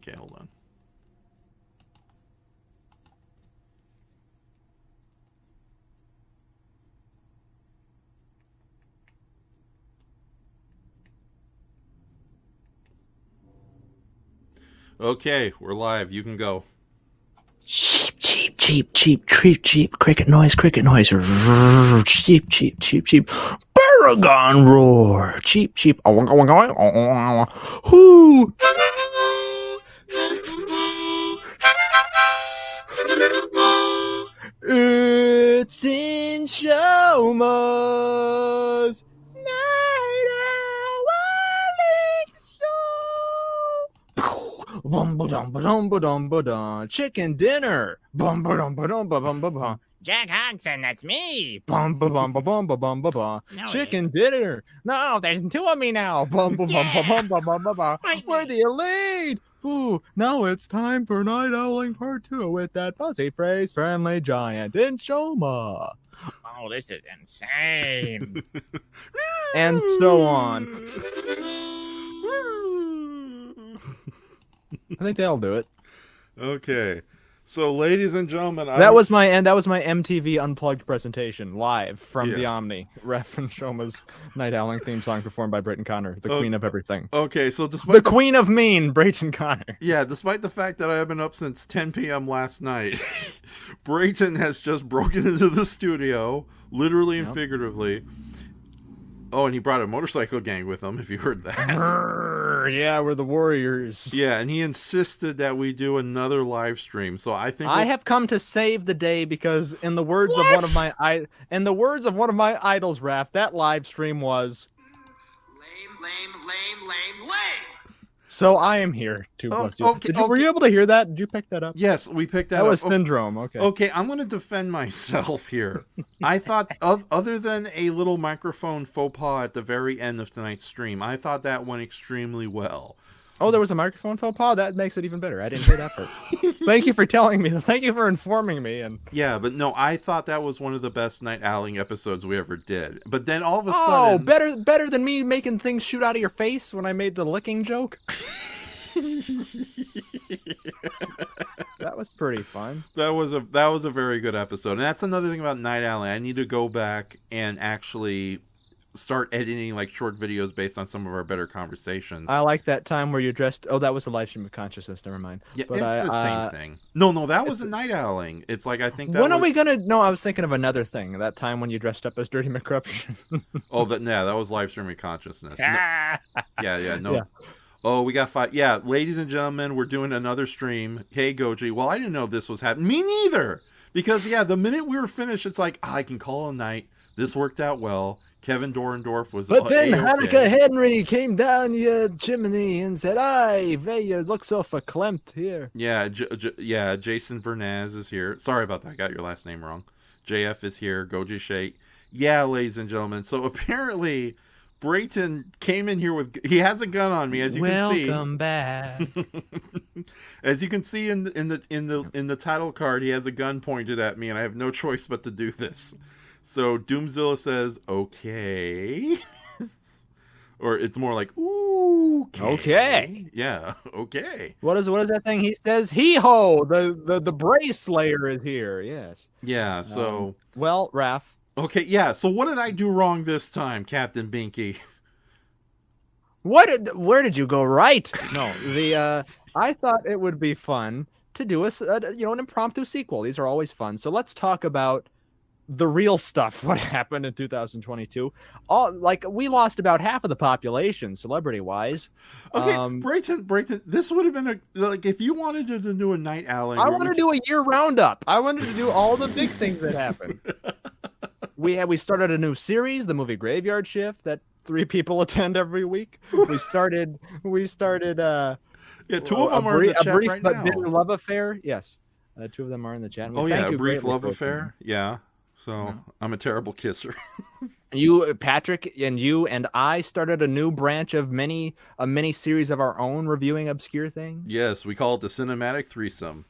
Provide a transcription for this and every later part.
Okay, hold on. Okay, we're live. You can go. Cheap, cheap, cheap, cheap, cheap, cheap. Cricket noise, cricket noise. Cheap, cheap, cheap, cheap. Baragon roar. Cheap, cheap. Whoo. It's in Shoma's Night Owl Show. Chicken dinner. Jack Hodgson, that's me. No, chicken dinner. No, there's two of me now. We're the elite. Ooh, now it's time for Night Owling Part 2 with that fuzzy-faced friendly giant in Shoma. Oh, this is insane. And so on. I think they'll do it. Okay. So, ladies and gentlemen, that was my MTV Unplugged presentation live from the Omni. Ref and Shoma's Night Owling theme song performed by Brayton Connor, the queen of everything. Okay, so despite the queen of mean, Brayton Connor. Yeah, despite the fact that I have been up since 10 p.m. last night, Brayton has just broken into the studio, literally and figuratively. Oh, and he brought a motorcycle gang with him, if you heard that. Yeah, we're the Warriors. Yeah, and he insisted that we do another live stream. So I think I have come to save the day because in the words of one of my idols, Raph, that live stream was lame. So I am here to bless you. Okay, Were you able to hear that? Did you pick that up? Yes, we picked that up. That was Syndrome. Okay. Okay, I'm going to defend myself here. I thought, other than a little microphone faux pas at the very end of tonight's stream, I thought that went extremely well. Oh, there was a microphone faux pas? That makes it even better. I didn't hear that part. Thank you for telling me. Thank you for informing me. And yeah, but no, I thought that was one of the best Night Owling episodes we ever did. But then all of a sudden... Oh, better than me making things shoot out of your face when I made the licking joke? That was pretty fun. That was a very good episode. And that's another thing about Night Owling. I need to go back and actually start editing like short videos based on some of our better conversations. I like that time where you dressed. Oh, that was a live stream of consciousness. Never mind. Yeah, but it's the same thing. No, that was a Night Owling. It's like I think that. When are we gonna? No, I was thinking of another thing. That time when you dressed up as Dirty McCorruption. Oh, that was live streaming consciousness. Yeah. Yeah. Oh, we got 5. Yeah, ladies and gentlemen, we're doing another stream. Hey, Goji. Well, I didn't know this was happening. Me neither. Because, the minute we were finished, it's like, I can call a night. This worked out well. Kevin Dorendorf was But then Hanukkah Henry came down your chimney and said, "Aye, you look so verklempt here." Yeah, Jason Bernaz is here. Sorry about that. I got your last name wrong. JF is here. Goji Shake. Yeah, ladies and gentlemen. So, apparently... Brayton came in here with... He has a gun on me, as you can see. Welcome back. As you can see in the title card, he has a gun pointed at me, and I have no choice but to do this. So Doomzilla says, "Okay," or it's more like, "Ooh, okay." Yeah, okay. What is that thing he says? Hee ho! The Bray Slayer is here. Yes. Yeah. So well, Raph. Okay, yeah. So what did I do wrong this time, Captain Binky? Where did you go right? No, I thought it would be fun to do an impromptu sequel. These are always fun. So let's talk about the real stuff. What happened in 2022? We lost about half of the population, celebrity-wise. Okay, Brayton, this would have been if you wanted to do a Night Owling. I want to do a year roundup. I wanted to do all the big things that happened. We started a new series, the movie Graveyard Shift, that 3 people attend every week. We started. Yeah, 2 of them are in the chat brief right but now. bitter love affair. Yes, 2 of them are in the chat. A brief love affair. Yeah. So I'm a terrible kisser. You, Patrick, and you and I started a new branch of a mini series of our own reviewing obscure things. Yes, we call it the Cinematic Threesome.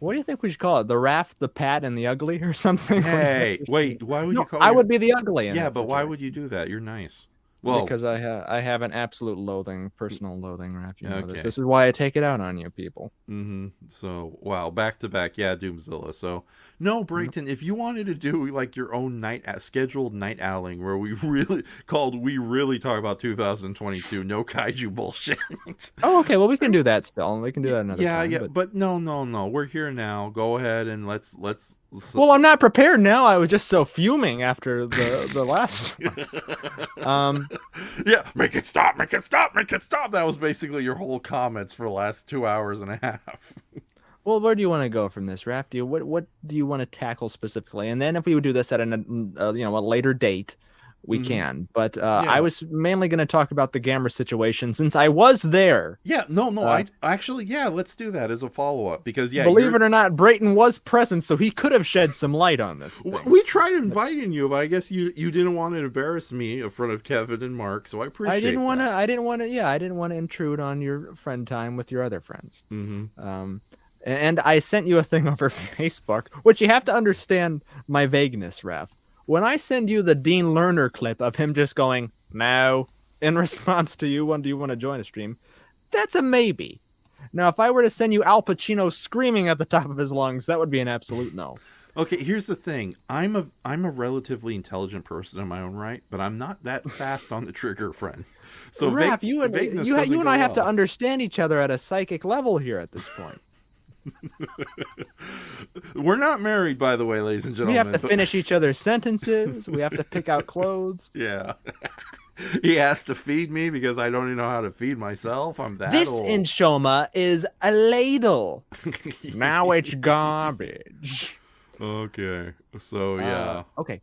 What do you think we should call it? The Raft, the Pat, and the Ugly, or something? Hey, wait, why would you call it? I would be the ugly. Yeah, but why would you do that? You're nice. Well, because I have an absolute loathing, personal loathing, Raph. You know this. Okay. This is why I take it out on you people. So, wow, back to back. Yeah, Doomzilla. So, no, Brayton, if you wanted to do like your own scheduled night owling where we really talk about 2022, no kaiju bullshit. Oh, okay. Well, we can do that still. We can do that another time. Yeah, but no. We're here now. Go ahead and let's Well, I'm not prepared now. I was just so fuming after the last one. Yeah, make it stop. That was basically your whole comments for the last 2 hours and a half. Well, where do you want to go from this, Raph? What do you want to tackle specifically? And then if we would do this at a later date, we can. But I was mainly going to talk about the Gamera situation since I was there. Yeah, no. I actually, let's do that as a follow up because believe it or not, Brayton was present, so he could have shed some light on this thing. We tried inviting you, but I guess you didn't want to embarrass me in front of Kevin and Mark, so I appreciate. I didn't want to intrude on your friend time with your other friends. And I sent you a thing over Facebook, which you have to understand my vagueness, Raph. When I send you the Dean Lerner clip of him just going, no, in response to you, do you want to join a stream? That's a maybe. Now, if I were to send you Al Pacino screaming at the top of his lungs, that would be an absolute no. Okay, here's the thing. I'm a relatively intelligent person in my own right, but I'm not that fast on the trigger, friend. So Raph, you and I have to understand each other at a psychic level here at this point. We're not married, by the way, ladies and gentlemen. We have to finish each other's sentences. We have to pick out clothes. Yeah. He has to feed me because I don't even know how to feed myself. I'm that this old. This in Shoma is a ladle. Now it's garbage. Okay. So, yeah. Okay.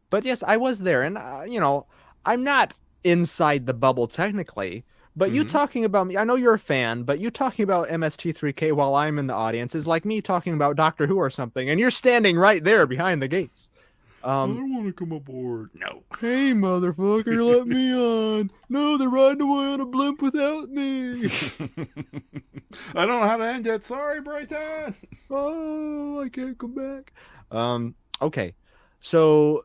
But yes, I was there. And, I'm not inside the bubble technically. But you talking about me, I know you're a fan, but you talking about MST3K while I'm in the audience is like me talking about Doctor Who or something, and you're standing right there behind the gates. I don't want to come aboard. No. Hey, motherfucker, let me on. No, they're riding away on a blimp without me. I don't know how to end it. Sorry, Brayton. Oh, I can't come back. Okay. So...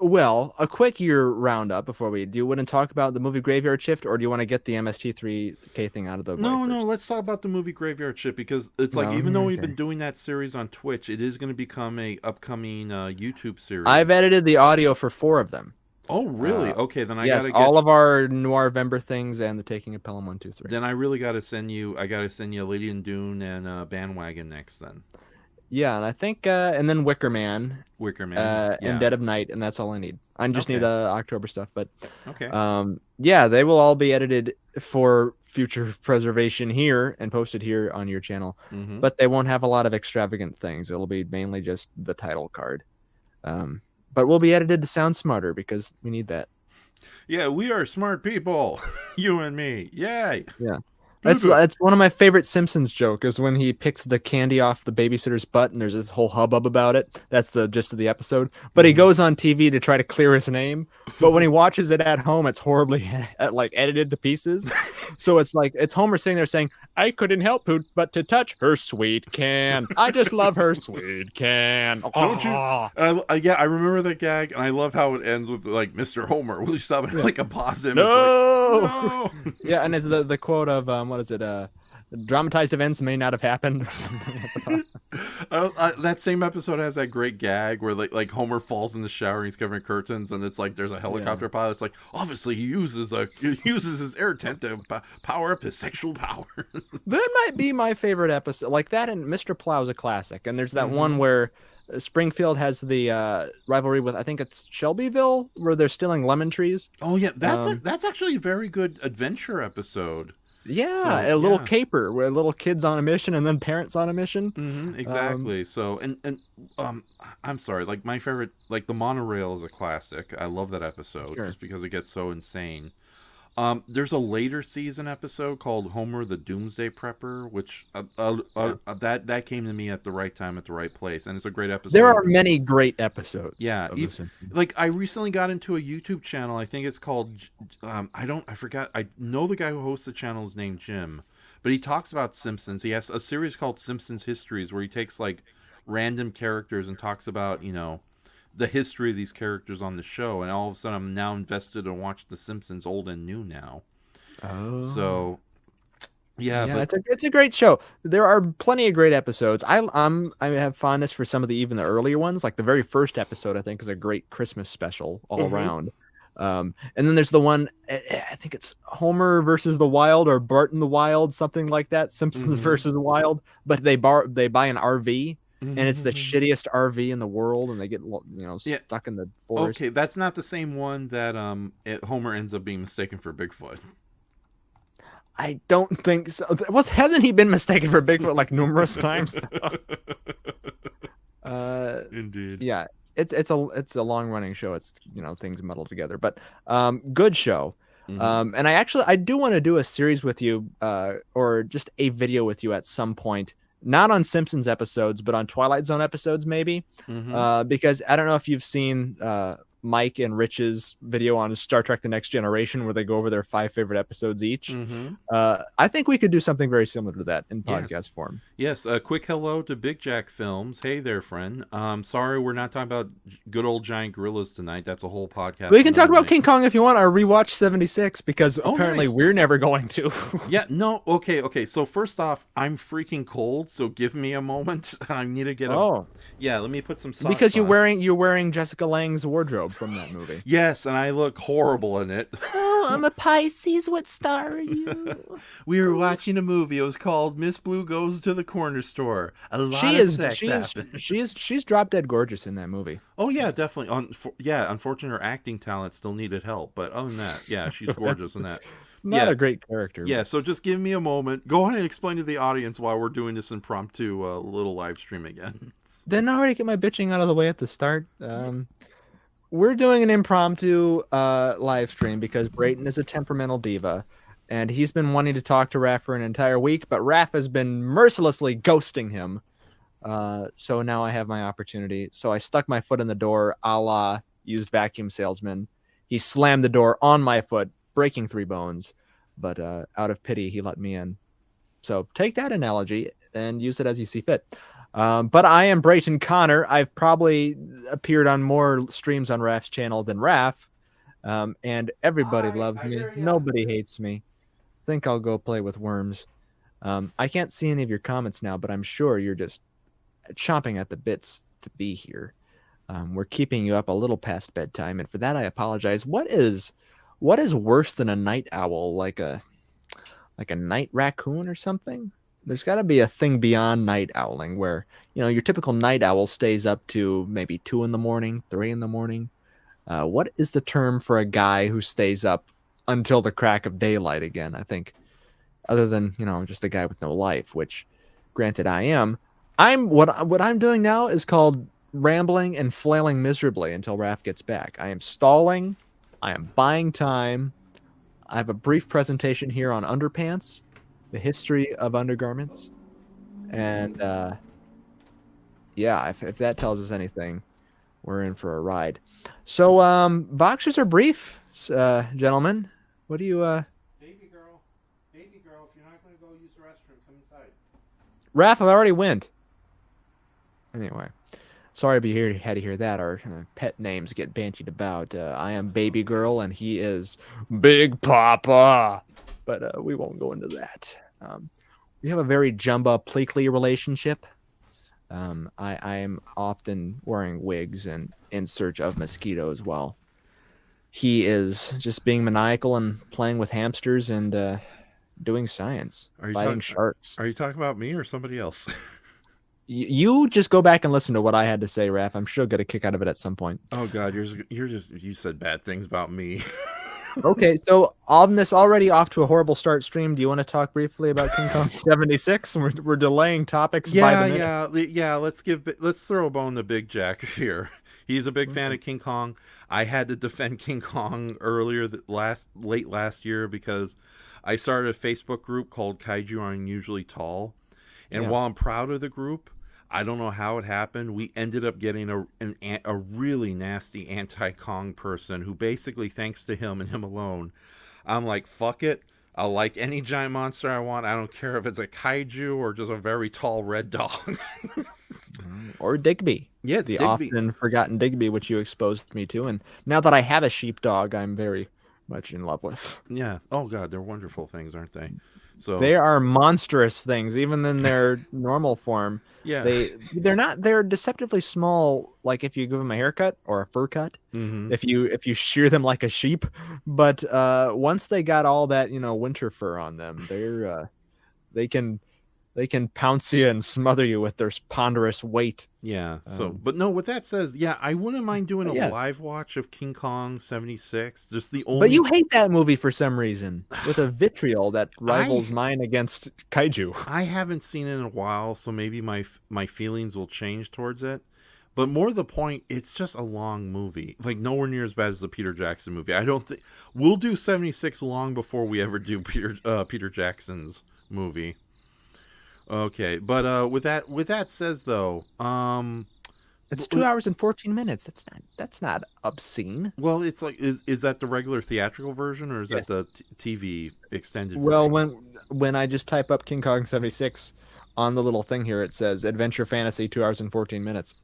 Well, a quick year roundup before we do you want to talk about the movie Graveyard Shift, or do you want to get the MST3K thing out of the way? No, let's talk about the movie Graveyard Shift because it's like even though we've been doing that series on Twitch, it is going to become a upcoming YouTube series. I've edited the audio for 4 of them. Oh, really? Okay, then I gotta get all of our Noirvember things and the Taking of Pelham 1, 2, 3. Then I really got to send you. I got to send you Lady and Dune and Bandwagon next. Then. Yeah, and I think, and then Wicker Man, and Dead of Night, and that's all I need. I just need the October stuff, but okay. Yeah, they will all be edited for future preservation here and posted here on your channel, but they won't have a lot of extravagant things. It'll be mainly just the title card, but we'll be edited to sound smarter because we need that. Yeah, we are smart people, you and me. Yay! Yeah. That's one of my favorite Simpsons joke is when he picks the candy off the babysitter's butt and there's this whole hubbub about it. That's the gist of the episode. But he goes on TV to try to clear his name. But when he watches it at home, it's horribly edited to pieces. So it's Homer sitting there saying, "I couldn't help but to touch her sweet can. I just love her sweet can." Don't you? Yeah, I remember that gag, and I love how it ends with like Mr. Homer. Will you stop it? Like a pause image. No. Yeah, and it's the quote of what is it? Dramatized events may not have happened or something. That same episode has that great gag where like Homer falls in the shower and he's covering curtains and it's like there's a helicopter pilot. It's like obviously he uses his air tent to power up his sexual power. That might be my favorite episode. Like that and Mr. Plow's a classic. And there's that one where Springfield has the rivalry with I think it's Shelbyville where they're stealing lemon trees. Oh yeah, that's actually a very good adventure episode. Yeah, so, a little caper where little kids on a mission and then parents on a mission. Exactly. So and I'm sorry, like my favorite, like the monorail is a classic. I love that episode just because it gets so insane. There's a later season episode called Homer the Doomsday Prepper, which that came to me at the right time at the right place, and it's a great episode. There are many great episodes. Yeah, like I recently got into a YouTube channel. I think it's called I forgot. I know the guy who hosts the channel is named Jim, but he talks about Simpsons. He has a series called Simpsons Histories where he takes like random characters and talks about the history of these characters on the show, and all of a sudden I'm now invested in watching The Simpsons old and new now. Oh. So yeah, Yeah, but it's a great show. There are plenty of great episodes. I have fondness for some of the even the earlier ones. Like the very first episode, I think is a great Christmas special all around. And then there's the one I think it's Homer versus the Wild or Bart and the Wild, something like that. Simpsons versus the Wild, but they buy an RV. And it's the shittiest RV in the world, and they get stuck in the forest. Okay, that's not the same one that Homer ends up being mistaken for Bigfoot. I don't think so. Hasn't he been mistaken for Bigfoot like numerous times? Indeed. Yeah, it's a long running show. It's things muddle together, but good show. And I do want to do a series with you, or just a video with you at some point. Not on Simpsons episodes, but on Twilight Zone episodes, maybe. Because I don't know if you've seen Mike and Rich's video on Star Trek The Next Generation, where they go over their 5 favorite episodes each. I think we could do something very similar to that in podcast form. Yes, a quick hello to Big Jack Films. Hey there, friend. Sorry we're not talking about good old giant gorillas tonight. That's a whole podcast. We can talk about King Kong if you want, or rewatch 76, because apparently we're never going to. Yeah, no, okay. So first off, I'm freaking cold, so give me a moment. I need to get Yeah, let me put some socks because you're on. wearing Jessica Lange's wardrobe from that movie. Yes, and I look horrible in it. Oh, I'm a Pisces. What star are you? We were watching a movie. It was called Miss Blue Goes to the Corner Store. A lot of sex happened. She's drop dead gorgeous in that movie. Oh yeah, definitely. Unfortunately, her acting talent still needed help, but other than that, yeah, she's gorgeous in that. Not a great character. Yeah, so just give me a moment. Go ahead and explain to the audience why we're doing this impromptu little live stream again. Didn't I already get my bitching out of the way at the start? We're doing an impromptu live stream because Brayton is a temperamental diva, and he's been wanting to talk to Raph for an entire week, but Raph has been mercilessly ghosting him. So now I have my opportunity. So I stuck my foot in the door, a la used vacuum salesman. He slammed the door on my foot, breaking 3 bones, but out of pity, he let me in. So take that analogy and use it as you see fit. But I am Brayton Connor. I've probably appeared on more streams on Raph's channel than Raph, and everybody loves me. Nobody hates me. Think I'll go play with worms. I can't see any of your comments now, but I'm sure you're just chomping at the bits to be here. We're keeping you up a little past bedtime, and for that I apologize. What is worse than a night owl? Like a night raccoon or something? There's got to be a thing beyond night owling where, your typical night owl stays up to maybe 2 a.m, 3 a.m. What is the term for a guy who stays up until the crack of daylight again? I think, other than, just a guy with no life, which granted I am. What I'm doing now is called rambling and flailing miserably until Raph gets back. I am stalling. I am buying time. I have a brief presentation here on underpants, the history of undergarments, and if that tells us anything, we're in for a ride. So boxers are brief, gentlemen. What do you Baby girl, if you're not going to go use the restroom, come inside. Raph, I already went. Anyway, sorry to had to hear that. Our pet names get bantied about. I am Baby Girl, and he is Big Papa. But we won't go into that. We have a very Jumba Pleakley relationship. I am often wearing wigs and in search of mosquitoes while he is just being maniacal and playing with hamsters and doing science, fighting sharks. Are you talking about me or somebody else? You just go back and listen to what I had to say, Raph. I'm sure get a kick out of it at some point. Oh God, you said bad things about me. Okay, so on this already off to a horrible start stream, do you want to talk briefly about King Kong 76? We're delaying topics by the minute. Yeah. Let's throw a bone to Big Jack here. He's a big fan of King Kong. I had to defend King Kong late last year because I started a Facebook group called Kaiju Are Unusually Tall, and while I'm proud of the group, I don't know how it happened. We ended up getting a really nasty anti-Kong person who basically, thanks to him and him alone, I'm like, fuck it. I'll like any giant monster I want. I don't care if it's a kaiju or just a very tall red dog. Or Digby. Yeah, The Digby. often forgotten Digby, which you exposed me to. And now that I have a sheepdog, I'm very much in love with. Yeah. Oh god, they're wonderful things, aren't they? So They are monstrous things, even in their normal form. yeah. They're deceptively small, like if you give them a haircut or a fur cut, Mm-hmm. if you shear them like a sheep. But once they got all that, winter fur on them, they can pounce you and smother you with their ponderous weight. Yeah. So, but no. With that says, yeah, I wouldn't mind doing a Yeah. live watch of King Kong '76. Just the only. But you hate that movie for some reason, with a vitriol that rivals mine against kaiju. I haven't seen it in a while, so maybe my feelings will change towards it. But more to the point, it's just a long movie. Like nowhere near as bad as the Peter Jackson movie. I don't think we'll do '76 long before we ever do Peter Jackson's movie. Okay, but with that says though, It's 2 hours and 14 minutes. That's not obscene. well, it's like is that the regular theatrical version or is Yes. that the TV extended? Well, version? when I just type up King Kong 76 on the little thing here, it says Adventure Fantasy 2 hours and 14 minutes.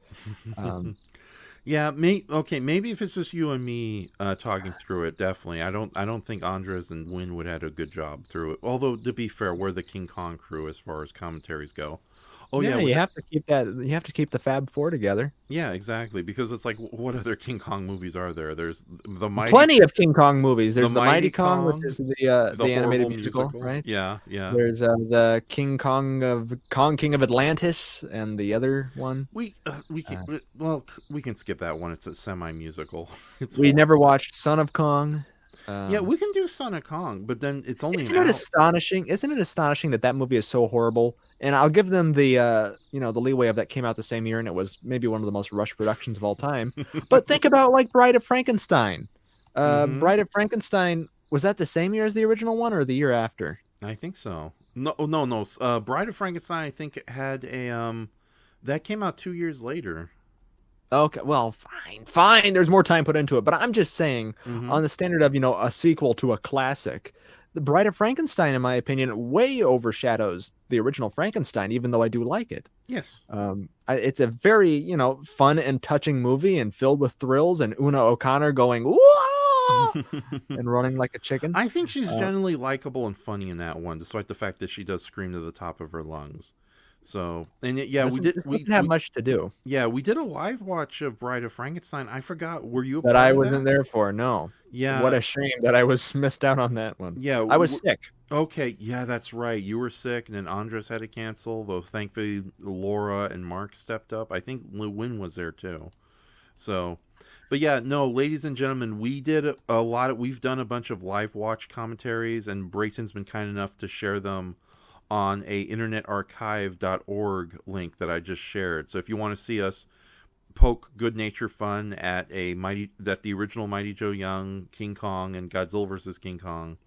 Yeah, maybe if it's just you and me talking through it, definitely. I don't think Andres and Win would have had a good job through it. Although to be fair, we're the King Kong crew as far as commentaries go. Oh yeah, You have to keep that. You have to keep the Fab Four together. yeah, exactly. Because it's like, what other King Kong movies are there? There's the Mighty, Plenty of King Kong movies. There's The the Mighty Mighty Kong, Kong, which is the horrible animated musical, right? Yeah, yeah. There's the King King of Atlantis, and the other one. We can skip that one. It's a semi-musical. It's We horrible. never watched Son of Kong. Yeah, we can do Son of Kong, but then it's only Isn't an it hour. astonishing? Isn't it astonishing that movie is so horrible? And I'll give them the the leeway of that came out the same year, and it was maybe one of the most rushed productions of all time. But think about like Bride of Frankenstein. Mhm. Bride of Frankenstein, was that the same year as the original one or the year after? I think so. No. Bride of Frankenstein, I think it had a that came out 2 years later. Okay, well, fine. There's more time put into it, but I'm just saying, Mhm. on the standard of a sequel to a classic, the Bride of Frankenstein, in my opinion, way overshadows the original Frankenstein, even though I do like it. Yes. It's a very fun and touching movie and filled with thrills, and Una O'Connor going whoa and running like a chicken. I think she's generally likable and funny in that one, despite the fact that she does scream to the top of her lungs. So, and yeah, we did. This We doesn't have much to do we did a live watch of Bride of Frankenstein. I forgot. Were you a that part I of wasn't there for. No, Yeah. what a shame that I was missed out on that one. Yeah, I was sick. Okay, yeah, that's right. You were sick, and then Andres had to cancel. Though thankfully, Laura and Mark stepped up. I think Win was there too. So, but yeah, no, ladies and gentlemen, we did a lot of. We've done a bunch of live watch commentaries, and Brayton's been kind enough to share them on a internetarchive.org link that I just shared. So if you want to see us poke good nature fun at the original Mighty Joe Young, King Kong, and Godzilla vs. King Kong.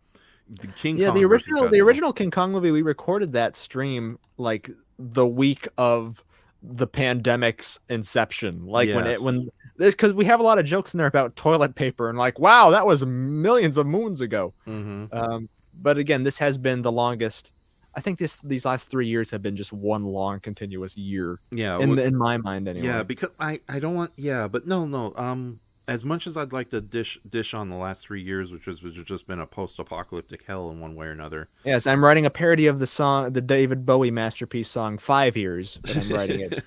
The original King Kong movie, we recorded that stream like the week of the pandemic's inception. Like when this, because we have a lot of jokes in there about toilet paper and like, wow, that was millions of moons ago. Mm-hmm. But again, this has been the longest. I think these last 3 years have been just one long continuous year. Yeah, in my mind anyway. Yeah, because I don't want. Yeah, but no. As much as I'd like to dish on the last 3 years, which has just been a post-apocalyptic hell in one way or another. Yes, I'm writing a parody of the David Bowie masterpiece song 5 years, but I'm writing it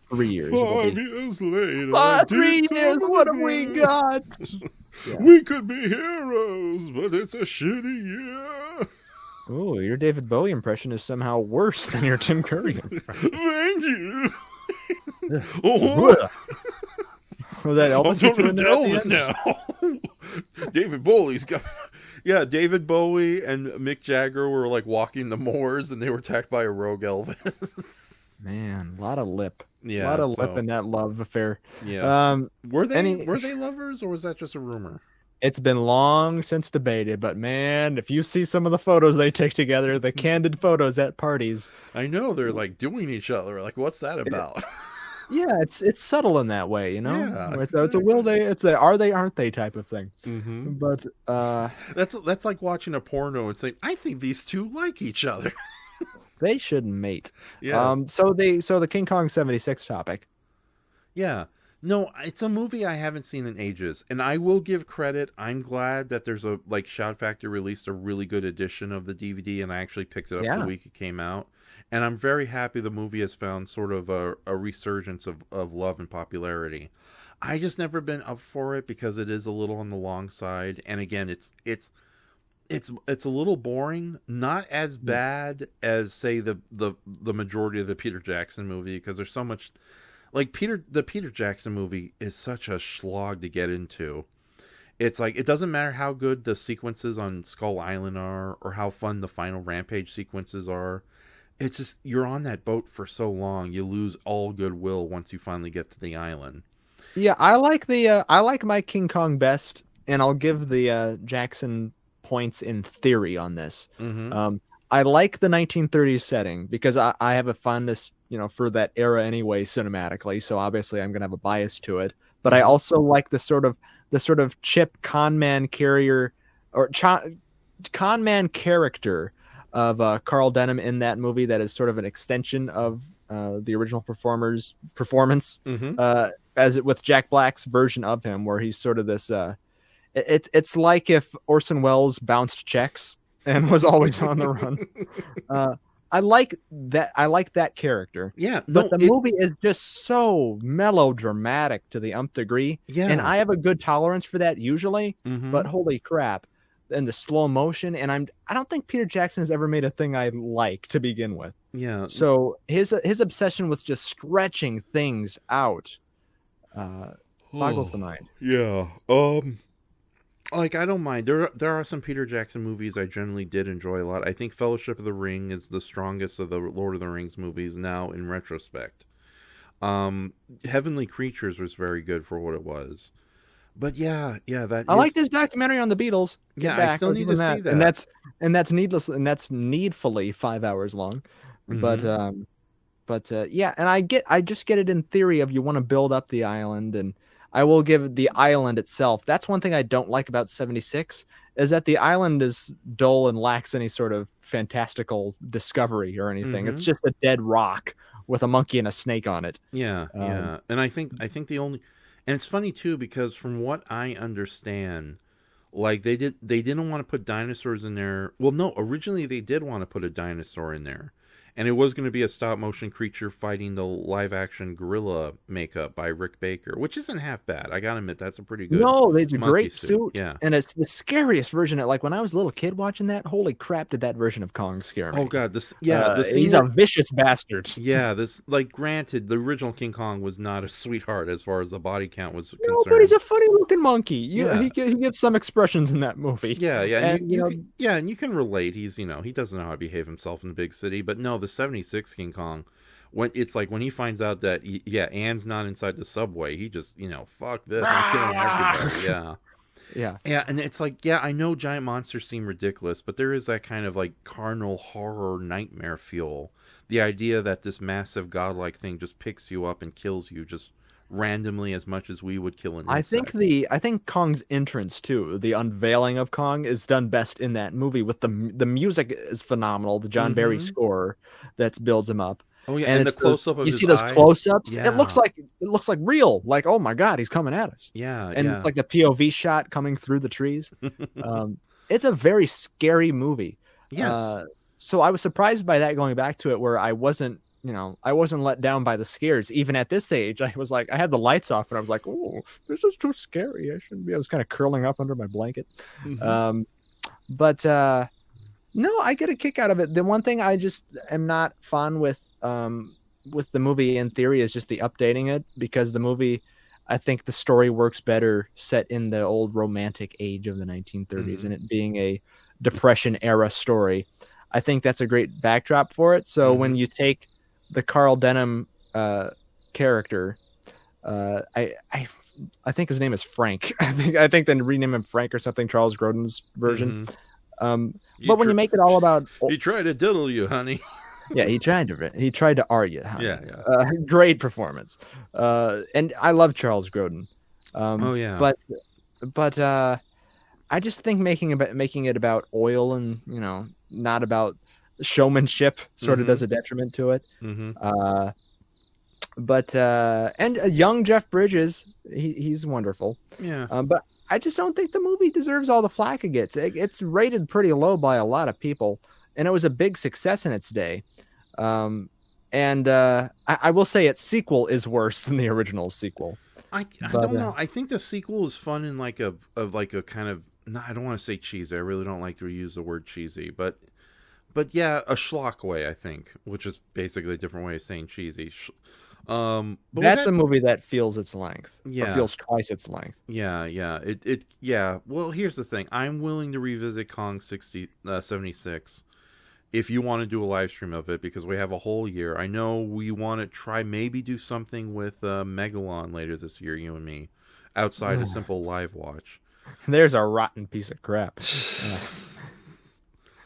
3 years. 5 years later. 3 years. What have we got? Yeah. We could be heroes, but it's a shitty year. Oh, your David Bowie impression is somehow worse than your Tim Curry impression. Thank you. Was that I'm Elvis? turning to Elvis now. David Bowie's got. Yeah, David Bowie and Mick Jagger were like walking the moors, and they were attacked by a rogue Elvis. Man, a lot of lip. Yeah, a lot of lip in that love affair. Yeah. Were they any- lovers, or was that just a rumor? It's been long since debated, but man, if you see some of the photos they take together, the candid photos at parties. I know they're like doing each other. Like, what's that about? Yeah, it's subtle in that way, you know. Yeah, Where it's a will they, it's a are they, aren't they type of thing. Mm-hmm. But That's like watching a porno and saying, "I think these two like each other." they should mate. Yes. So the King Kong 76 topic. Yeah. No, it's a movie I haven't seen in ages, and I will give credit. I'm glad that there's like Shout Factory released a really good edition of the DVD, and I actually picked it up Yeah. the week it came out. And I'm very happy the movie has found sort of a resurgence of love and popularity. I just never been up for it because it is a little on the long side, and again, it's a little boring. Not as bad as say the majority of the Peter Jackson movie, because there's so much. Like the Peter Jackson movie is such a slog to get into. It's like it doesn't matter how good the sequences on Skull Island are or how fun the final Rampage sequences are. It's just you're on that boat for so long, you lose all goodwill once you finally get to the island. Yeah, I like my King Kong best, and I'll give the Jackson points in theory on this. Mm-hmm. I like the 1930s setting because I have a fondness, for that era anyway, cinematically. So obviously I'm gonna have a bias to it. But I also like the sort of chip con man carrier or con man character of Carl Denham in that movie that is sort of an extension of the original performer's performance, Mm-hmm. as it with Jack Black's version of him, where he's sort of this. It's like if Orson Welles bounced checks and was always on the run. I like that. I like that character. Yeah, But the movie is just so melodramatic to the nth degree. Yeah. And I have a good tolerance for that usually. Mm-hmm. But holy crap. And the slow motion. And I don't think Peter Jackson has ever made a thing I like to begin with. Yeah. So his obsession with just stretching things out boggles the mind. Yeah. Like I don't mind. There are some Peter Jackson movies I generally did enjoy a lot. I think Fellowship of the Ring is the strongest of the Lord of the Rings movies now in retrospect. Heavenly Creatures was very good for what it was. But yeah, I liked his documentary on the Beatles. Yeah, I still need to see that. And that's needless, and that's needfully 5 hours long. Mm-hmm. But yeah, and I just get it in theory of you want to build up the island, and I will give the island itself. That's one thing I don't like about 76 is that the island is dull and lacks any sort of fantastical discovery or anything. Mm-hmm. It's just a dead rock with a monkey and a snake on it. Yeah, yeah. And I think the only, and it's funny too because from what I understand, like they didn't want to put dinosaurs in there. Well, no, originally they did want to put a dinosaur in there. And it was going to be a stop-motion creature fighting the live-action gorilla makeup by Rick Baker, which isn't half bad. I gotta admit, that's a pretty good. No, it's a great suit. Yeah, and it's the scariest version. Like when I was a little kid watching that, holy crap, did that version of Kong scare me? Oh god, he's a vicious bastard. Yeah, granted, the original King Kong was not a sweetheart as far as the body count was concerned. No, but he's a funny-looking monkey. He gives some expressions in that movie. Yeah, and you can relate. He's he doesn't know how to behave himself in the big city, but no. The 76 King Kong, when he finds out that Anne's not inside the subway, he just fuck this, I'm killing everybody. Yeah, and it's like I know giant monsters seem ridiculous, but there is that kind of like carnal horror nightmare feel. The idea that this massive godlike thing just picks you up and kills you just randomly as much as we would kill an insect. I think Kong's entrance too, the unveiling of Kong, is done best in that movie. With the music is phenomenal. The John Barry score that builds him up. Oh yeah, and the close up of you his see those eyes. close-ups. Yeah. It looks like real. Like, oh my god, he's coming at us. Yeah, and it's like the POV shot coming through the trees. It's a very scary movie. Yes. So I was surprised by that going back to it, where I wasn't let down by the scares. Even at this age, I was like, I had the lights off and I was like, oh, this is too scary. I shouldn't be. I was kind of curling up under my blanket. But no, I get a kick out of it. The one thing I just am not fond with the movie in theory is just the updating it, because the movie, I think the story works better set in the old romantic age of the 1930s and it being a Depression era story. I think that's a great backdrop for it. So when you take the Carl Denham character, I think his name is Frank. I think then rename him Frank or something. Charles Grodin's version. But when you make it all about, he tried to diddle you, honey. Yeah, he tried to argue. Huh? Yeah, yeah. Great performance. And I love Charles Grodin. Oh yeah. But I just think making it about oil and not about showmanship sort of does a detriment to it. Mm-hmm. But and young Jeff Bridges, he's wonderful. Yeah. But I just don't think the movie deserves all the flack it gets. It's rated pretty low by a lot of people, and it was a big success in its day. And I will say its sequel is worse than the original sequel. I don't know. I think the sequel is fun in like a kind of, no, I don't want to say cheesy. I really don't like to use the word cheesy, but yeah, a schlock way, I think, which is basically a different way of saying cheesy. But that's a movie that feels its length. Yeah. Or feels twice its length. Yeah. Yeah. Well, here's the thing. I'm willing to revisit Kong 76 if you want to do a live stream of it, because we have a whole year. I know we want to try maybe do something with Megalon later this year, you and me, outside a simple live watch. There's a rotten piece of crap.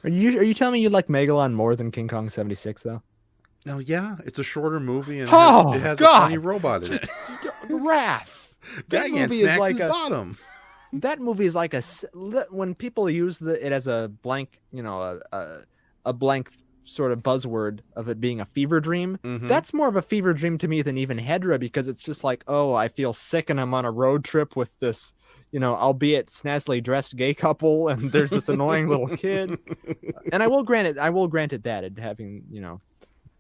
Are you telling me you like Megalon more than King Kong 76 though? No, yeah, it's a shorter movie and Oh, it has God. a funny robot in it. Raph. That movie is like a bottom. That movie is like when people use it as a blank, a blank sort of buzzword of it being a fever dream. Mm-hmm. That's more of a fever dream to me than even Hedra, because it's just like, oh, I feel sick and I'm on a road trip with this, albeit snazzily dressed gay couple, and there's this annoying little kid. And I will grant it that it having,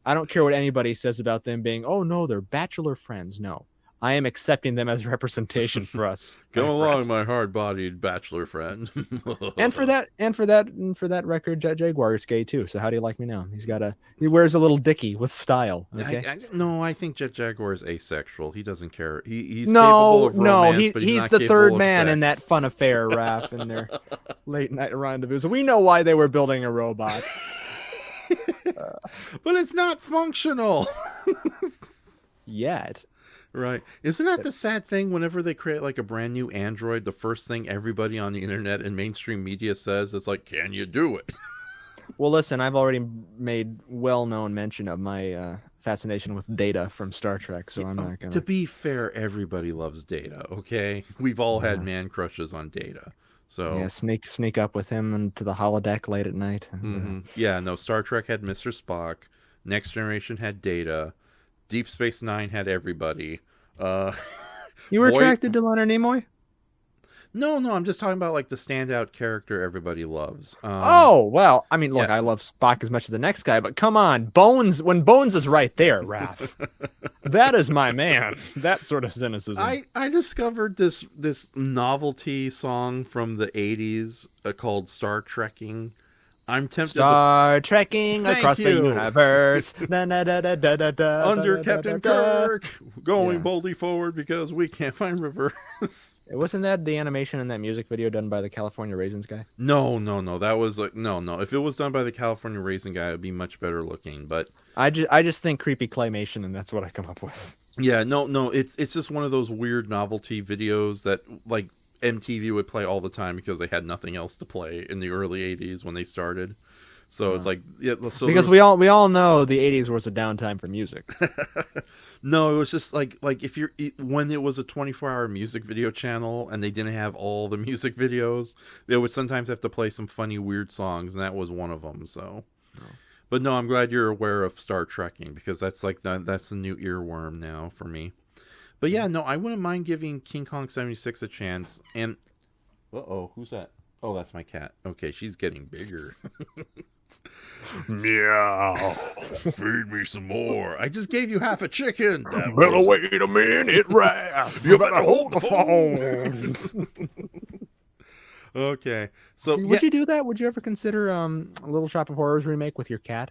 I don't care what anybody says about them being, oh no, they're bachelor friends. No, I am accepting them as representation for us. Come along, my hard-bodied bachelor friend. and for that record, Jaguar is gay too. So how do you like me now? He wears a little dicky with style. Okay. I think Jet Jaguar is asexual. He doesn't care. He's capable of romance, but he's not the third capable of man sex. in that fun affair, Raph, in their late night rendezvous. We know why they were building a robot. But it's not functional yet. Right. Isn't that the sad thing? Whenever they create like a brand new Android, the first thing everybody on the internet and mainstream media says is like, can you do it? Well, listen, I've already made well-known mention of my fascination with Data from Star Trek, so I'm not going to be fair, everybody loves Data, okay? We've all had man crushes on Data. So yeah, sneak up with him into the holodeck late at night. Yeah, no, Star Trek had Mr. Spock, Next Generation had Data, Deep Space Nine had everybody. You were attracted to Leonard Nimoy? No, I'm just talking about like the standout character everybody loves. Oh, well, I mean, look, I love Spock as much as the next guy, but come on, when Bones is right there, Raph. That is my man. That sort of cynicism. I discovered this novelty song from the 80s called Star Trekking. I'm tempted Star Trekking across the universe. Under Captain Kirk, going boldly forward because we can't find reverse. Wasn't that the animation in that music video done by the California Raisins guy? No. That was like no. If it was done by the California Raisin guy, it would be much better looking. But I just think creepy claymation, and that's what I come up with. Yeah, no. It's just one of those weird novelty videos that like MTV would play all the time because they had nothing else to play in the early 80s when they started. So it's like, yeah. So because we all know the 80s was a downtime for music. No, it was just like if when it was a 24-hour music video channel and they didn't have all the music videos, they would sometimes have to play some funny, weird songs, and that was one of them. So, but no, I'm glad you're aware of Star Trekking because that's like that's the new earworm now for me. But yeah, no, I wouldn't mind giving King Kong 76 a chance. And who's that? Oh, that's my cat. Okay, she's getting bigger. Meow. Feed me some more. I just gave you half a chicken. Better wait a minute, Raph. You better hold the phone. Okay, so would you do that? Would you ever consider a Little Shop of Horrors remake with your cat?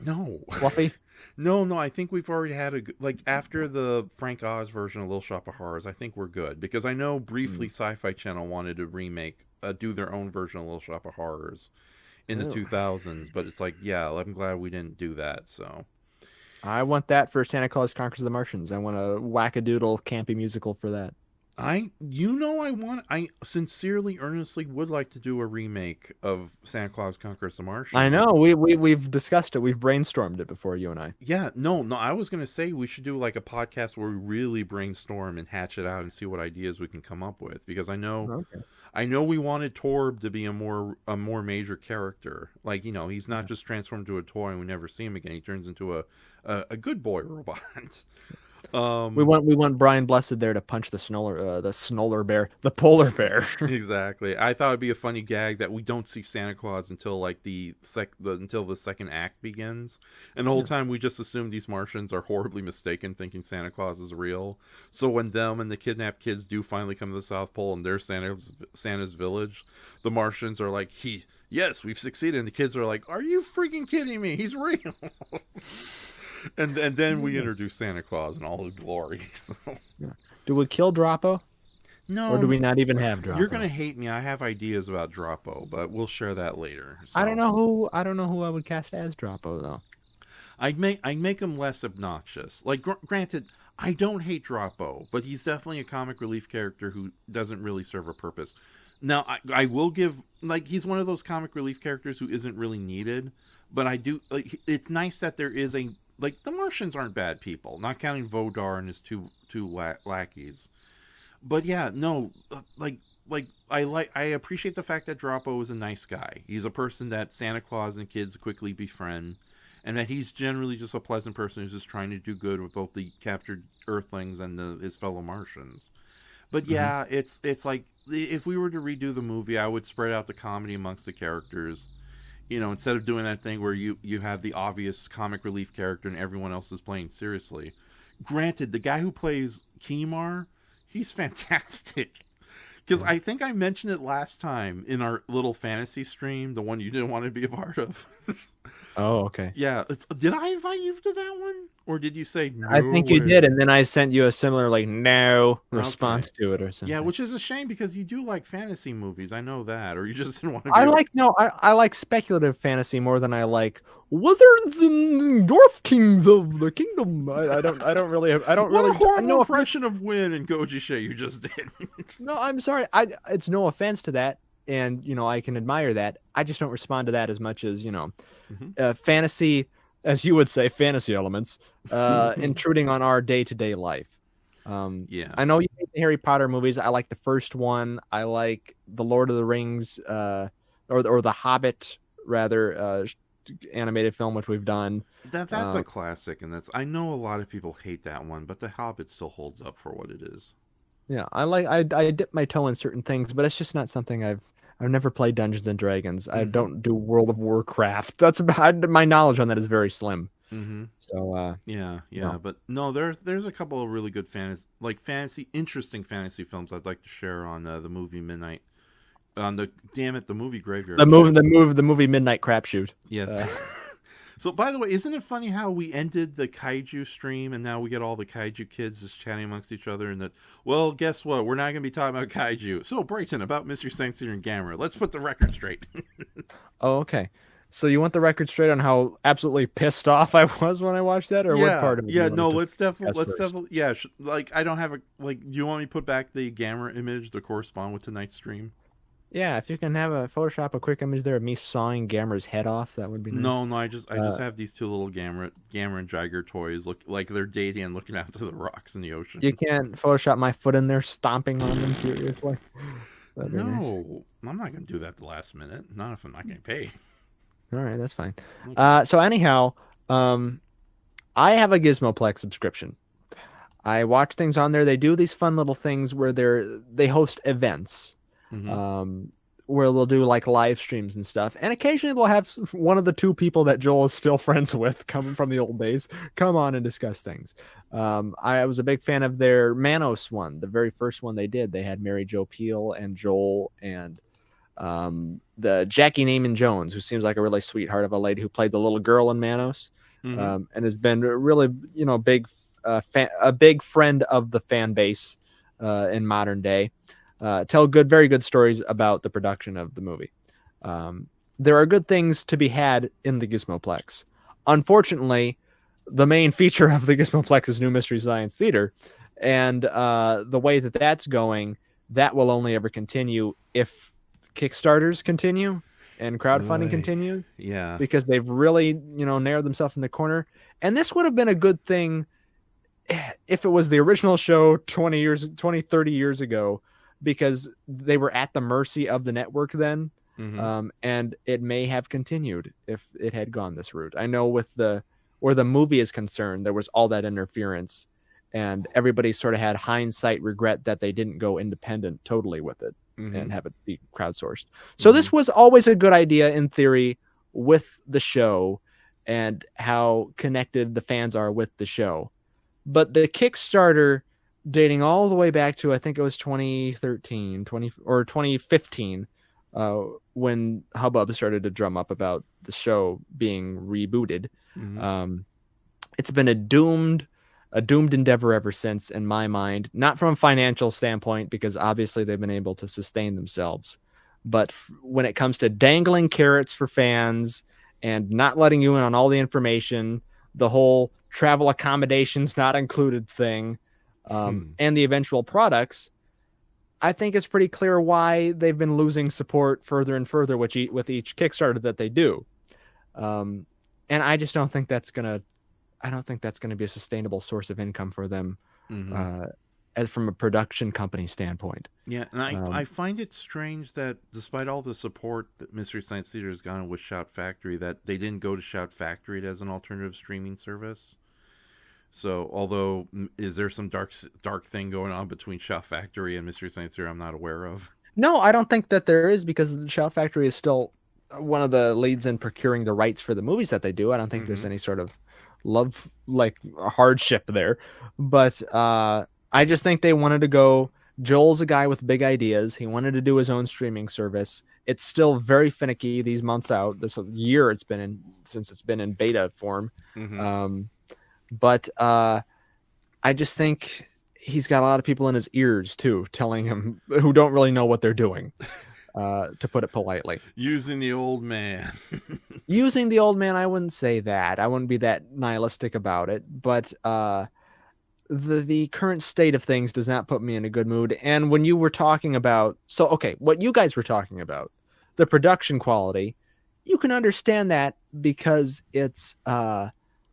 No, Fluffy. No. I think we've already had after the Frank Oz version of Little Shop of Horrors. I think we're good because I know briefly Sci-Fi Channel wanted to remake, do their own version of Little Shop of Horrors in the 2000s, but it's like, yeah, I'm glad we didn't do that. So I want that for Santa Claus Conquers the Martians. I want a wackadoodle campy musical for that. I sincerely, earnestly would like to do a remake of Santa Claus Conquers the Martian. I know we've discussed it. We've brainstormed it before, you and I. Yeah, no. I was gonna say we should do like a podcast where we really brainstorm and hatch it out and see what ideas we can come up with. Because Okay. I know we wanted Torb to be a more major character. Like he's not just transformed to a toy and we never see him again. He turns into a good boy robot. We want Brian Blessed there to punch the snoller bear, the polar bear. Exactly. I thought it'd be a funny gag that we don't see Santa Claus until like until the second act begins, and the whole time we just assume these Martians are horribly mistaken, thinking Santa Claus is real. So when them and the kidnapped kids do finally come to the South Pole and they're Santa's village, the Martians are like, yes, we've succeeded, and the kids are like, are you freaking kidding me? He's real. And then we introduce Santa Claus in all his glory. So. Yeah. Do we kill Droppo? No. Or do we not even have Droppo? You're gonna hate me. I have ideas about Droppo, but we'll share that later. So. I don't know who I would cast as Droppo though. I'd make him less obnoxious. Like granted, I don't hate Droppo, but he's definitely a comic relief character who doesn't really serve a purpose. Now I will give he's one of those comic relief characters who isn't really needed, but I do it's nice that there is a the Martians aren't bad people, not counting Vodar and his two lackeys. But yeah, no, I appreciate the fact that Droppo is a nice guy. He's a person that Santa Claus and kids quickly befriend, and that he's generally just a pleasant person who's just trying to do good with both the captured Earthlings and his fellow Martians. But yeah, it's like if we were to redo the movie, I would spread out the comedy amongst the characters. Instead of doing that thing where you have the obvious comic relief character and everyone else is playing seriously. Granted, the guy who plays Kimar, he's fantastic. Because I think I mentioned it last time in our little fantasy stream, the one you didn't want to be a part of. Oh, okay. Yeah. Did I invite you to that one? Or did you say no? I think you did, and then I sent you a similar no response to it or something. Yeah, which is a shame because you do like fantasy movies. I know that. Or you just didn't want to I like speculative fantasy more than I like wizards and dwarf kings of the kingdom. I don't really what a horrible impression of Win and Goji Shay you just did. No, I'm sorry. It's no offense to that, and I can admire that. I just don't respond to that as much as fantasy, as you would say, fantasy elements intruding on our day-to-day life. Yeah, I know you hate the Harry Potter movies. I like the first one. I like the Lord of the Rings, or the Hobbit rather, animated film which we've done. That's a classic, and I know a lot of people hate that one, but the Hobbit still holds up for what it is. Yeah, I dip my toe in certain things, but it's just not something I've never played Dungeons and Dragons. I don't do World of Warcraft. That's about my knowledge on that is very slim. Mm-hmm. So yeah, no. But no, there's a couple of really good interesting fantasy films I'd like to share on the movie Midnight. The movie Graveyard. The movie Midnight Crapshoot. Yes. So, by the way, isn't it funny how we ended the kaiju stream and now we get all the kaiju kids just chatting amongst each other and that, well, guess what? We're not going to be talking about kaiju. So, Brayton, about Mr. Sangster and Gamera. Let's put the record straight. Oh, okay. So you want the record straight on how absolutely pissed off I was when I watched that, or what part of it? Yeah, no, let's definitely, yeah. I don't have do you want me to put back the Gamera image to correspond with tonight's stream? Yeah, if you can have a Photoshop a quick image there of me sawing Gamera's head off, that would be nice. No, I just have these two little Gamera and Jiger toys look like they're dating and looking out to the rocks in the ocean. You can't Photoshop my foot in there stomping on them furiously. No, nice. I'm not going to do that at the last minute. Not if I'm not getting paid. All right, that's fine. Okay. So anyhow, I have a Gizmoplex subscription. I watch things on there. They do these fun little things where they host events. Mm-hmm. Where they'll do like live streams and stuff, and occasionally they'll have one of the two people that Joel is still friends with, coming from the old days, come on and discuss things. I was a big fan of their Manos one, the very first one they did. They had Mary Jo Peel and Joel and the Jackie Naaman Jones, who seems like a really sweetheart of a lady who played the little girl in Manos, and has been really a big friend of the fan base in modern day. Tell very good stories about the production of the movie. There are good things to be had in the Gizmoplex. Unfortunately, the main feature of the Gizmoplex's New Mystery Science Theater And the way that that's going, that will only ever continue if Kickstarters continue and crowdfunding Boy. continues, Yeah. because they've really, narrowed themselves in the corner. And this would have been a good thing if it was the original show 30 years ago, because they were at the mercy of the network then. Mhm. And it may have continued if it had gone this route. I know where the movie is concerned, there was all that interference, and everybody sort of had hindsight regret that they didn't go independent totally with it Mhm. and have it be crowdsourced. So this was always a good idea in theory with the show and how connected the fans are with the show. But the Kickstarter, dating all the way back to, I think it was 2013, 2015, when hubbub started to drum up about the show being rebooted. Mhm. It's been a doomed endeavor ever since, in my mind. Not from a financial standpoint, because obviously they've been able to sustain themselves, but when it comes to dangling carrots for fans and not letting you in on all the information, the whole travel accommodations not included thing, and the eventual products, I think it's pretty clear why they've been losing support further and further with each Kickstarter that they do. And I just don't think that's gonna be a sustainable source of income for them, Mhm. as from a production company standpoint. Yeah, and I find it strange that despite all the support that Mystery Science Theater has gotten with Shout Factory, that they didn't go to Shout Factory as an alternative streaming service. So, although, is there some dark thing going on between Shout Factory and Mystery Science Theater I'm not aware of? No, I don't think that there is, because the Shout Factory is still one of the leads in procuring the rights for the movies that they do. I don't think there's any sort of love, like, hardship there. But I just think they wanted to go. Joel's a guy with big ideas. He wanted to do his own streaming service. It's still very finicky these months out. This year since it's been in beta form. But I just think he's got a lot of people in his ears too, telling him, who don't really know what they're doing, to put it politely. Using the old man. Using the old man, I wouldn't say that. I wouldn't be that nihilistic about it. But the current state of things does not put me in a good mood. And when you were talking about, what you guys were talking about, the production quality, you can understand that because it's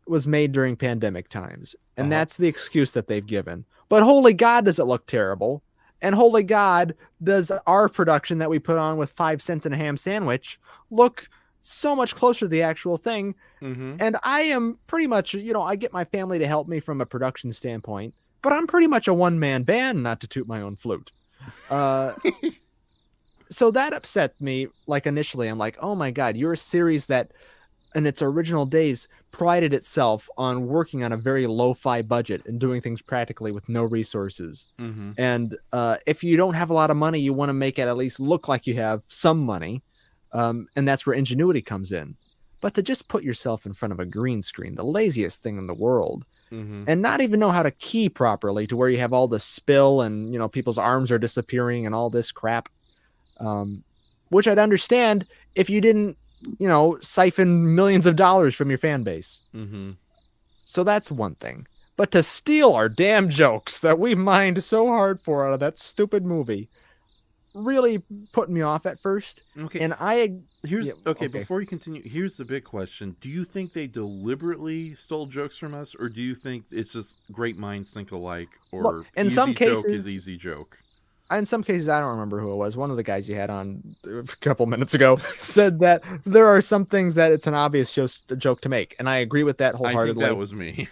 was made during pandemic times, and that's the excuse that they've given. But holy God, does it look terrible? And holy God, does our production that we put on with 5 cents and a ham sandwich look so much closer to the actual thing? And I am pretty much, I get my family to help me from a production standpoint, but I'm pretty much a one-man band, not to toot my own flute. So that upset me. Like, initially, I'm like, oh my God, you're a series that in its original days prided itself on working on a very lo-fi budget and doing things practically with no resources. And if you don't have a lot of money, you want to make it at least look like you have some money. And that's where ingenuity comes in. But to just put yourself in front of a green screen, the laziest thing in the world, and not even know how to key properly, to where you have all the spill and, people's arms are disappearing and all this crap, which I'd understand if you didn't, siphon millions of dollars from your fan base. So that's one thing. But to steal our damn jokes that we mined so hard for out of that stupid movie really put me off at first. Okay. And before you continue, here's the big question. Do you think they deliberately stole jokes from us, or do you think it's just great minds think alike, or Look, in easy some joke cases, is easy joke? In some cases, I don't remember who it was. One of the guys you had on a couple minutes ago said that there are some things that it's an obvious joke to make. And I agree with that wholeheartedly. I think that was me.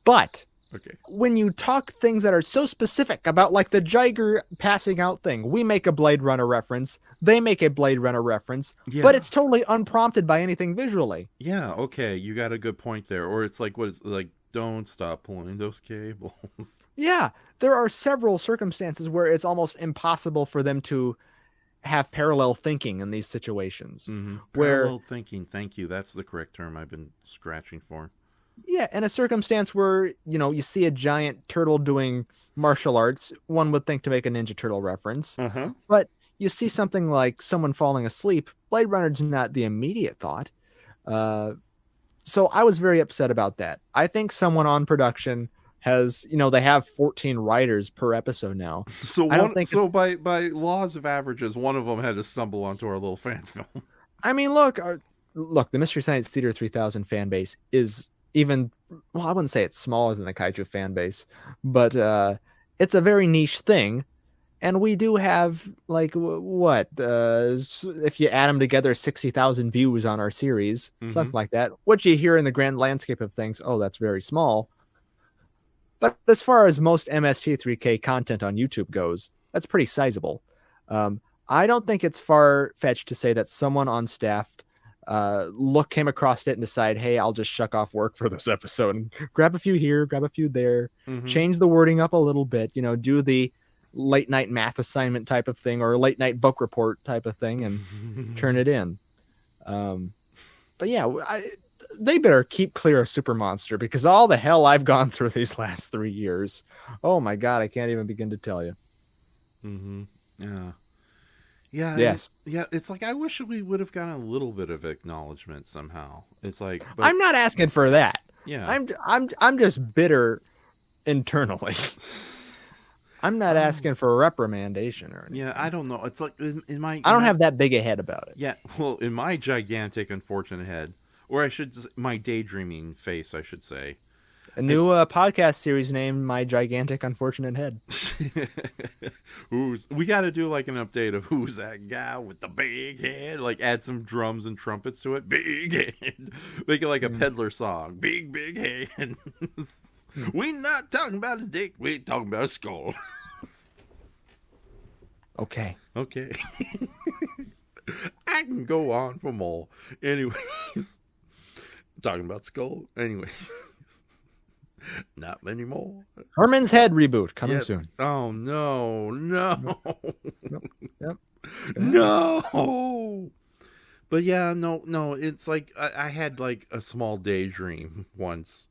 But okay, when you talk things that are so specific about, like, the Jiger passing out thing, we make a Blade Runner reference. They make a Blade Runner reference. Yeah. But it's totally unprompted by anything visually. Yeah, okay, you got a good point there. Or it's like, don't stop pulling those cables. Yeah, there are several circumstances where it's almost impossible for them to have parallel thinking in these situations. Parallel thinking, thank you. That's the correct term I've been scratching for. Yeah, in a circumstance where, you see a giant turtle doing martial arts, one would think to make a Ninja Turtle reference. But you see something like someone falling asleep, Blade Runner's not the immediate thought. So I was very upset about that. I think someone on production has, they have 14 writers per episode now. So I don't think by laws of averages, one of them had to stumble onto our little fan film. I mean, look, the Mystery Science Theater 3000 fan base is even, well, I wouldn't say it's smaller than the Kaiju fan base, but it's a very niche thing. And we do have, like, if you add them together, 60,000 views on our series, something like that. What you hear in the grand landscape of things, oh, that's very small. But as far as most MST3K content on YouTube goes, that's pretty sizable. I don't think it's far-fetched to say that someone on staff came across it and decided, hey, I'll just shuck off work for this episode and grab a few here, grab a few there, change the wording up a little bit, do the late night math assignment type of thing or late night book report type of thing and turn it in. But yeah, they better keep clear of Super Monster because all the hell I've gone through these last 3 years. Oh my God, I can't even begin to tell you. Yeah. Yeah. Yes. It's like I wish we would have gotten a little bit of acknowledgement somehow. It's like I'm not asking for that. Yeah. I'm just bitter internally. I'm not asking for a reprimandation or anything. Yeah, I don't know. It's like in my I don't have that big a head about it. Yeah, well, in my gigantic unfortunate head, or I should my daydreaming face, I should say. A new podcast series named My Gigantic Unfortunate Head. We got to do like an update of who's that guy with the big head, like add some drums and trumpets to it. Big head. Make it like a peddler song. Big head. We not talking about his dick, we talking about his skull. Okay. I can go on for more. Anyways. Talking about skull. Anyway. Not many more. Herman's Head reboot coming soon. Oh no. Yep. No. But yeah, no. It's like I had like a small daydream once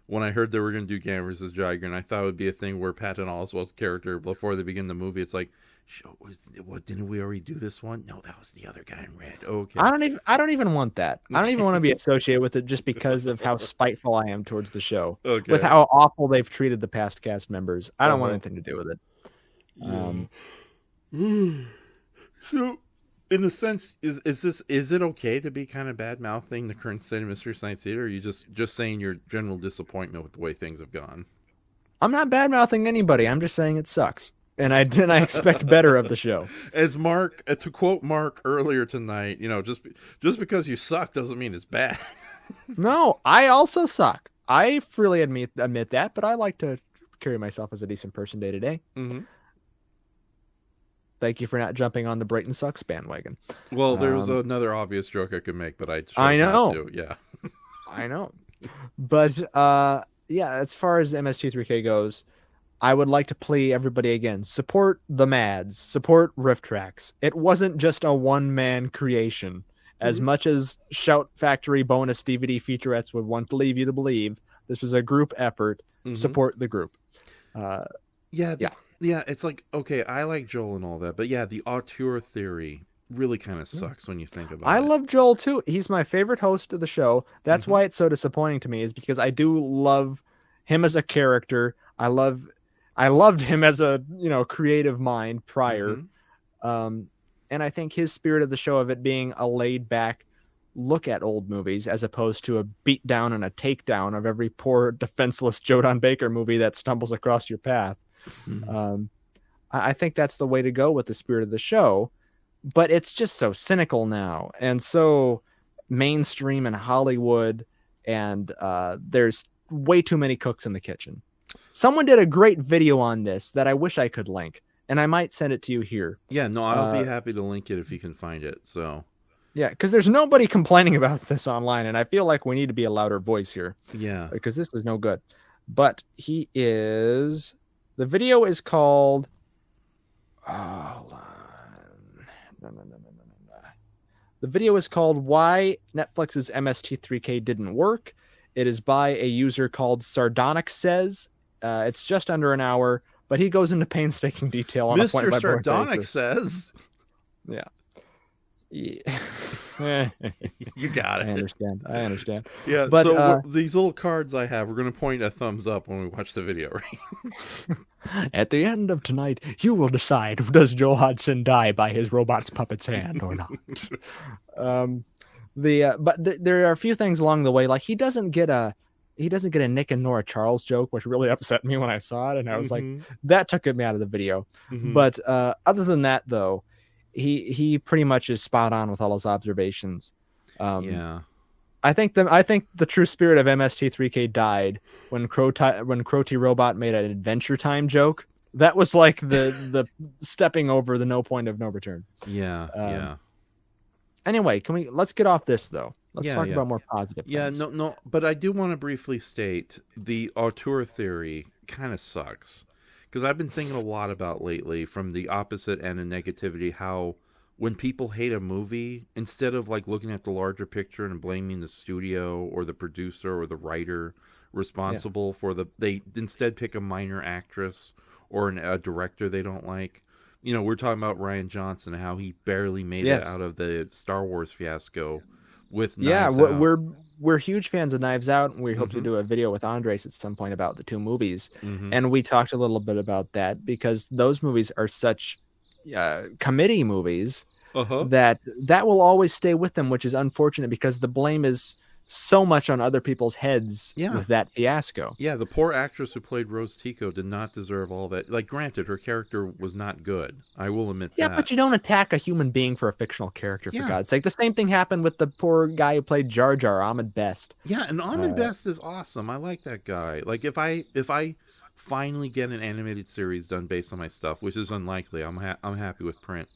when I heard they were going to do Gamma vs. Jiger, and I thought it would be a thing where Patton Oswalt's character before they begin the movie, it's like, what, didn't we already do this one? No, that was the other guy in red. Okay. I don't even want that. I don't even want to be associated with it just because of how spiteful I am towards the show. Okay. With how awful they've treated the past cast members. I don't want anything to do with it. So, in a sense, is it okay to be kind of bad mouthing the current state of Mystery Science Theater, or are you just saying your general disappointment with the way things have gone? I'm not bad mouthing anybody. I'm just saying it sucks. And I expect better of the show. As Mark, to quote Mark earlier tonight, just because you suck doesn't mean it's bad. No, I also suck. I freely admit that, but I like to carry myself as a decent person day to day. Thank you for not jumping on the Brayton sucks bandwagon. Well, there's another obvious joke I could make, but I know. Not to. Yeah, I know. But yeah, as far as MST3K goes, I would like to plea everybody again. Support the Mads. Support Riff Tracks. It wasn't just a one-man creation. As much as Shout Factory bonus DVD featurettes would want to leave you to believe, this was a group effort. Support the group. Yeah, it's like, okay, I like Joel and all that, but yeah, the auteur theory really kind of sucks when you think about it. I love Joel too. He's my favorite host of the show. That's why it's so disappointing to me, is because I do love him as a character. I loved him as a creative mind prior, and I think his spirit of the show of it being a laid back look at old movies as opposed to a beat down and a takedown of every poor defenseless Jodan Baker movie that stumbles across your path. I think that's the way to go with the spirit of the show, but it's just so cynical now and so mainstream and Hollywood, and there's way too many cooks in the kitchen. Someone did a great video on this that I wish I could link, and I might send it to you here. Yeah, no, I'll be happy to link it if you can find it. So yeah, because there's nobody complaining about this online, and I feel like we need to be a louder voice here. Yeah, because this is no good. But the video is called hold on. No. The video is called Why Netflix's MST3K Didn't Work. It is by a user called Sardonic Says. It's just under an hour, but he goes into painstaking detail on a point by point basis. Mr. Sardonic Says. Yeah. You got I it. understand. Yeah, But, so these little cards I have, we're going to point a thumbs up when we watch the video, right? At the end of tonight, you will decide, does Joe Hudson die by his robot's puppet's hand or not? There are a few things along the way, like he doesn't get a Nick and Nora Charles joke, which really upset me when I saw it, and I was like, that took me out of the video. But other than that, though, he pretty much is spot on with all his observations. Yeah. I think the true spirit of MST3K died when Crotty Robot made an Adventure Time joke. That was like the stepping over the no point of no return. Yeah, yeah. Anyway, let's get off this though. Let's talk about more positive things. Yeah, no, but I do want to briefly state the auteur theory kind of sucks. Because I've been thinking a lot about lately from the opposite end of negativity, how when people hate a movie, instead of like looking at the larger picture and blaming the studio or the producer or the writer responsible for they instead pick a minor actress or a director they don't like. You know, we're talking about Rian Johnson, how he barely made it out of the Star Wars fiasco with Knives Out. We're huge fans of Knives Out, and we hope to do a video with Andres at some point about the two movies. And we talked a little bit about that because those movies are such committee movies that will always stay with them, which is unfortunate because the blame is so much on other people's heads with that fiasco. Yeah, the poor actress who played Rose Tico did not deserve all that. Like, granted, her character was not good. I will admit that. Yeah, but you don't attack a human being for a fictional character, for God's sake. The same thing happened with the poor guy who played Jar Jar, Ahmed Best. Yeah, and Ahmed Best is awesome. I like that guy. Like, if I finally get an animated series done based on my stuff, which is unlikely, I'm happy with print.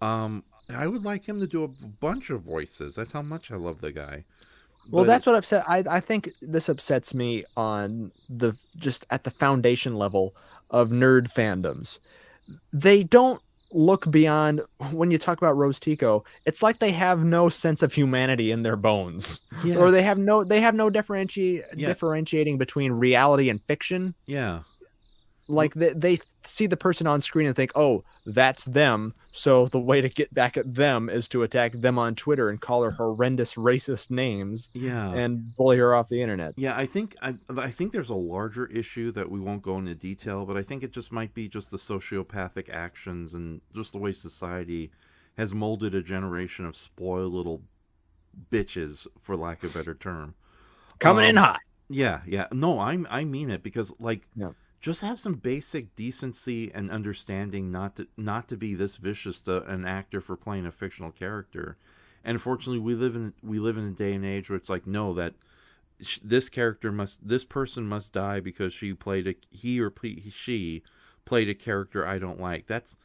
I would like him to do a bunch of voices. That's how much I love the guy. Well, that's what upset. I think this upsets me on just at the foundation level of nerd fandoms. They don't look beyond when you talk about Rose Tico. It's like they have no sense of humanity in their bones, or they have no differentiating between reality and fiction. Yeah, like they see the person on screen and think, oh, that's them. So the way to get back at them is to attack them on Twitter and call her horrendous racist names. Yeah, and bully her off the internet. Yeah, I think there's a larger issue that we won't go into detail, but I think it just might be just the sociopathic actions and just the way society has molded a generation of spoiled little bitches, for lack of a better term. Coming in hot. Yeah. No, I mean it because just have some basic decency and understanding not to be this vicious to an actor for playing a fictional character. And unfortunately, we live in a day and age where it's like, no, that this person must die because she played she played a character I don't like. That's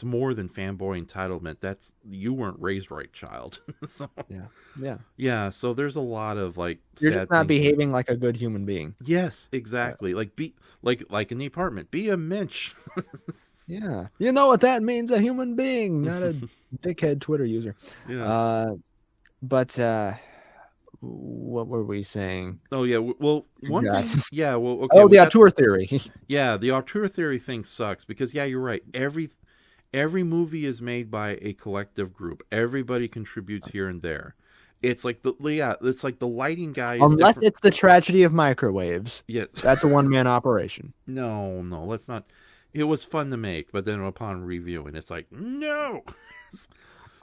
more than fanboy entitlement. You weren't raised right, child. So, yeah. So there's a lot of like you're just not behaving like a good human being. Yes, exactly. Like be like in the apartment, be a mensch. Yeah, you know what that means, a human being, not a dickhead Twitter user. Yes. But what were we saying? Oh yeah, well one thing. Yeah, well okay. Oh, the auteur theory. Yeah, the auteur theory thing sucks because you're right. Every movie is made by a collective group. Everybody contributes here and there. It's like the lighting guy. Unless it's the tragedy of microwaves. Yes, that's a one-man operation. No, let's not. It was fun to make, but then upon reviewing, it's like no.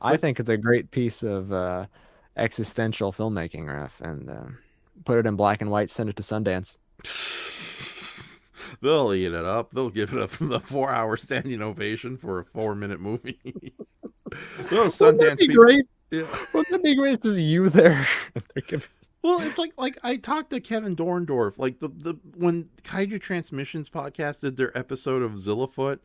I think it's a great piece of existential filmmaking, Raf, and put it in black and white. Send it to Sundance. They'll eat it up. They'll give it the 4-hour standing ovation for a 4-minute movie. Those Sundance people. Great? Yeah. Wouldn't that be great? It's just you there. Well, it's like I talked to Kevin Dorndorf, like the when Kaiju Transmissions podcast did their episode of Zillafoot.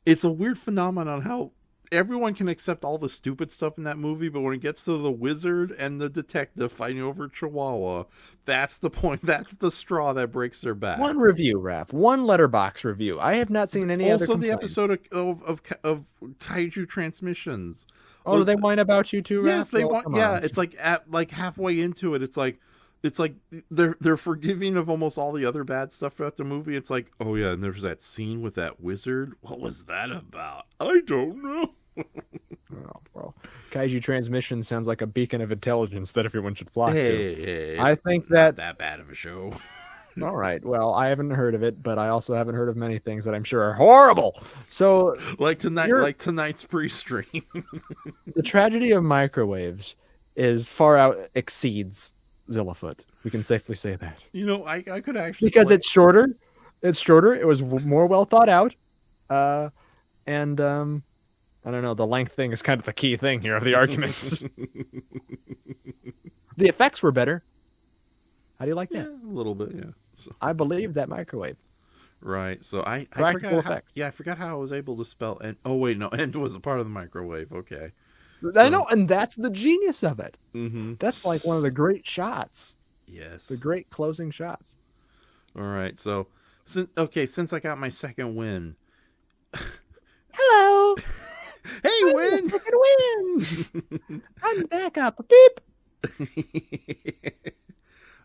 It's a weird phenomenon how everyone can accept all the stupid stuff in that movie, but when it gets to the wizard and the detective fighting over Chihuahua, that's the point. That's the straw that breaks their back. One review, Raph. One letterbox review. I have not seen any other. Also, the episode of Kaiju Transmissions. Oh, do they whine about you too, Raph? Yes, they want. Yeah, it's like halfway into it. It's like they're forgiving of almost all the other bad stuff throughout the movie. It's like, oh yeah, and there's that scene with that wizard. What was that about? I don't know. tomorrow. Kaiju Transmission sounds like a beacon of intelligence that everyone should flock to. Hey, I think not that. that bad of a show. All right. Well, I haven't heard of it, but I also haven't heard of many things that I'm sure are horrible. So, like tonight's pre-stream. the tragedy of microwaves is exceeds Zillafoot. We can safely say that. You know, I could actually Because it's shorter. It's shorter. It was more well thought out. And I don't know. The length thing is kind of the key thing here of the argument. The effects were better. How do you like that? a little bit, yeah. So, I believe that microwave. right. So I Practical forgot effects. I forgot how I was able to spell and oh wait, no, and was a part of the microwave. Okay. I know, and that's the genius of it. Mm-hmm. That's like one of the great shots. Yes. The great closing shots. All right. So since I got my second win. Hello. Hey, win. Win. I'm back up. Beep.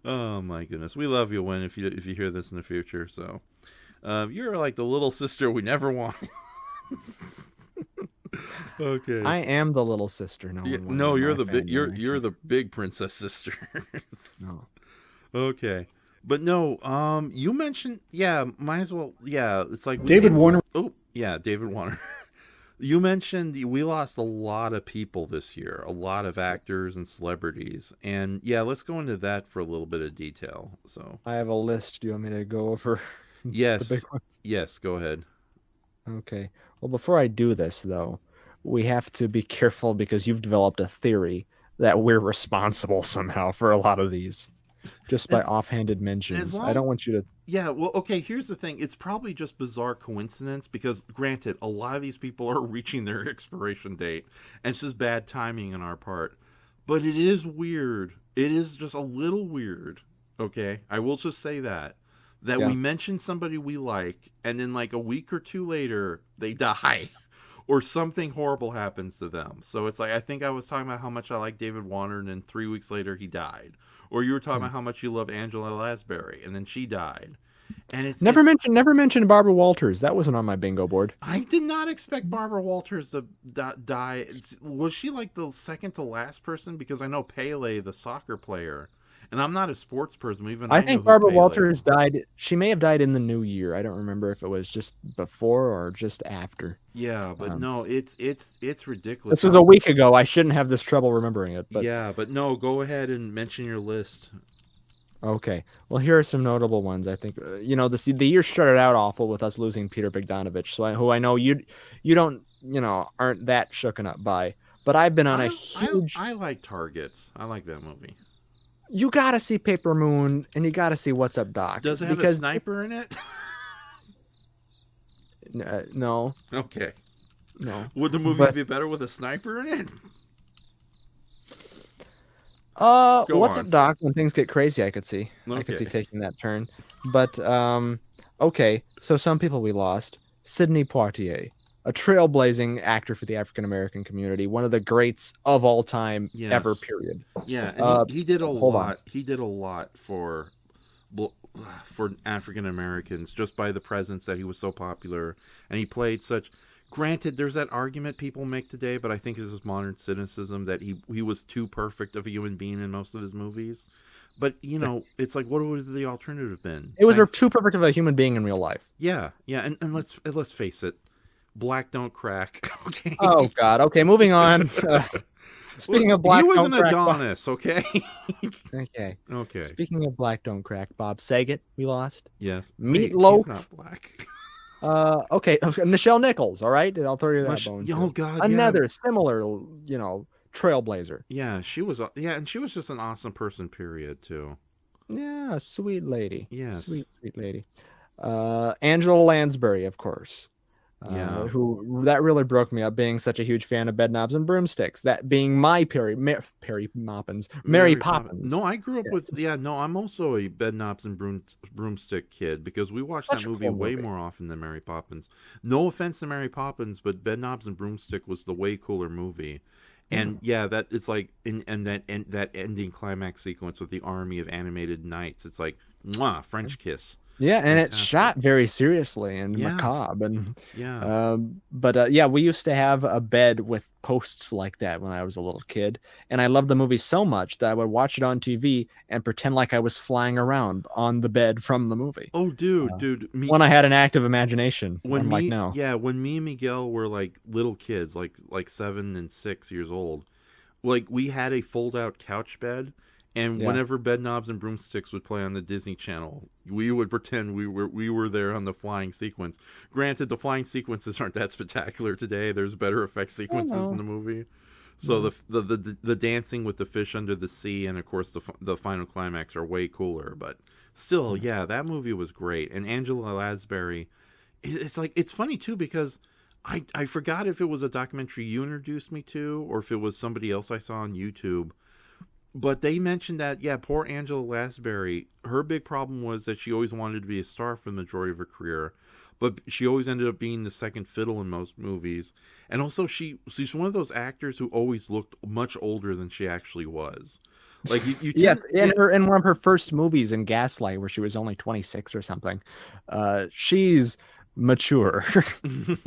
Oh my goodness, we love you, Win. If you hear this in the future, so you're like the little sister we never wanted. Okay. I am the little sister. No, you're the big. You're the big princess sister. No. Okay, but no. You mentioned, yeah. Might as well. Yeah, it's like David Warner. Oh, yeah, David Warner. You mentioned we lost a lot of people this year, a lot of actors and celebrities, and yeah, let's go into that for a little bit of detail. So I have a list. Do you want me to go over yes, the big ones? yes, go ahead. Okay. Well, before I do this, though, we have to be careful because you've developed a theory that we're responsible somehow for a lot of these, just by offhanded mentions. I don't want you to. Yeah, well, okay, here's the thing. It's probably just bizarre coincidence because, granted, a lot of these people are reaching their expiration date, and it's just bad timing on our part. But it is weird. It is just a little weird, okay? I will just say that we mention somebody we like, and then like a week or two later, they die. Or something horrible happens to them. So it's like, I think I was talking about how much I like David Warner, and then 3 weeks later, he died. Or you were talking about how much you love Angela Lansbury, and then she died. And it's Never mentioned Barbara Walters. That wasn't on my bingo board. I did not expect Barbara Walters to die. Was she like the second to last person? Because I know Pele, the soccer player, and I'm not a sports person. Even I think Barbara Walters died. She may have died in the new year. I don't remember if it was just before or just after. Yeah, but no, it's ridiculous. This was a week ago. I shouldn't have this trouble remembering it. But yeah, but no, go ahead and mention your list. Okay. Well, here are some notable ones. I think the year started out awful with us losing Peter Bogdanovich, who I know you don't aren't that shooken up by. But I've been on a huge. I like Targets. I like that movie. You gotta see Paper Moon, and you gotta see What's Up, Doc. Does it have a sniper in it? No. Okay. No. Would the movie be better with a sniper in it? What's Up, Doc? When things get crazy, I could see. Okay. I could see taking that turn. But okay. So some people we lost. Sidney Poitier, a trailblazing actor for the African American community, one of the greats of all time ever. Period. Yeah, and he did a lot. He did a lot for African Americans just by the presence that he was so popular, and he played such. Granted, there's that argument people make today, but I think it's just modern cynicism that he was too perfect of a human being in most of his movies. But it's like, what would the alternative been? It was too perfect of a human being in real life. Yeah, and let's face it, black don't crack. Okay. Oh God. Okay, moving on. Speaking of black, he was don't an crack, Adonis. Okay. Okay. Speaking of black don't crack, Bob Saget we lost. Yes. Meatloaf. He's not black. Okay. Nichelle Nichols. All right, I'll throw you that bone. Oh God. Another similar, trailblazer. Yeah, she was. Yeah, and she was just an awesome person. Period. Too. Yeah, sweet lady. Yes. Sweet lady. Angela Lansbury, of course. Who that really broke me up, being such a huge fan of Bedknobs and Broomsticks. That being my Mary Poppins. No, I grew up with. Yeah, no, I'm also a Bedknobs and Broomstick kid because we watched that movie way more often than Mary Poppins. No offense to Mary Poppins, but Bedknobs and Broomstick was the way cooler movie. And that it's like that ending climax sequence with the army of animated knights. It's like French kiss. Yeah, and it's shot very seriously and macabre. And we used to have a bed with posts like that when I was a little kid, and I loved the movie so much that I would watch it on TV and pretend like I was flying around on the bed from the movie. Oh, dude, When I had an active imagination, when unlike me, now. yeah, when me and Miguel were like little kids, like 7 and 6 years old, like we had a fold-out couch bed, and Yeah. whenever Bed Knobs and Broomsticks would play on the Disney Channel, we would pretend we were there on the flying sequence. Granted, the flying sequences aren't that spectacular today. There's better effect sequences in the movie. So the dancing with the fish under the sea, and of course the final climax are way cooler. But still, yeah, that movie was great. And Angela Lansbury, it's funny too because I forgot if it was a documentary you introduced me to or if it was somebody else I saw on YouTube. But they mentioned that, yeah, poor Angela Lansbury, her big problem was that she always wanted to be a star for the majority of her career, but she always ended up being the second fiddle in most movies. And also, she's one of those actors who always looked much older than she actually was. Like you Yes, in one of her first movies in Gaslight, where she was only 26 or something, she's mature in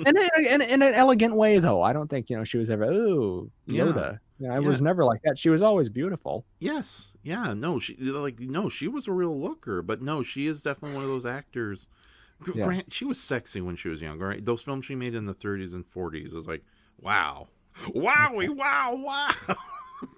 an elegant way, though. I don't think she was ever Yoda. I was never like that. She was always beautiful. Yes, yeah, no, she was a real looker, but no, she is definitely one of those actors. Yeah. She was sexy when she was younger, right? Those films she made in the 30s and 40s is like, wow, wowie, wow.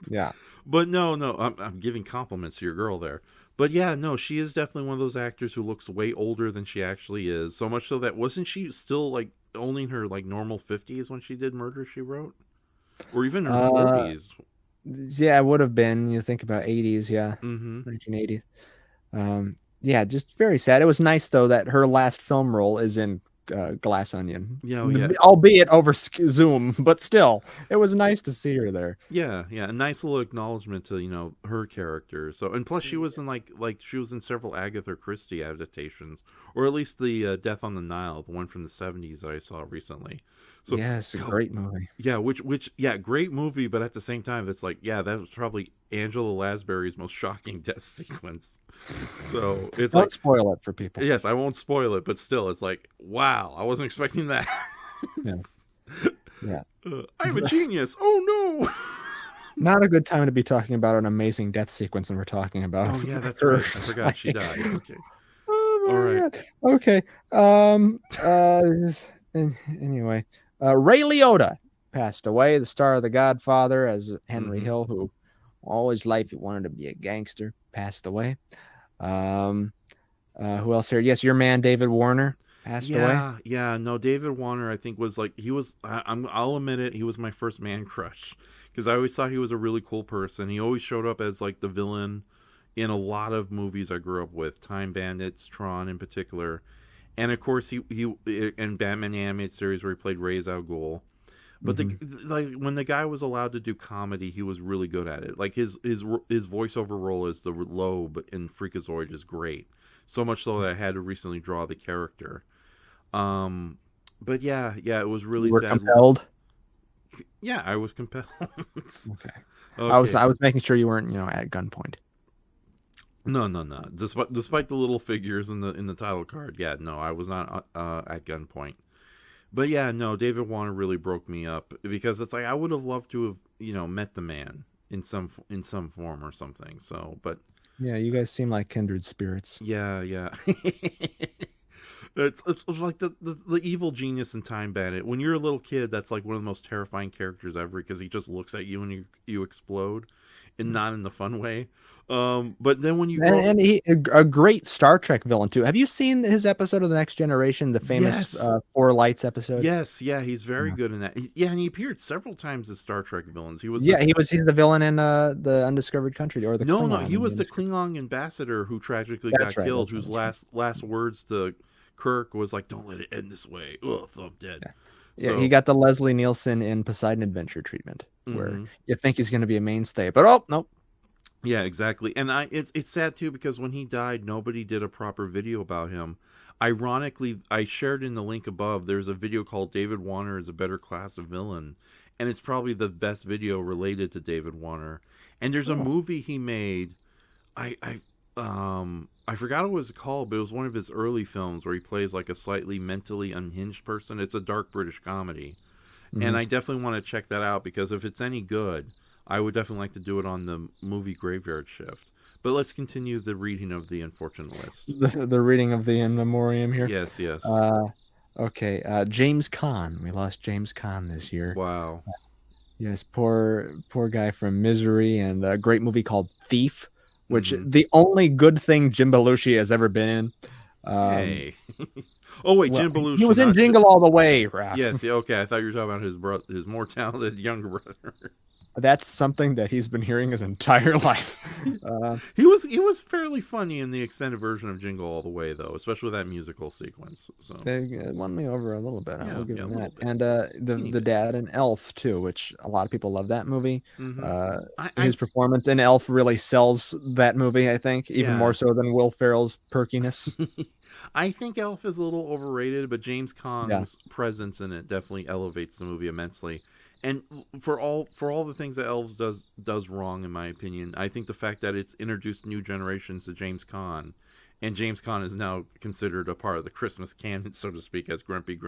Yeah. But no, I'm giving compliments to your girl there. But yeah, no, she is definitely one of those actors who looks way older than she actually is. So much so that wasn't she still like only in her like normal 50s when she did Murder, She Wrote, or even her 40s. Yeah, it would have been. You think about 80s, yeah, 1980s. Yeah, just very sad. It was nice though that her last film role is in Glass Onion. Yeah, Albeit over Zoom, but still, it was nice to see her there. Yeah, a nice little acknowledgement to her character. So, and plus she was in like she was in several Agatha Christie adaptations, or at least the Death on the Nile, the one from the 70s that I saw recently. So, yeah, it's a great movie. Yeah, great movie, but at the same time, it's like, yeah, that was probably Angela Lansbury's most shocking death sequence. So it's Don't spoil it for people. Yes, I won't spoil it, but still, it's like, wow, I wasn't expecting that. Yeah. I'm a genius. Oh no. Not a good time to be talking about an amazing death sequence when we're talking about. Oh yeah, that's right. I forgot she died. Okay. Oh, all right. God. Okay. Anyway, Ray Liotta passed away, the star of The Godfather, as Henry Hill, who all his life he wanted to be a gangster, passed away. Who else here? Yes, your man David Warner passed away. Yeah, no, David Warner, I think was like I'll admit it, he was my first man crush because I always thought he was a really cool person. He always showed up as like the villain in a lot of movies I grew up with, Time Bandits, Tron in particular, and of course he in Batman the Animated Series where he played Ra's al Ghul. But when the guy was allowed to do comedy, he was really good at it. Like his voiceover role as the Loeb in Freakazoid is great. So much so that I had to recently draw the character. But yeah, it was really sad. Compelled? Yeah, I was compelled. Okay. I was making sure you weren't, at gunpoint. No. Despite the little figures in the title card, yeah, no, I was not at gunpoint. But yeah, no, David Warner really broke me up because it's like I would have loved to have, met the man in some form or something. So, but yeah, you guys seem like kindred spirits. Yeah. It's like the evil genius in Time Bandit. When you're a little kid, that's like one of the most terrifying characters ever because he just looks at you and you explode, and not in the fun way. But then when you and he a great Star Trek villain too. Have you seen his episode of The Next Generation, the famous Four Lights episode? Yes, yeah, he's very good in that. Yeah, and he appeared several times as Star Trek villains. He's the villain in the Undiscovered Country or the Klingon. He was the Klingon ambassador who tragically got killed. Whose last words to Kirk was like, "Don't let it end this way." Ugh, I'm dead. Yeah. So, he got the Leslie Nielsen in Poseidon Adventure treatment, where you think he's going to be a mainstay, but nope. Yeah, exactly. And it's sad too because when he died, nobody did a proper video about him. Ironically, I shared in the link above. There's a video called "David Warner is a Better Class of Villain," and it's probably the best video related to David Warner. And there's a movie he made. I forgot what it was called, but it was one of his early films where he plays like a slightly mentally unhinged person. It's a dark British comedy. And I definitely want to check that out because if it's any good, I would definitely like to do it on the movie Graveyard Shift. But let's continue the reading of the unfortunate list. The reading of the in memoriam here. Yes, yes. Okay. James Caan. We lost James Caan this year. Wow. Yes, poor guy from Misery and a great movie called Thief, which the only good thing Jim Belushi has ever been in. Hey. Oh wait, Well, Jim Belushi. he was in Jingle All the Way, Raph. Yes, okay. I thought you were talking about his more talented younger brother. That's something that he's been hearing his entire life. He was fairly funny in the extended version of Jingle All the Way, though, especially with that musical sequence. So They won me over a little bit. I will give him that. bit. And the dad in Elf too, which a lot of people love that movie. His performance in Elf really sells that movie, I think, even more so than Will Ferrell's perkiness. I think Elf is a little overrated, but James Caan's presence in it definitely elevates the movie immensely. And for all the things that Elves does wrong, in my opinion, I think the fact that it's introduced new generations to James Caan, and James Caan is now considered a part of the Christmas canon, so to speak, as grumpy,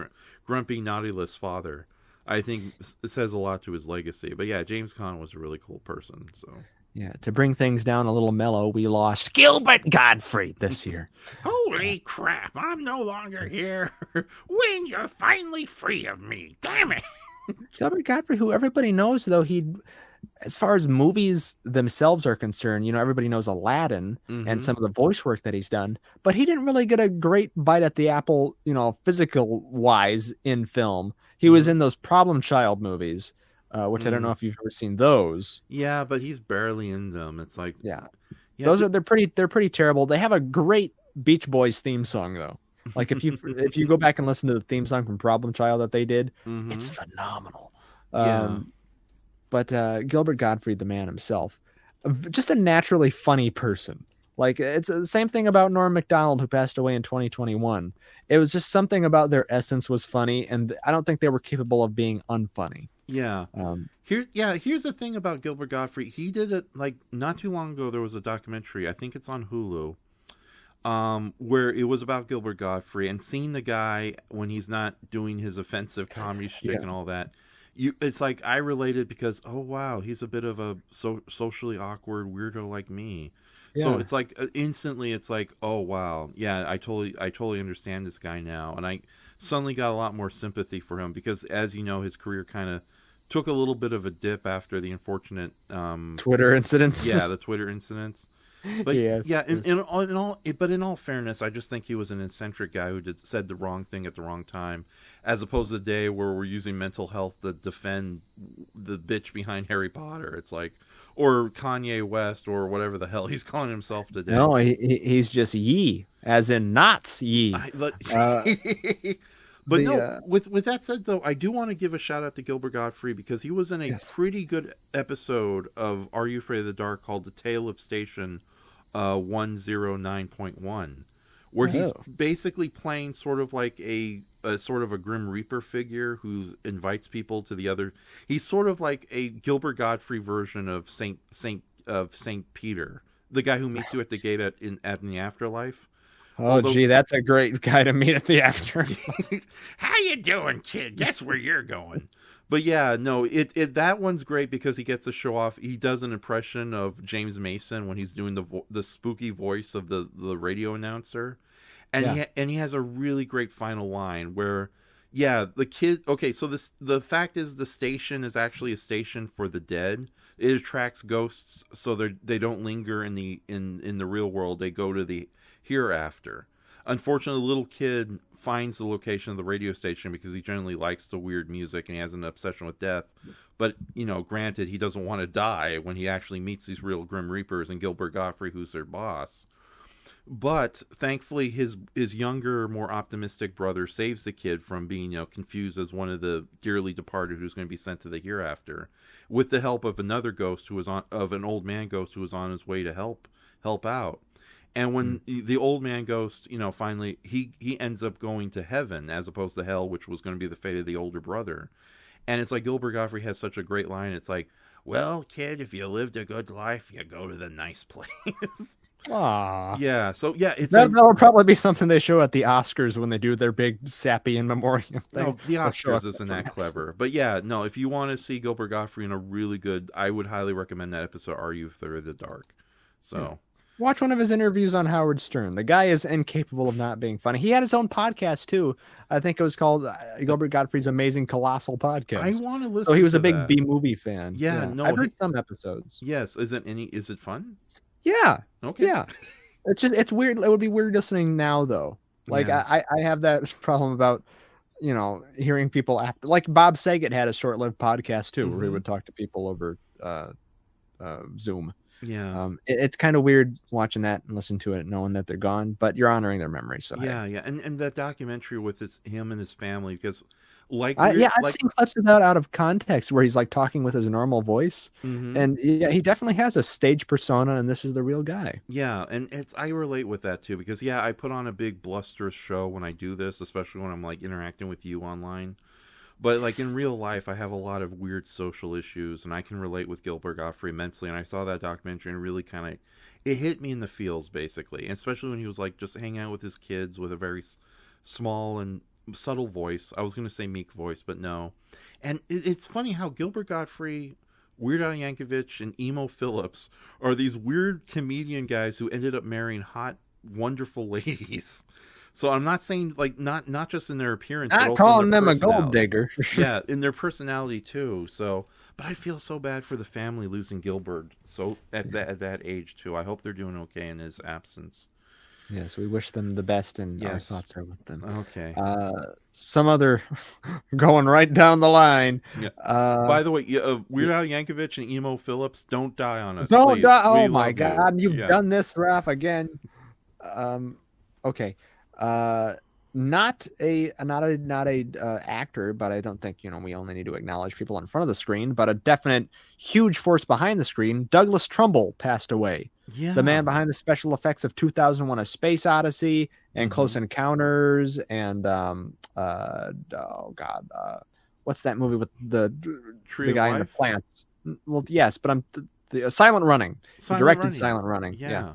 naughtyless father, I think it says a lot to his legacy. But yeah, James Caan was a really cool person. So yeah, to bring things down a little mellow, we lost Gilbert Gottfried this year. Holy crap, I'm no longer here. When you're finally free of me. Damn it. Gilbert Gottfried, who everybody knows, though, as far as movies themselves are concerned, everybody knows Aladdin and some of the voice work that he's done, but he didn't really get a great bite at the apple, physical wise in film. He was in those Problem Child movies, which I don't know if you've ever seen those. Yeah, but he's barely in them. It's like, they're pretty terrible. They have a great Beach Boys theme song though. Like if you go back and listen to the theme song from Problem Child that they did, it's phenomenal. But Gilbert Gottfried, the man himself, just a naturally funny person. Like it's the same thing about Norm Macdonald, who passed away in 2021. It was just something about their essence was funny, and I don't think they were capable of being unfunny. Yeah. Here's the thing about Gilbert Gottfried. He did it like not too long ago. There was a documentary. I think it's on Hulu. Where it was about Gilbert Gottfried and seeing the guy when he's not doing his offensive comedy shtick and all that. It's like I related because he's a bit of a socially awkward weirdo like me. Yeah. So it's like instantly it's like I totally understand this guy now, and I suddenly got a lot more sympathy for him because, as you know, his career kind of took a little bit of a dip after the unfortunate Twitter incidents. Yeah, the Twitter incidents. But in all fairness, I just think he was an eccentric guy who said the wrong thing at the wrong time, as opposed to the day where we're using mental health to defend the bitch behind Harry Potter. It's like, or Kanye West, or whatever the hell he's calling himself today. No, he's just Yee, as in Knots Yee. But with that said, though, I do want to give a shout out to Gilbert Gottfried because he was in a pretty good episode of Are You Afraid of the Dark called The Tale of Station 109.1, where he's basically playing sort of like a sort of a Grim Reaper figure who invites people to the other. He's sort of like a Gilbert Gottfried version of Saint Peter, the guy who meets you at the gate in the afterlife. Gee, that's a great guy to meet at the after. How you doing, kid? Guess where you're going. But yeah, no, that one's great because he gets to show off. He does an impression of James Mason when he's doing the spooky voice of the radio announcer, and he has a really great final line where, the kid. Okay, so the fact is the station is actually a station for the dead. It attracts ghosts, so they don't linger in the real world. They go to the hereafter. Unfortunately, the little kid finds the location of the radio station because he generally likes the weird music and he has an obsession with death. But, granted, he doesn't want to die when he actually meets these real Grim Reapers and Gilbert Gottfried, who's their boss. But thankfully, his younger, more optimistic brother saves the kid from being, confused as one of the dearly departed who's going to be sent to the hereafter, with the help of another ghost of an old man ghost who was on his way to help out. And when the old man ghost, finally, he ends up going to heaven as opposed to hell, which was going to be the fate of the older brother. And it's like Gilbert Gottfried has such a great line. It's like, well, kid, if you lived a good life, you go to the nice place. Aw. Yeah. So yeah, it's That'll probably be something they show at the Oscars when they do their big sappy in memoriam thing. no, the They'll show Oscars us isn't from that this. clever. But yeah, no, if you want to see Gilbert Gottfried in a really good, I would highly recommend that episode. Are You Afraid of the Dark? So. Watch one of his interviews on Howard Stern. The guy is incapable of not being funny. He had his own podcast too. I think it was called Gilbert Gottfried's Amazing Colossal Podcast. I want to listen. So he was to a big that. B movie fan. Yeah, no, I've heard some episodes. Yes, is it fun? Yeah, Okay. yeah. It's weird. It would be weird listening now though. Like Yeah. I have that problem about hearing people after. Like Bob Saget had a short-lived podcast too, where he Mhm. would talk to people over Zoom. Yeah. It's kind of weird watching that and listening to it, knowing that they're gone, but you're honoring their memory. So Yeah, yeah, and that documentary with him and his family, because like I've like seen clips of that out of context where he's like talking with his normal voice, Mhm. and yeah, he definitely has a stage persona, and this is the real guy. Yeah, and I relate with that too, because yeah, I put on a big blusterous show when I do this, especially when I'm like interacting with you online. But like in real life, I have a lot of weird social issues, and I can relate with Gilbert Gottfried immensely. And I saw that documentary and really kind of it hit me in the feels, basically, and especially when he was like just hanging out with his kids with a very small and subtle voice. I was going to say meek voice, but no. And it's funny how Gilbert Gottfried, Weird Al Yankovic, and Emo Phillips are these weird comedian guys who ended up marrying hot, wonderful ladies. So I'm not saying like not just in their appearance, but Not also calling in their them a gold personality. digger. Yeah, in their personality too. So, but I feel so bad for the family losing Gilbert so at that age too. I hope they're doing okay in his absence. Yes, we wish them the best, and our Yes. thoughts are with them. Okay. Some other going right down the line. Yeah. Uh, By the way, Weird Al Yankovic and Emo Phillips, don't die on us. don't please. die. We Oh my love you. God, you've Yeah. done this, Raph, again. Okay. Not a actor, but I don't think we only need to acknowledge people in front of the screen, but a definite huge force behind the screen. Douglas Trumbull passed away. Yeah. The man behind the special effects of 2001: A Space Odyssey and Close Encounters and what's that movie with the Tree of guy in the Life? plants? Well, yes, but I'm the Silent Running. He Silent directed Running. Silent Running. Yeah.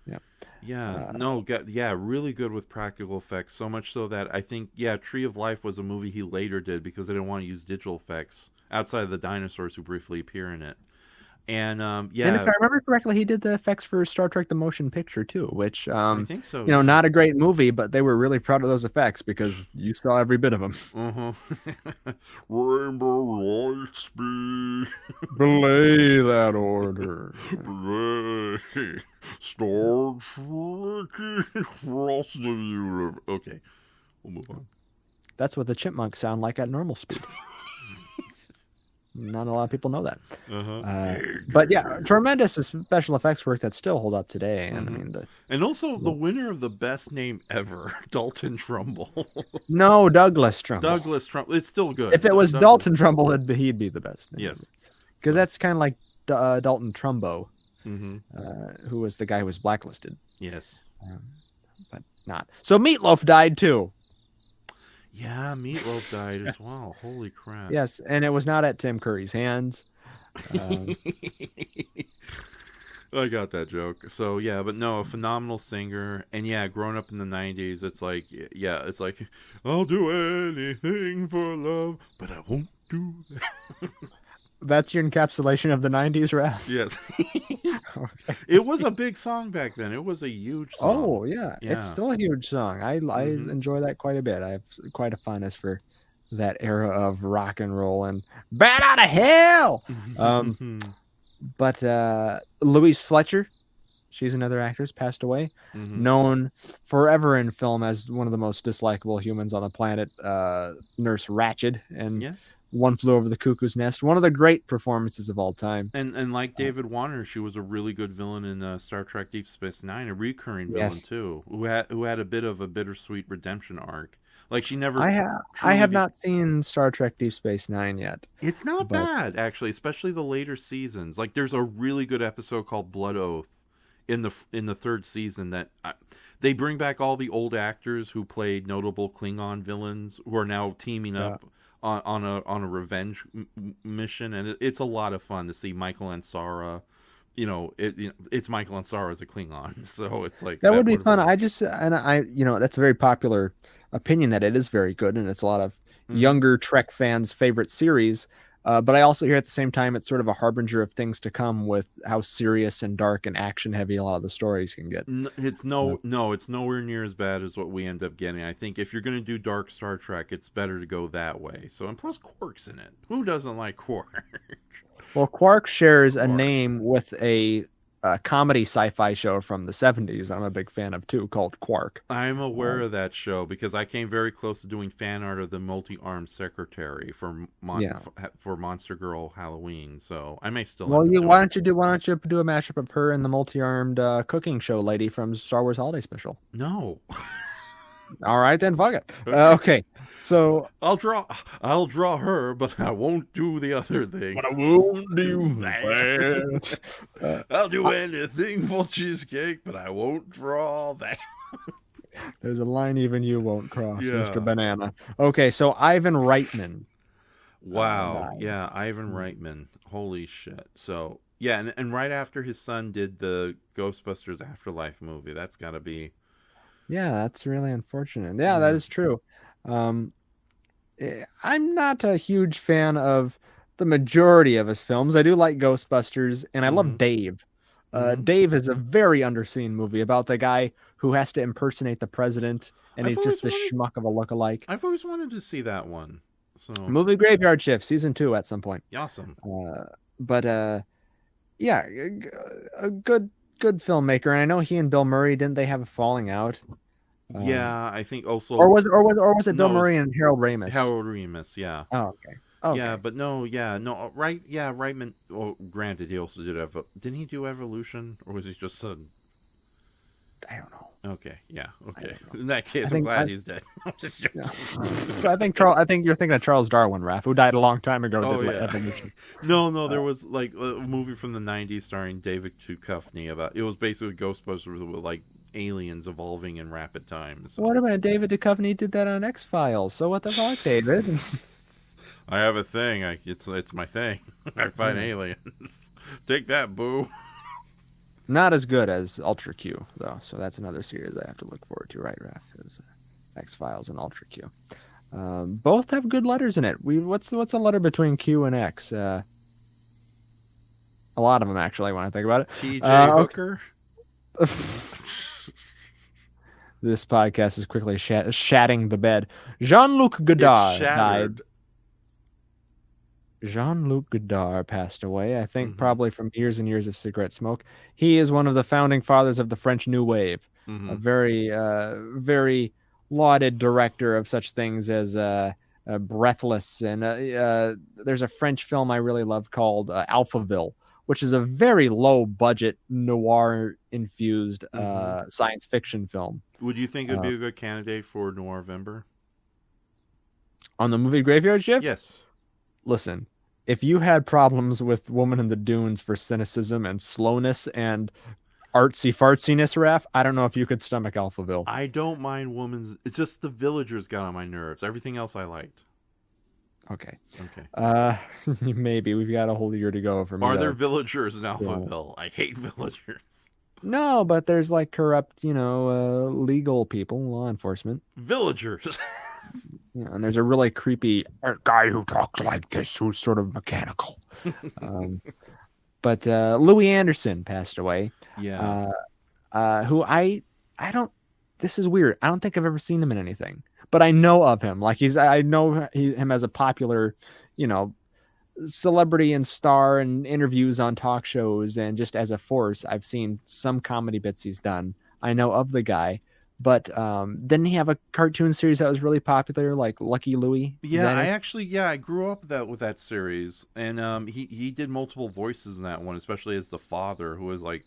Yeah. Yeah, really good with practical effects. So much so that I think, Tree of Life was a movie he later did because they didn't want to use digital effects outside of the dinosaurs who briefly appear in it. And And if I remember correctly, he did the effects for Star Trek: The Motion Picture too, which I think so. not a great movie, but they were really proud of those effects because you saw every bit of them. Rainbow light speed. Belay that order. Play. Star Trek across the universe. Okay, we'll move on. That's what the chipmunks sound like at normal speed. Not a lot of people know that. But yeah, tremendous special effects work that still hold up today. And I mean, And also the winner of the best name ever, Dalton Trumbull. no, Douglas Trumbull. Douglas Trumbull. It's still good. If it was Douglas. Dalton Trumbull, he'd be the best. Yes. Because that's kind of like Dalton Trumbo, Mm-hmm. who was the guy who was blacklisted. Yes. But not. So Meatloaf died too. Yeah, Meatloaf died as well. Holy crap. Yes, and it was not at Tim Curry's hands. I got that joke. So yeah, but no, a phenomenal singer, and yeah, growing up in the '90s, it's like, it's like, I'll do anything for love, but I won't do that. That's your encapsulation of the 90s, Raph? Yes. Okay. It was a big song back then. It was a huge song. Oh, yeah. Yeah. It's still a huge song. I enjoy that quite a bit. I have quite a fondness for that era of rock and roll and Bat Out of Hell! But Louise Fletcher, she's another actress, passed away. Known forever in film as one of the most dislikable humans on the planet, Nurse Ratched, and Yes. One Flew Over the Cuckoo's Nest. One of the great performances of all time. And like David Warner, she was a really good villain in Star Trek Deep Space Nine, a recurring villain Yes. too, who had a bit of a bittersweet redemption arc. Like she never. I have not seen Star Trek Deep Space Nine yet. It's not but- bad actually, especially the later seasons. Like there's a really good episode called Blood Oath in the third season that they bring back all the old actors who played notable Klingon villains who are now teaming up on a revenge mission, and it's a lot of fun to see Michael and Sarah. It's Michael and Sarah as a Klingon, so it's like That would be fun. That's a very popular opinion that it is very good, and it's a lot of younger Trek fans' favorite series. But I also hear at the same time it's sort of a harbinger of things to come with how serious and dark and action heavy a lot of the stories can get. It's nowhere near as bad as what we end up getting. I think if you're going to do dark Star Trek, it's better to go that way. So, and plus Quark's in it. Who doesn't like Quark? Well, Quark shares a name with a comedy sci-fi show from the 70s I'm a big fan of too, called Quark. I'm aware of that show because I came very close to doing fan art of the multi-armed secretary for Monster Girl Halloween, so I may still. Well, why don't you do a mashup of her and the multi-armed cooking show lady from Star Wars Holiday Special? No. All right, then fuck it. Okay. So I'll draw her, but I won't do the other thing. But I won't do that. I'll do anything for cheesecake, but I won't draw that. There's a line even you won't cross, Mr. Banana. Okay, so Ivan Reitman. Wow. Yeah, Ivan Reitman. Holy shit. So, yeah, and right after his son did the Ghostbusters Afterlife movie. That's got to be... Yeah, that's really unfortunate. Yeah, that is true. I'm not a huge fan of the majority of his films. I do like Ghostbusters, and I love Dave. Dave is a very underseen movie about the guy who has to impersonate the president, and he's just the schmuck of a lookalike. I've always wanted to see that one. So Movie Graveyard Shift, season 2 at some point. Awesome. Yeah, a good filmmaker. And I know he and Bill Murray, didn't they have a falling out? Yeah, I think also. Or was it Bill Murray and Harold Ramis? Harold Ramis, yeah. Oh, okay. Yeah, but no, right, yeah, Reitman. Well, granted, he also did didn't he do Evolution, or was he just a? I don't know. Okay, yeah, okay. In that case, I'm glad he's dead. I think you're thinking of Charles Darwin, Raph, who died a long time ago. Evolution. No, there was like a movie from the '90s starring David Duchovny about. It was basically Ghostbusters with like aliens evolving in rapid time. So. What about David Duchovny did that on X-Files? So what the fuck, David? I have a thing. It's my thing. I find aliens. Take that, boo. Not as good as Ultra Q, though. So that's another series I have to look forward to, right, Raph? Is X-Files and Ultra Q. Both have good letters in it. What's the letter between Q and X? A lot of them, actually, when I think about it. T.J. Hooker. This podcast is quickly shatting the bed. Jean-Luc Godard died. Jean-Luc Godard passed away, I think, probably from years and years of cigarette smoke. He is one of the founding fathers of the French New Wave, a very, very lauded director of such things as Breathless. And there's a French film I really love called Alphaville, which is a very low-budget, noir-infused science fiction film. Would you think it would be a good candidate for Noirvember? On the movie Graveyard Shift? Yes. Listen, if you had problems with Woman in the Dunes for cynicism and slowness and artsy fartsiness, Raph, I don't know if you could stomach Alphaville. I don't mind Woman's. It's just the Villagers got on my nerves. Everything else I liked. Okay. Maybe we've got a whole year to go for me. Are there Villagers in Alphaville? I hate Villagers. No, but there's like corrupt, legal people, law enforcement. Villagers. Yeah, and there's a really creepy guy who talks like this, who's sort of mechanical. But Louis Anderson passed away. Yeah. Who I don't. This is weird. I don't think I've ever seen him in anything, but I know of him. Like I know him as a popular, celebrity and star and interviews on talk shows, and just as a force. I've seen some comedy bits he's done. I know of the guy. But didn't he have a cartoon series that was really popular, like Lucky Louie? Yeah, I grew up with that series, and he did multiple voices in that one, especially as the father, who was like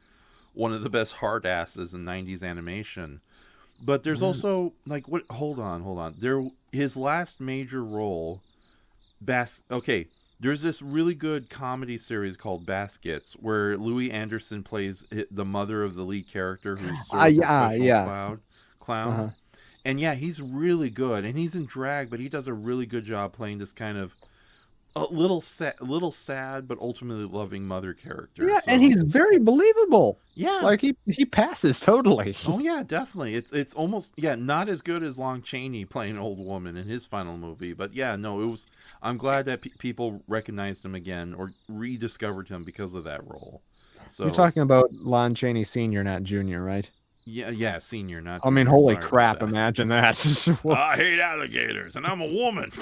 one of the best hard asses in '90s animation. But there's also like what? Hold on. His last major role, Okay, there's this really good comedy series called Baskets, where Louis Anderson plays the mother of the lead character, who's sort of a professional clown. And yeah, he's really good, and he's in drag, but he does a really good job playing this kind of a little sad, but ultimately loving mother character. Yeah, So, and he's very believable. yeah. Like he passes totally. Oh yeah, definitely. It's almost not as good as Lon Chaney playing Old Woman in his final movie, but yeah, no, it was. I'm glad that people recognized him again or rediscovered him because of that role. So You're talking about Lon Chaney Sr., not Jr., right? yeah, senior, not. I mean, junior. holy Sorry about crap! that. Imagine that. I hate alligators, and I'm a woman.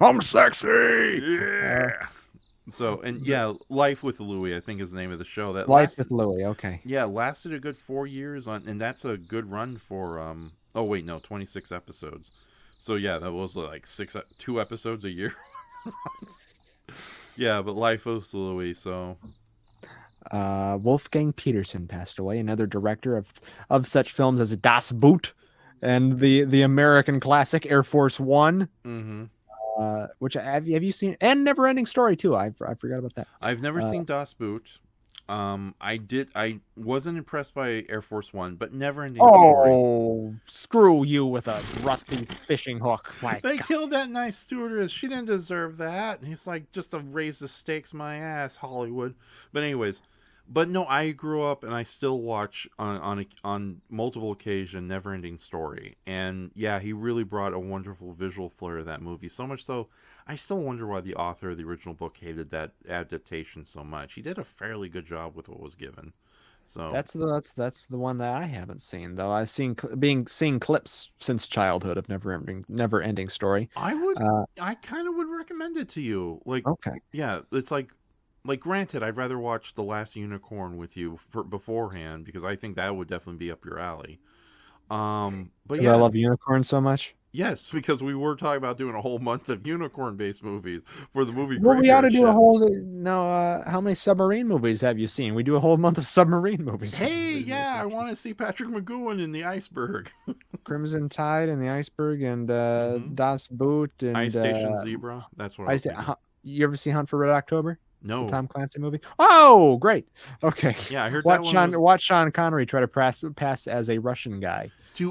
I'm sexy. Yeah. So and yeah, Life with Louie, I think is the name of the show. That Life with Louie. Okay. yeah, lasted a good 4 years on, and that's a good run for. Oh wait, no, 26 episodes. So yeah, that was like 2 episodes a year. Yeah, but Life with Louie. So Wolfgang Peterson passed away, another director of such films as Das Boot and the American classic Air Force One. mm-hmm. Which have you seen? And Neverending Story too. I forgot about that. I've never seen Das Boot. I wasn't impressed by Air Force One, but Neverending Story. Oh, screw you with a rusty fishing hook! My They God. killed that nice stewardess. She didn't deserve that. And he's like, just to raise the stakes, my ass, Hollywood. But anyways, but no, I grew up and I still watch on multiple occasions Neverending Story, and yeah, he really brought a wonderful visual flair to that movie. So much so, I still wonder why the author of the original book hated that adaptation so much. He did a fairly good job with what was given. So That's the one that I haven't seen though. I've seen seeing clips since childhood of Never Ending Story. I kind of would recommend it to you. Like, Okay. yeah, it's like granted, I'd rather watch The Last Unicorn with you beforehand because I think that would definitely be up your alley. But Because yeah, I love unicorns so much. yes, because we were talking about doing a whole month of unicorn-based movies for the movie. Well, we ought to do a Graveyard whole. No, how many submarine movies have you seen? We do a whole month of submarine movies. Shift. Hey, yeah, I want to see Patrick McGowan in The Iceberg, Crimson Tide and the Iceberg and Mhm. Das Boot and Ice Station Zebra. That's what I was thinking. You ever see Hunt for Red October? No, The Tom Clancy movie. Oh, great. Okay. yeah, I heard that one. Watch Sean Connery try to pass as a Russian guy.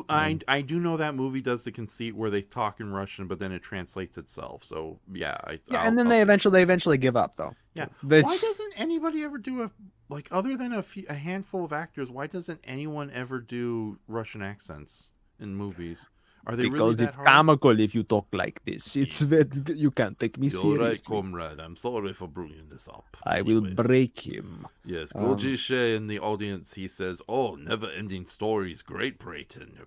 I do know that movie does the conceit where they talk in Russian, but then it translates itself. So yeah, And then they eventually give up though. Yeah. That's- Why doesn't anybody ever do other than a handful of actors? Why doesn't anyone ever do Russian accents in movies? Are they really because that it's hard? comical if you talk like this. You can't take me You're seriously. right, comrade. I'm sorry for bringing this up. I will Anyways. break him. Yes, Um, Gojiche in the audience, he says, "Oh, never-ending stories, great Brayton."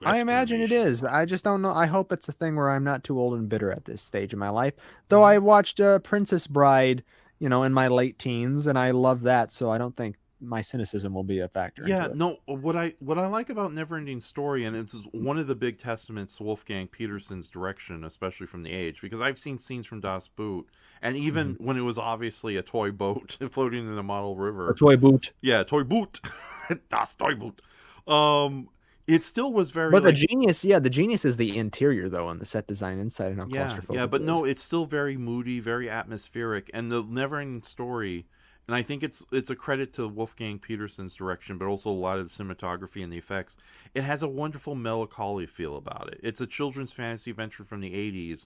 I imagine it is. I just don't know. I hope it's a thing where I'm not too old and bitter at this stage of my life. Though I watched Princess Bride, in my late teens, and I love that. So I don't think my cynicism will be a factor. Yeah, into it. no. What I like about Neverending Story, and it's one of the big testaments to Wolfgang Petersen's direction, especially from the age, because I've seen scenes from Das Boot, and even when it was obviously a toy boat floating in a model river. A toy boot. Yeah, toy boot. Das toy boot. It still was very. But the genius is the interior though, and the set design inside and how yeah, claustrophobic. but it no, is. it's still very moody, very atmospheric, and the Neverending Story. And I think it's a credit to Wolfgang Petersen's direction, but also a lot of the cinematography and the effects. It has a wonderful melancholy feel about it. It's a children's fantasy adventure from the 80s,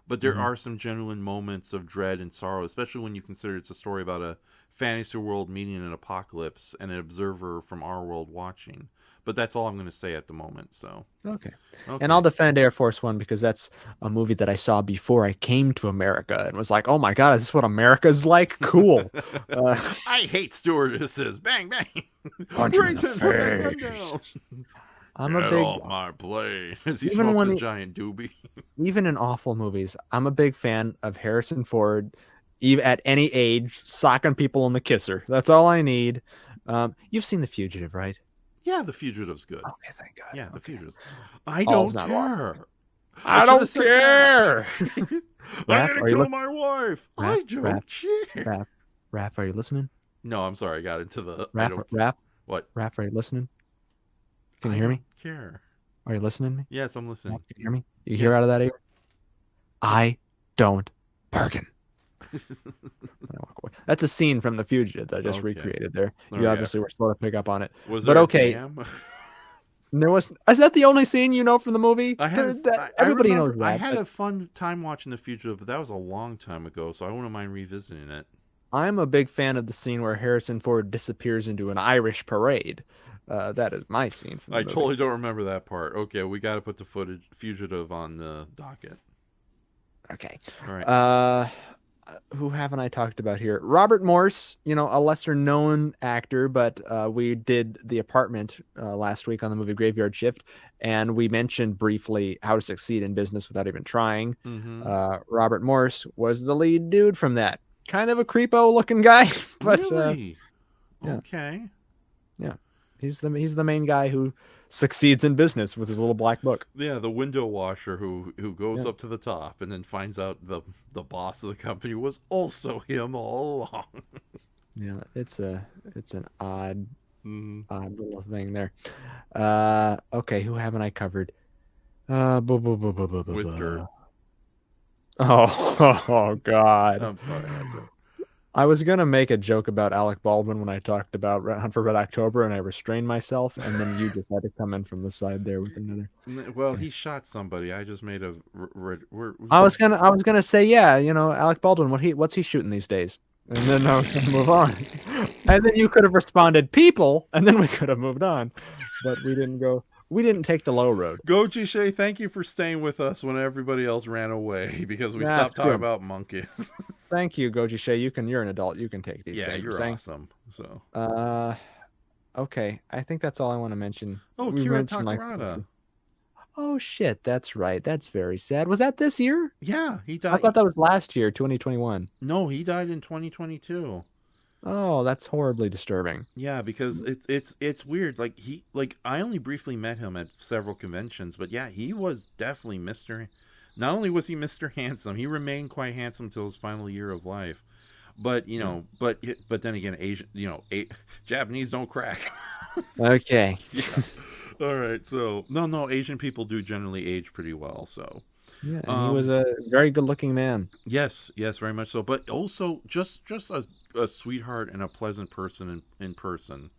but there are some genuine moments of dread and sorrow, especially when you consider it's a story about a fantasy world meeting an apocalypse and an observer from our world watching. But that's all I'm going to say at the moment. So Okay. okay. And I'll defend Air Force One because that's a movie that I saw before I came to America and was like, oh my God, is this what America's like? Cool. I hate stewardesses. Bang bang. Punch him in the Brayton, put that gun face. down. I'm a Get big, off my plane. As he Even smokes when a he- giant doobie. even in awful movies, I'm a big fan of Harrison Ford, even at any age, socking people in the kisser. That's all I need. You've seen The Fugitive, right? Yeah, The Fugitive's good. Okay, thank God. Yeah, The Fugitive. I All's don't not lost. care. I don't care. I'm Raph, gonna are you kill look- my wife. I Raph, don't Raph, care. Raph, are you listening? No, I'm sorry. I got into the. I Raph, don't Raph, What? Raph, are you listening? Can you I hear me? don't care. Are you listening to me? Yes, I'm Raph, listening. Can you hear me? You hear out of that ear? I don't bargain. That's a scene from The Fugitive that I just Okay. recreated there. Oh, You yeah. obviously were slow to pick up on it. Was But there a okay. jam? Is that the only scene you know from the movie? Everybody remember, knows that. I had but a fun time watching The Fugitive, but that was a long time ago, so I wouldn't mind revisiting it. I'm a big fan of the scene where Harrison Ford disappears into an Irish parade. That is my scene from the I movie. totally don't remember that part. Okay, we got to put the Fugitive on the docket. Okay. All right. Who haven't I talked about here? Robert Morse, a lesser known actor, but we did The Apartment last week on the movie Graveyard Shift, and we mentioned briefly How to Succeed in Business Without Even Trying. Robert Morse was the lead dude from that. Kind of a creepo looking guy, but Really? yeah. Okay. Yeah, he's the main guy who succeeds in business with his little black book. Yeah, the window washer who goes up to the top and then finds out the boss of the company was also him all along. Yeah, it's an odd little thing there. Okay, who haven't I covered? With dirt. Oh God. I'm sorry. I was gonna make a joke about Alec Baldwin when I talked about Hunt for Red October, and I restrained myself, and then you just had to come in from the side there with another. Well, he shot somebody. I just made a. I was gonna say, yeah, Alec Baldwin. What's he shooting these days? And then I was gonna move on, and then you could have responded, people, and then we could have moved on, but we didn't go. We didn't take the low road. Goji Shay, thank you for staying with us when everybody else ran away because we stopped talking about monkeys. Thank you, Goji Shay. You're an adult. You can take these. Yeah, things. you're awesome. So. Okay. I think that's all I want to mention. Oh, Kira Takarada. Oh shit, that's right. That's very sad. Was that this year? Yeah, he died. I thought that was last year, 2021. No, he died in 2022. Oh, that's horribly disturbing. Yeah, because it's weird. I only briefly met him at several conventions, but yeah, he was definitely Mr. Not only was he Mr. Handsome, he remained quite handsome till his final year of life. But but then again, Asian, Japanese don't crack. Okay. Yeah. All right. So no, Asian people do generally age pretty well. So. Yeah, and he was a very good-looking man. Yes, very much so. But also just a sweetheart and a pleasant person in person.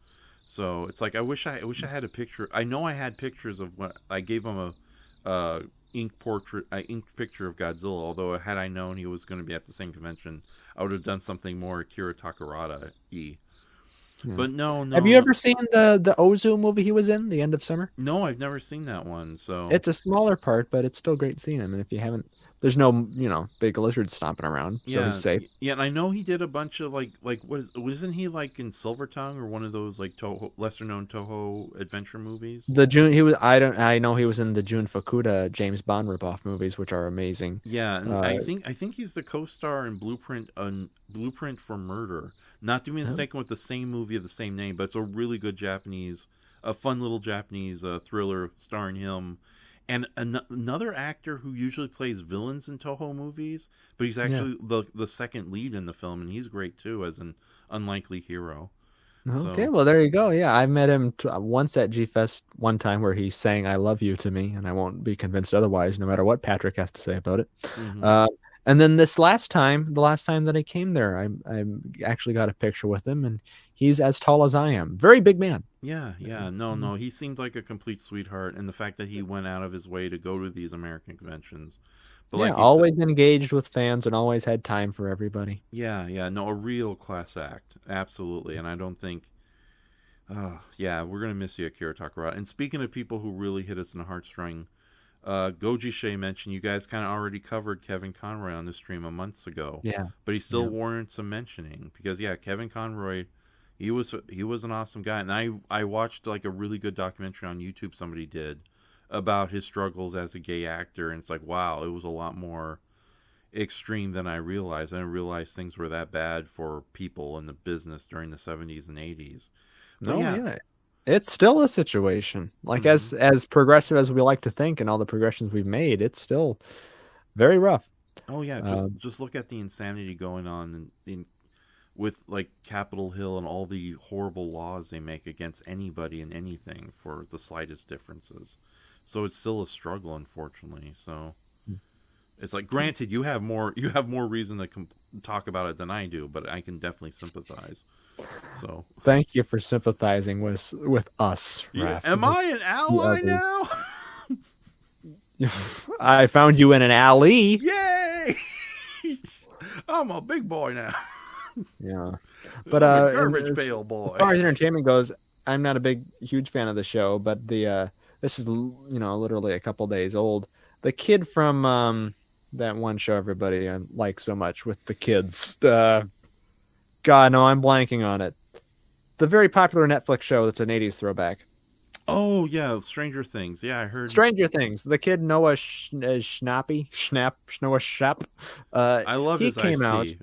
So it's like I wish I had a picture. I know I had pictures of what I gave him a ink picture of Godzilla. Although had I known he was going to be at the same convention, I would have done something more Akira Takarada-y. Yeah. But no. Have you ever seen the Ozu movie he was in, The End of Summer? No, I've never seen that one. So it's a smaller part, but it's still great seeing him. And if you haven't, there's no big lizards stomping around, so he's safe. Yeah, and I know he did a bunch of wasn't he like in Silver Tongue or one of those like lesser known Toho adventure movies? I know he was in the Jun Fukuda James Bond ripoff movies, which are amazing. Yeah, and I think he's the co-star in Blueprint for Murder. Not to be mistaken with the same movie of the same name, but it's a really good fun little Japanese thriller starring him. And another actor who usually plays villains in Toho movies, but he's actually the second lead in the film, and he's great too as an unlikely hero. Okay, well, there you go. Yeah, I met him once at G-Fest one time where he sang "I Love You" to me, and I won't be convinced otherwise, no matter what Patrick has to say about it. Mm-hmm. And then the last time that I came there, I actually got a picture with him, and he's as tall as I am. Very big man. Yeah. No. He seemed like a complete sweetheart, and the fact that he went out of his way to go to these American conventions. But always engaged with fans and always had time for everybody. Yeah. No, a real class act. Absolutely. And I don't think... we're going to miss you, Akira Takarada. And speaking of people who really hit us in the heartstring, Goji Shay mentioned you guys kind of already covered Kevin Conroy on the stream a month ago. Yeah. But he still warrants some mentioning because Kevin Conroy, he was an awesome guy, and I watched like a really good documentary on YouTube somebody did about his struggles as a gay actor, and it's like, wow, it was a lot more extreme than I realized. I didn't realize things were that bad for people in the business during the 70s and 80s. But it's still a situation. Like as progressive as we like to think, and all the progressions we've made, it's still very rough. Oh yeah, just look at the insanity going on with like Capitol Hill and all the horrible laws they make against anybody and anything for the slightest differences. So it's still a struggle, unfortunately. So it's like, granted, you have more reason to talk about it than I do, but I can definitely sympathize. So, Thank you for sympathizing with us, yeah. Raph. Am I an ally ugly. now? I found you in an alley. Yay! I'm a big boy now. Yeah, but I'm a and garbage pail as boy. far as entertainment goes, I'm not a huge fan of the show. But this is literally a couple days old. The kid from that one show everybody likes so much with the kids. God, no, I'm blanking on it. The very popular Netflix show that's an '80s throwback. Oh yeah, Stranger Things. Yeah, I heard. Stranger Things. The kid Noah Noah Schnapp. I love He his came iced out. tea.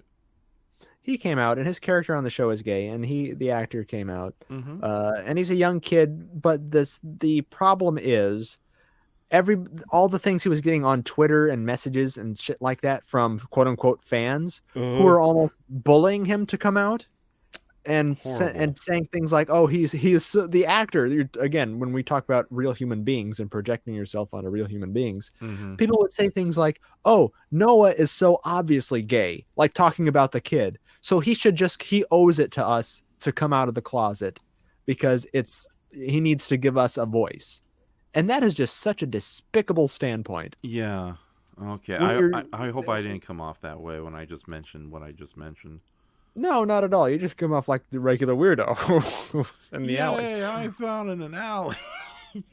He came out, and his character on the show is gay, and the actor came out, Mm-hmm. and he's a young kid. But the problem is all the things he was getting on Twitter and messages and shit like that from quote unquote fans who are almost bullying him to come out. Horrible. And saying things like, "Oh, he's the actor." Again, when we talk about real human beings and projecting yourself onto real human beings, Mm-hmm. people would say things like, "Oh, Noah is so obviously gay," like talking about the kid. So he owes it to us to come out of the closet because he needs to give us a voice, and that is just such a despicable standpoint. Yeah. Okay. When you're I hope I didn't come off that way when I just mentioned what I just mentioned. No, not at all. You just come off like the regular weirdo in the alley. Yay! I found in an alley.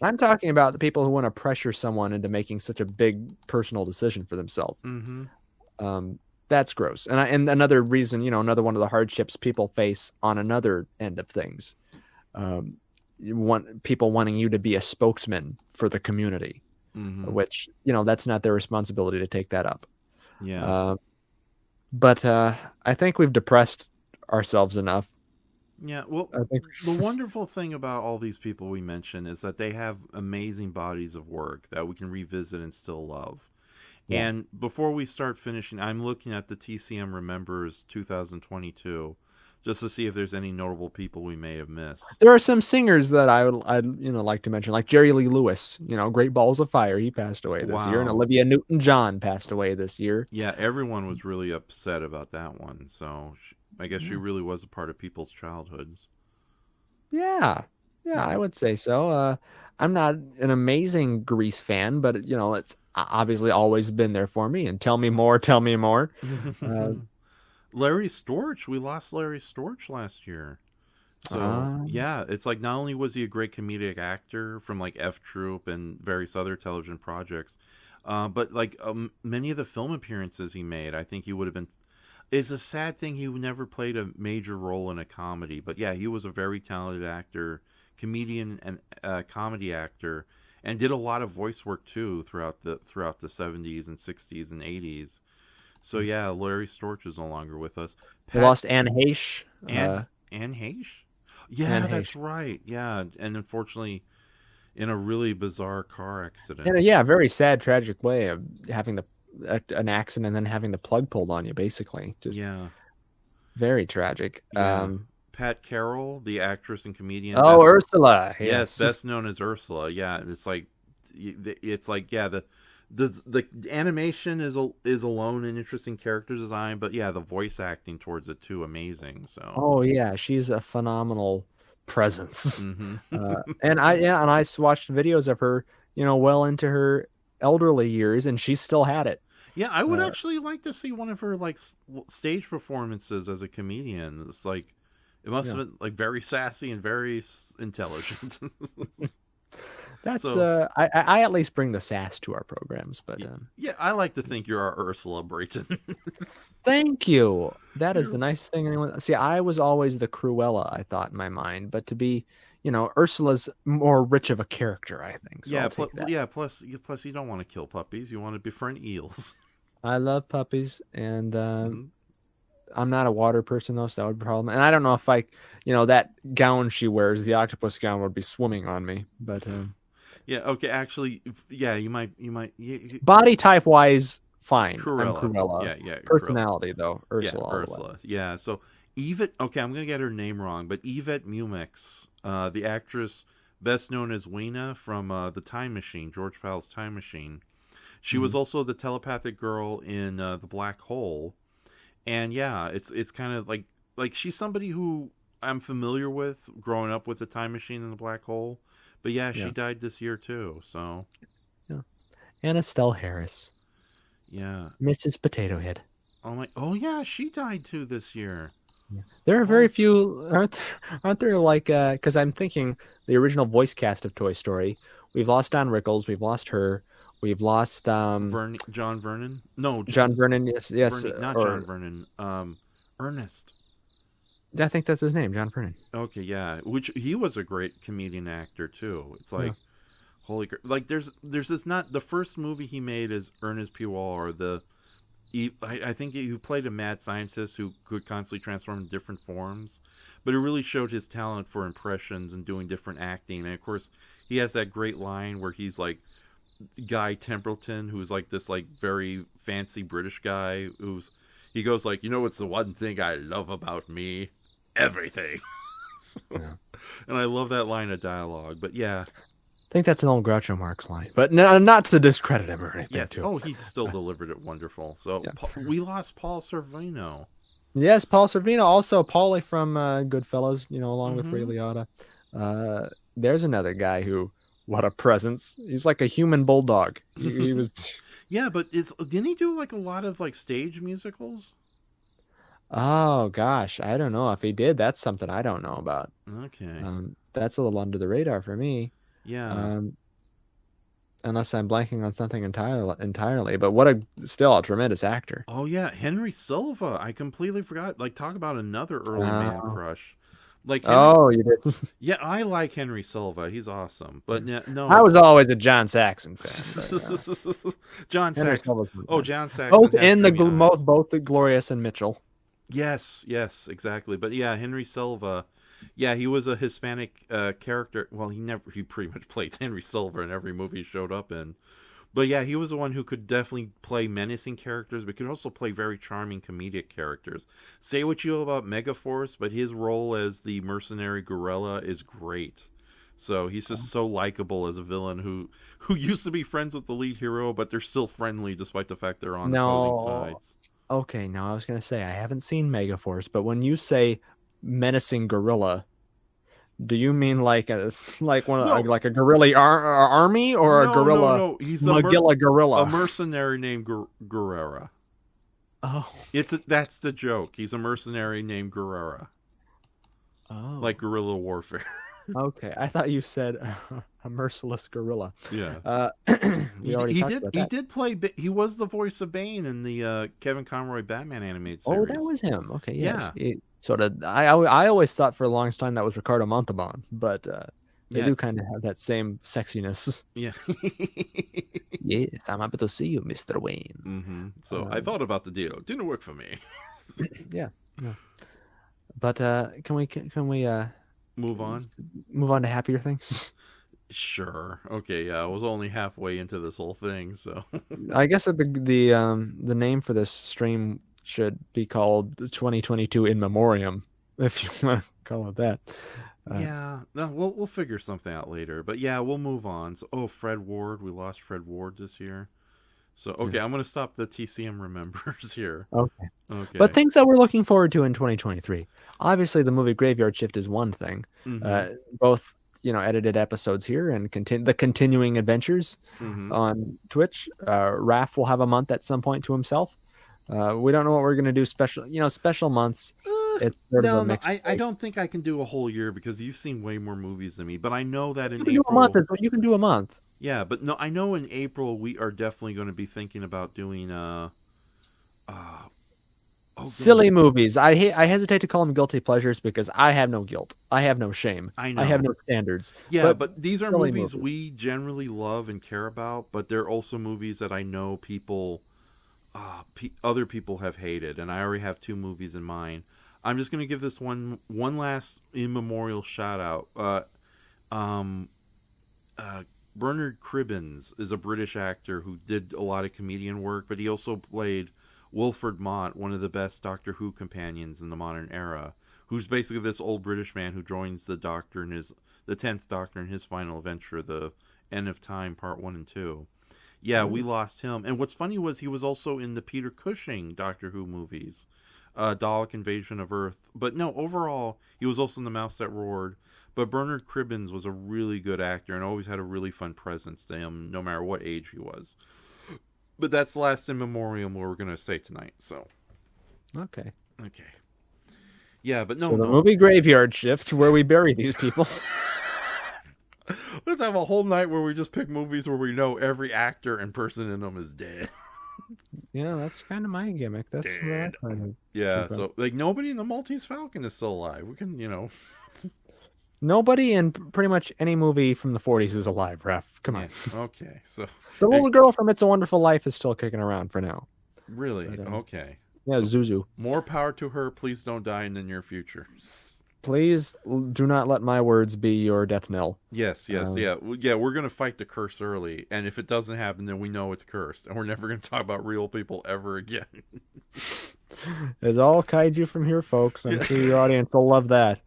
I'm talking about the people who want to pressure someone into making such a big personal decision for themselves. Mm-hmm. That's gross. And another reason, another one of the hardships people face on another end of things, you want people wanting you to be a spokesman for the community, Mm-hmm. which that's not their responsibility to take that up. Yeah. But I think we've depressed ourselves enough. Yeah. Well, I think the wonderful thing about all these people we mentioned is that they have amazing bodies of work that we can revisit and still love. Yeah. And before we start finishing, I'm looking at the TCM Remembers 2022 just to see if there's any notable people we may have missed. there are some singers that I'd like to mention, like Jerry Lee Lewis. Great Balls of Fire. He passed away this year, and Wow. Olivia Newton-John passed away this year. Yeah, everyone was really upset about that one. So I guess she Yeah. really was a part of people's childhoods. Yeah, I would say so. I'm not an amazing Grease fan, but it's obviously always been there for me. And tell me more, tell me more. Uh, Larry Storch. We lost Larry Storch last year. So yeah, it's like not only was he a great comedic actor from like F Troop and various other television projects, but like many of the film appearances he made, I think he would have been. It's a sad thing he never played a major role in a comedy, but yeah, he was a very talented actor, comedian, and comedy actor, and did a lot of voice work too throughout the 70s and 60s and 80s. So yeah, Larry Storch is no longer with us. we lost Anne Heche. Anne Heche? Yeah, Anne that's Heche. right. Yeah, and unfortunately, in a really bizarre car accident. In a very sad, tragic way of having an accident and then having the plug pulled on you, basically. Just Yeah. very tragic. Yeah. Pat Carroll, the actress and comedian. Ursula. Yes, best known as Ursula. Yeah, and it's like yeah, the animation is alone an interesting character design, but yeah, the voice acting towards it too amazing. So. Oh yeah, she's a phenomenal presence. Mm-hmm. And I watched videos of her, well into her elderly years, and she still had it. Yeah, I would actually like to see one of her like stage performances as a comedian. It's like it must have been like very sassy and very intelligent. That's So- I at least bring the sass to our programs, but Yeah, I like to think you're our Ursula Brayton. thank you. That is the nicest thing anyone. See, I was always the Cruella, I thought in my mind, but to be, Ursula's more rich of a character, I think. So yeah, I'll take that. plus you don't want to kill puppies. You want to befriend eels. I love puppies, and Mhm. I'm not a water person though, so that would be a problem. And I don't know if that gown she wears, the octopus gown, would be swimming on me, but. Yeah. Okay. Actually, yeah. You might. Body type wise, fine. Cruella. I'm Cruella. Yeah. Cruella. Personality though, Ursula. Yeah, all the way. Ursula. Yeah. So Yvette. Okay, I'm gonna get her name wrong, but Yvette Mumix, the actress best known as Weena from the Time Machine, George Powell's Time Machine. She was also the telepathic girl in the Black Hole, and yeah, it's kind of like she's somebody who I'm familiar with growing up with the Time Machine and the Black Hole. But yeah, she died this year too. So Yeah. And Estelle Harris, yeah. Mrs. Potato Head. Oh yeah, she died too this year. Yeah. There are very few, aren't there like, because I'm thinking the original voice cast of Toy Story. We've lost Don Rickles. We've lost her. We've lost John Vernon? No, John Vernon. Yes, yes. Not or, John Vernon. Ernest. I think that's his name, John Vernon. Okay, yeah. Which he was a great comedian actor too. It's like, holy, like there's this not the first movie he made is Ernest P. Waller. I think he played a mad scientist who could constantly transform in different forms, but it really showed his talent for impressions and doing different acting. And of course, he has that great line where he's like Guy Templeton, who's like this like very fancy British guy he goes like, what's the one thing I love about me? Everything. And I love that line of dialogue. But yeah, I think that's an old Groucho Marx line, but not to discredit him or anything. Yes. Too. Oh, he still delivered it wonderful. So we lost Paul Sorvino. Yes, Paul Sorvino, also Paulie from Goodfellas, along with Ray Liotta. There's another guy who, what a presence! He's like a human bulldog. He was. Yeah, but didn't he do like a lot of like stage musicals? Oh gosh, I don't know if he did. That's something I don't know about. Okay. That's a little under the radar for me. Yeah. Unless I'm blanking on something entirely. But what a tremendous actor. Oh yeah, Henry Silva. I completely forgot. Like, talk about another early man crush. Like, you did. Yeah, I like Henry Silva. He's awesome. But no, I was always a John Saxon fan. But, John Saxon. Oh, John Saxon. Both in both the Glorious and Mitchell. Yes, exactly. But yeah, Henry Silva. Yeah, he was a Hispanic character. Well, he pretty much played Henry Silva in every movie he showed up in. But yeah, he was the one who could definitely play menacing characters, but could also play very charming comedic characters. Say what you will about Megaforce, but his role as the mercenary gorilla is great. So he's just so likable as a villain who used to be friends with the lead hero, but they're still friendly despite the fact they're on opposing sides. Okay, now I was going to say, I haven't seen Megaforce, but when you say menacing gorilla, do you mean like a gorilla army or a gorilla? No. He's gorilla, a mercenary named Guerrera. Oh, that's the joke. He's a mercenary named Guerrera. Oh, like guerrilla warfare. Okay, I thought you said a merciless gorilla. Yeah. He did play. He was the voice of Bane in the Kevin Conroy Batman animated series. Oh, that was him. Okay, yes. Yeah. I always thought for the longest time that was Ricardo Montalban, but they do kind of have that same sexiness. Yeah. Yes, I'm happy to see you, Mr. Wayne. Mm-hmm. So I thought about the deal. Didn't work for me. Yeah. But can we move on? Move on to happier things. Sure. Okay. Yeah, I was only halfway into this whole thing, so I guess that the name for this stream should be called 2022 in memoriam, if you want to call it that. Yeah. No, we'll figure something out later. But yeah, we'll move on. So, Fred Ward. We lost Fred Ward this year. So okay, I'm gonna stop the TCM remembers here. Okay. But things that we're looking forward to in 2023. Obviously, the movie Graveyard Shift is one thing. Mm-hmm. Both edited episodes here and the continuing adventures on Twitch. Raph will have a month at some point to himself. We don't know what we're gonna do special months. It's sort of a mix. I don't think I can do a whole year because you've seen way more movies than me. But I know that in April, you can do a month. Yeah, but no, I know in April we are definitely going to be thinking about doing silly movies. I hesitate to call them guilty pleasures because I have no guilt. I have no shame. I know. I have no standards. Yeah, but these are movies we generally love and care about, but they're also movies that I know other people have hated, and I already have 2 movies in mind. I'm just going to give this one last immemorial shout out. Bernard Cribbins is a British actor who did a lot of comedian work, but he also played Wilfred Mott, one of the best Doctor Who companions in the modern era, who's basically this old British man who joins the Doctor in the 10th Doctor in his final adventure, the End of Time, Part 1 and 2. Yeah, we lost him. And what's funny was he was also in the Peter Cushing Doctor Who movies. Dalek Invasion of Earth. But no, overall, he was also in The Mouse That Roared. But Bernard Cribbins was a really good actor and always had a really fun presence to him, no matter what age he was. But that's the last in memoriam we're going to say tonight. So, Okay. Yeah, but no, So the movie Graveyard Shift, where we bury these people. Let's have a whole night where we just pick movies where we know every actor and person in them is dead. Yeah, that's kind of my gimmick. That's what I kind of. Yeah, so like nobody in the Maltese Falcon is still alive. We can, Nobody in pretty much any movie from the 40s is alive, Ref. Come on. Yeah, okay, so The little girl from It's a Wonderful Life is still kicking around for now. really, But, okay. Yeah, Zuzu. More power to her. Please don't die in the near future. Please do not let my words be your death knell. Yes, yeah. We're going to fight the curse early. And if it doesn't happen, then we know it's cursed. And we're never going to talk about real people ever again. It's all kaiju from here, folks. I'm sure your audience will love that.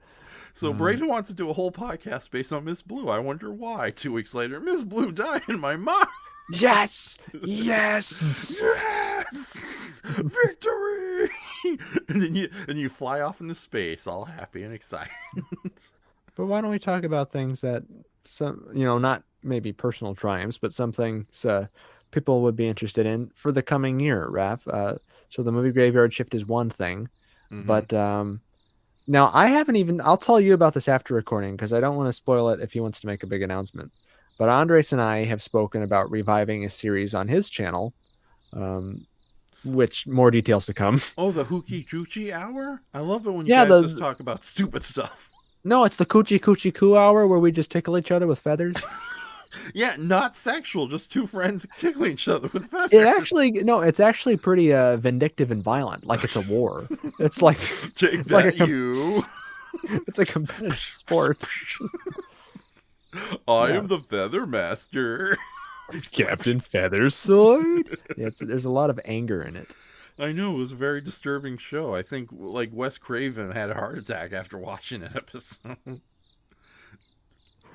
So Brayton wants to do a whole podcast based on Miss Blue. I wonder why. 2 weeks later, Miss Blue died in my mind. Yes! Yes! Yes! Victory! and then you fly off into space, all happy and excited. But why don't we talk about things that not maybe personal triumphs, but some things people would be interested in for the coming year, Raph. So the movie Graveyard Shift is one thing, but now I haven't even. I'll tell you about this after recording because I don't want to spoil it if he wants to make a big announcement. But Andres and I have spoken about reviving a series on his channel, which more details to come. Oh, the Hookie Choochie Hour? I love it when you guys just talk about stupid stuff. No, it's the Coochie Coochie Coo Hour where we just tickle each other with feathers. Yeah, not sexual, just two friends tickling each other with feathers. It's actually pretty vindictive and violent, like it's a war. It's like Take that, you. It's a competitive sport. I am the Feather Master. Captain Feathersword. Yeah, there's a lot of anger in it. I know, it was a very disturbing show. I think like Wes Craven had a heart attack after watching an episode.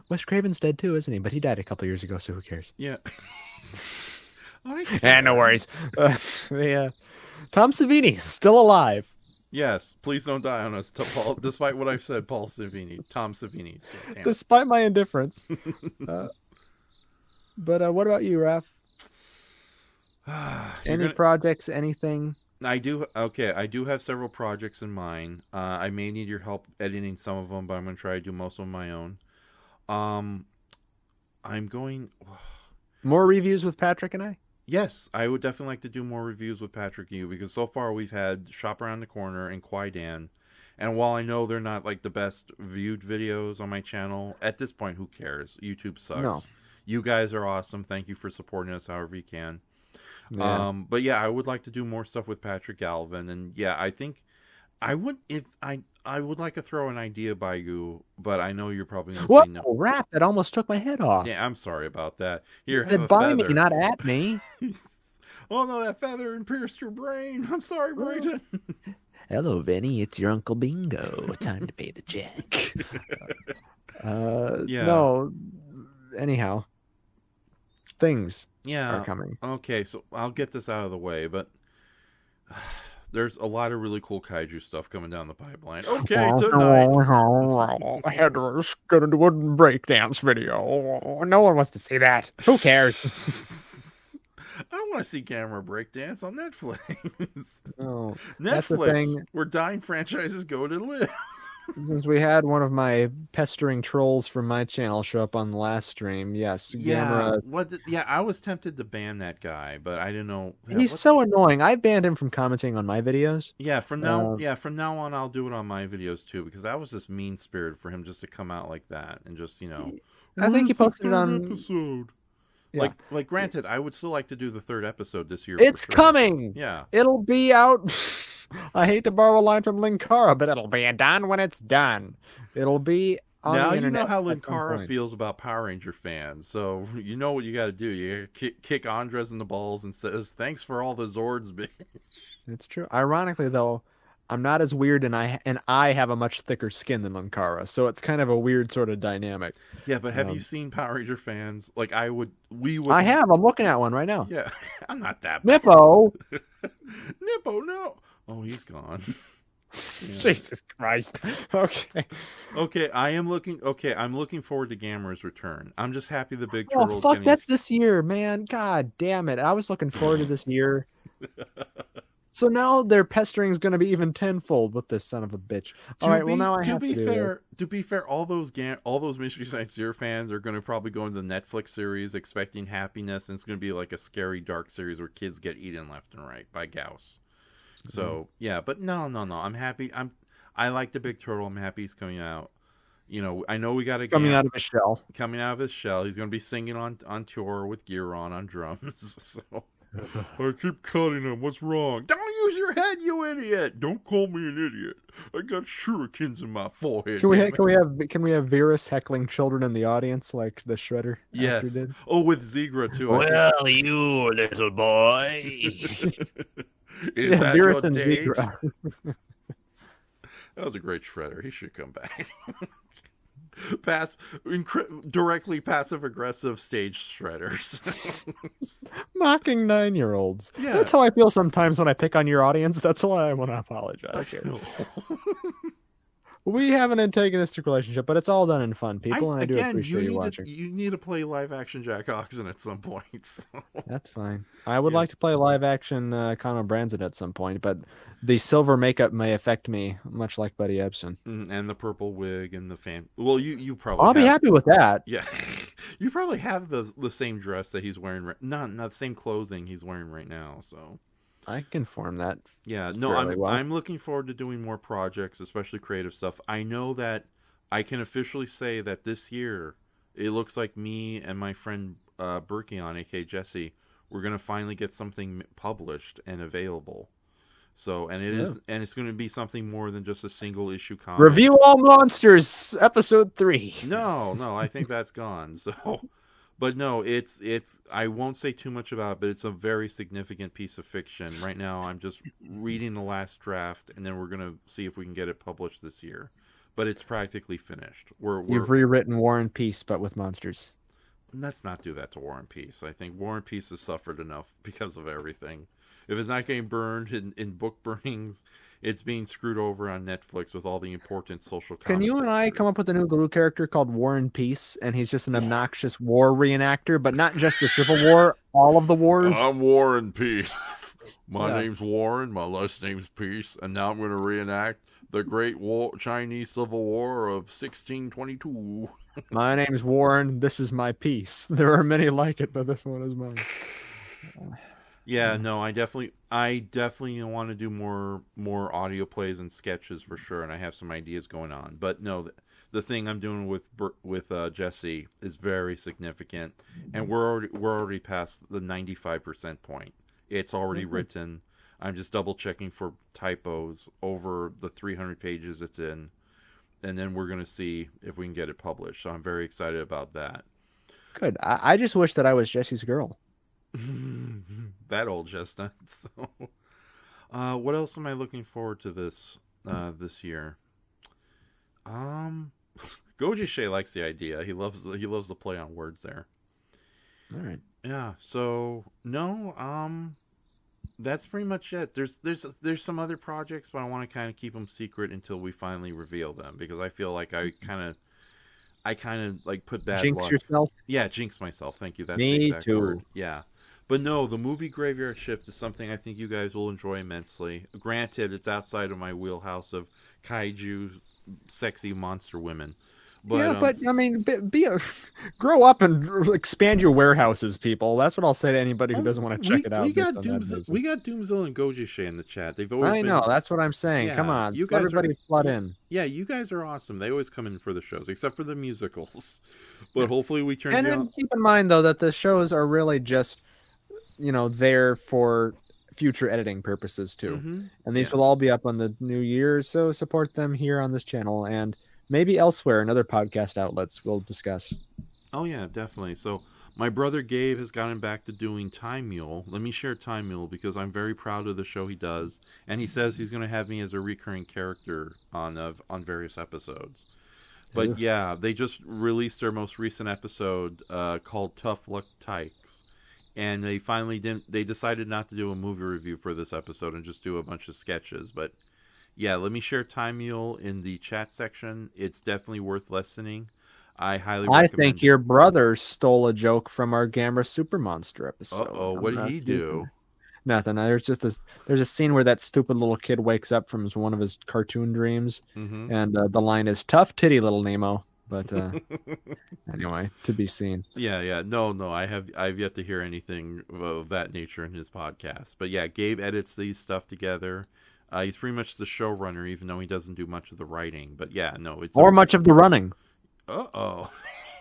Wes Craven's dead too, isn't he? But he died a couple years ago, so who cares? Yeah. No worries. Tom Savini's still alive. Yes, please don't die on us, Paul, despite what I've said, Paul Savini, Tom Savini. So, despite my indifference. But what about you, Raph? Any projects, anything? I do have several projects in mind. I may need your help editing some of them, but I'm going to try to do most of them my own. I'm going... More reviews with Patrick and I? Yes, I would definitely like to do more reviews with Patrick and you, because so far we've had Shop Around the Corner and Kwai-Dan, and while I know they're not like the best viewed videos on my channel, at this point, who cares? YouTube sucks. No. You guys are awesome. Thank you for supporting us however you can. Yeah. But yeah, I would like to do more stuff with Patrick Galvin, and yeah, I think I would like to throw an idea by you, but I know you're probably going to say no. Raph, that almost took my head off. Yeah, I'm sorry about that. Here, have said a by feather. me, not at me. Oh no, that feather pierced your brain. I'm sorry, Brayton. Hello, Vinny. It's your Uncle Bingo. Time to pay the check. Yeah. No. Anyhow, things Yeah. are coming. Okay, so I'll get this out of the way, but there's a lot of really cool kaiju stuff coming down the pipeline. Okay, tonight. I had to get into a breakdance video. No one wants to see that. Who cares? I want to see Camera Breakdance on Netflix. Oh, that's the Netflix, thing. where dying franchises go to live. Since we had one of my pestering trolls from my channel show up on the last stream, yes, Yeah, Gamera. I was tempted to ban that guy, but I didn't know. He's so annoying. I banned him from commenting on my videos. Yeah, from now on, I'll do it on my videos too, because that was just mean spirited for him just to come out like that and just I think he posted it on. Episode. Yeah. Like, granted, I would still like to do the third episode this year. It's for sure. coming. Yeah. It'll be out. I hate to borrow a line from Linkara, but it'll be done when it's done. It'll be on now the internet. You know how at some Linkara point. feels about Power Ranger fans, so you know what you got to do. You kick Andres in the balls and says, "Thanks for all the Zords, bitch." It's true. Ironically, though, I'm not as weird, and I have a much thicker skin than Linkara, so it's kind of a weird sort of dynamic. Yeah, but have you seen Power Ranger fans? Like we would. I have. I'm looking at one right now. Yeah, I'm not that bad. Nippo. Nippo, no. Oh, he's gone. Yeah. Jesus Christ. Okay. Okay, I'm looking forward to Gamera's return. I'm just happy the big Oh turtle's fuck, getting that's this year, man. God damn it. I was looking forward to this year. So now their pestering is going to be even tenfold with this son of a bitch. All right, well now I have to do this. To be fair, all those Mystery Science Zero fans are going to probably go into the Netflix series expecting happiness, and it's going to be like a scary, dark series where kids get eaten left and right by Gauss. So yeah, but no. I'm happy. I like the big turtle. I'm happy he's coming out. You know, I know we got a Coming out of a shell. Coming out of his shell. He's going to be singing on tour with gear on drums. So I keep cutting him. What's wrong? Don't use your head, you idiot! Don't call me an idiot. I got shurikens in my forehead. Can we have Virus heckling children in the audience like the Shredder actor Yes. did? Oh, with Zegra too. Well, you little boy. Is that Virus your and date? Zegra. That was a great Shredder. He should come back. Directly passive aggressive stage Shredders. Mocking 9-year-olds. Yeah. That's how I feel sometimes when I pick on your audience. That's why I want to apologize here. We have an antagonistic relationship, but it's all done in fun, people, and I do appreciate you watching. You need to play live action Jack Oxen at some point. So. That's fine. I would like to play live action Conor Branson at some point, but the silver makeup may affect me, much like Buddy Ebsen. And the purple wig and the fan. Well, you probably. I'll be happy with that. Yeah, you probably have the same dress that he's wearing. Not the same clothing he's wearing right now. So I can form that. Yeah, no, fairly well. I'm looking forward to doing more projects, especially creative stuff. I know that I can officially say that this year it looks like me and my friend Berkeon, aka Jesse, we're gonna finally get something published and available. So, and it's going to be something more than just a single issue comic. Review All Monsters, episode 3. No, I think that's gone. So, but no, it's I won't say too much about it, but it's a very significant piece of fiction. Right now, I'm just reading the last draft, and then we're going to see if we can get it published this year. But it's practically finished. You've rewritten War and Peace, but with monsters. Let's not do that to War and Peace. I think War and Peace has suffered enough because of everything. If it's not getting burned in book burnings, it's being screwed over on Netflix with all the important social. Can you and I come up with a new Glue character called War and Peace, and he's just an obnoxious war reenactor, but not just the Civil War, all of the wars? I'm War and Peace. My name's Warren, my last name's Peace, and now I'm going to reenact the Great Chinese Civil War of 1622. My name's Warren, this is my piece. There are many like it, but this one is mine. Yeah, no, I definitely want to do more audio plays and sketches for sure, and I have some ideas going on. But no, the thing I'm doing with Jesse is very significant, and we're already past the 95% point. It's already written. I'm just double checking for typos over the 300 pages it's in, and then we're gonna see if we can get it published. So I'm very excited about that. Good. I just wish that I was Jesse's girl. That old chestnut. So, what else am I looking forward to this year? Goji Shea likes the idea. He loves the play on words there. All right. Yeah. So no. That's pretty much it. There's some other projects, but I want to kind of keep them secret until we finally reveal them because I feel like I kind of like put bad Jinx luck. yourself? Yeah, jinx myself. Thank you. That's Me the exact too. word. Yeah. But no, the movie Graveyard Shift is something I think you guys will enjoy immensely. Granted, it's outside of my wheelhouse of kaiju, sexy monster women. But, but I mean, grow up and expand your warehouses, people. That's what I'll say to anybody who doesn't want to check it out. We got Doomzilla and Goji Shea in the chat. They've always. I know. That's what I'm saying. Yeah, Come on, you guys everybody flood in. Yeah, you guys are awesome. They always come in for the shows, except for the musicals. But hopefully we turn. And then keep in mind though that the shows are really just, there for future editing purposes too. And these will all be up on the new year, so support them here on this channel and maybe elsewhere in other podcast outlets we'll discuss. Oh yeah, definitely. So my brother Gabe has gotten back to doing Time Mule. Let me share Time Mule because I'm very proud of the show he does, and he says he's going to have me as a recurring character on various episodes. But yeah, they just released their most recent episode called Tough Luck Tykes. and they finally didn't. They decided not to do a movie review for this episode and just do a bunch of sketches. But yeah, let me share Time Mule in the chat section. It's definitely worth listening. I highly recommend. I think your brother stole a joke from our Gamera Super Monster episode. Uh-oh, what did he do? Nothing. There's a scene where that stupid little kid wakes up from one of his cartoon dreams, and the line is "tough titty, little Nemo." But anyway, to be seen. Yeah. No, I've yet to hear anything of that nature in his podcast. But yeah, Gabe edits these stuff together. He's pretty much the showrunner, even though he doesn't do much of the writing. But yeah, no, it's much of the running. Uh-oh.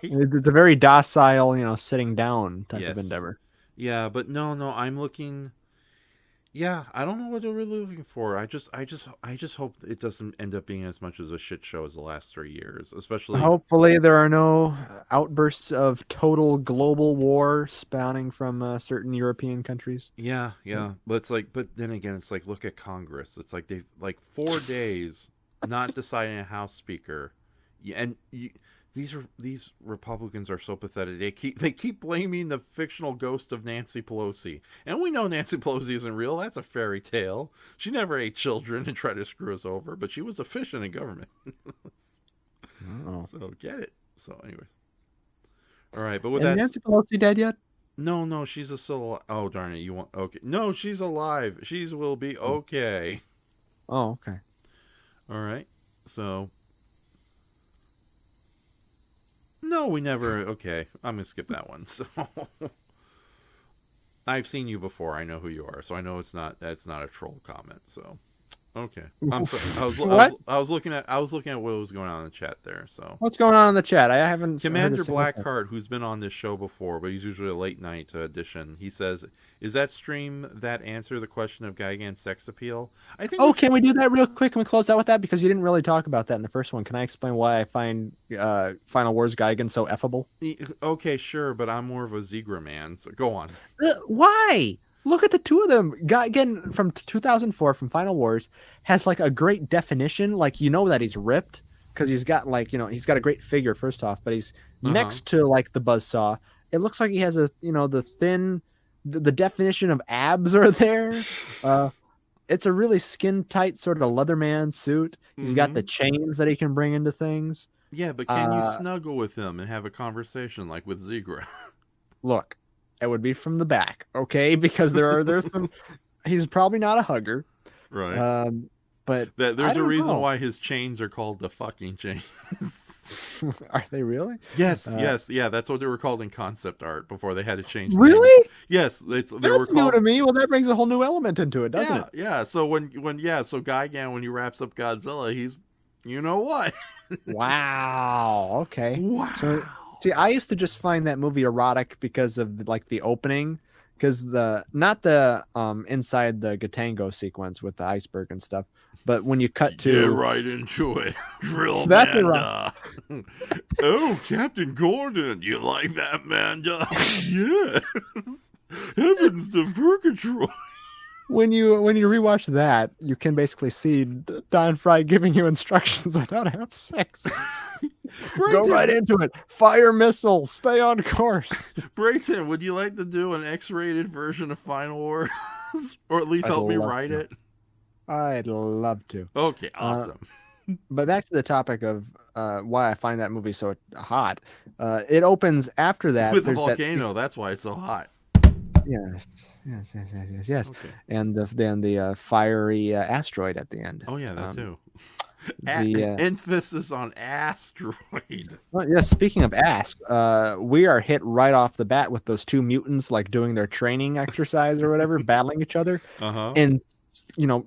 It's a very docile, sitting down type of endeavor. Yeah, but no, I'm looking. Yeah, I don't know what they're really looking for. I just hope it doesn't end up being as much as a shit show as the last 3 years, especially. Hopefully, there are no outbursts of total global war spawning from certain European countries. Yeah. But then again, it's like, look at Congress. It's like they've 4 days not deciding a House Speaker, These Republicans are so pathetic. They keep blaming the fictional ghost of Nancy Pelosi, and we know Nancy Pelosi isn't real. That's a fairy tale. She never ate children and tried to screw us over, but she was efficient in government. So get it. So anyway, all right. But with Is Nancy Pelosi dead yet? No, she's still. Oh darn it! Okay? No, she's alive. She will be okay. Oh, okay. All right. So. No, we never. Okay, I'm gonna skip that one. So, I've seen you before. I know who you are, so I know that's not a troll comment. So, okay. I'm sorry. I was looking at what was going on in the chat there. So, what's going on in the chat? I haven't. Commander Blackheart, who's been on this show before, but he's usually a late night edition. He says, "Is that stream that answer the question of Gigan's sex appeal?" I think. Oh, can we do that real quick? Can we close out with that, because you didn't really talk about that in the first one? Can I explain why I find Final Wars Gigan so effable? Okay, sure, but I'm more of a Zegra man. So go on. Why? Look at the two of them. Gigan from 2004 from Final Wars has like a great definition. Like, that he's ripped because he's got he's got a great figure first off, but he's next to like the Buzzsaw. It looks like he has the thin. The definition of abs are there. It's a really skin tight sort of Leatherman suit. He's got the chains that he can bring into things. Yeah, but can you snuggle with him and have a conversation like with Zegra? Look, it would be from the back, okay? Because there's some. He's probably not a hugger, right? But there's a reason why his chains are called the fucking chains. Are they really? Yes, yeah. That's what they were called in concept art before they had to change. Really? Yes, that's new to me. Well, that brings a whole new element into it, doesn't it? Yeah. So so Gigan, when he wraps up Godzilla, he's, what? Wow. Okay. Wow. So, see, I used to just find that movie erotic because of the opening, because not the inside the Gatango sequence with the iceberg and stuff. But when you cut to... Get right into it, Drill That's Manda. Oh, Captain Gordon, you like that, Manda? Yes. Heavens to Purgatory. When you rewatch that, you can basically see Don Fry giving you instructions on how to have sex. Go right into it. Fire missiles. Stay on course. Brayton, would you like to do an X-rated version of Final Wars? Or at least help me write it? I'd love to. Okay, awesome. But back to the topic of why I find that movie so hot. It opens after that. With the volcano, that's why it's so hot. Yes. Okay. And then the fiery asteroid at the end. Oh yeah, that too. Emphasis on asteroid. Well, yeah. Speaking of we are hit right off the bat with those two mutants doing their training exercise or whatever, battling each other, and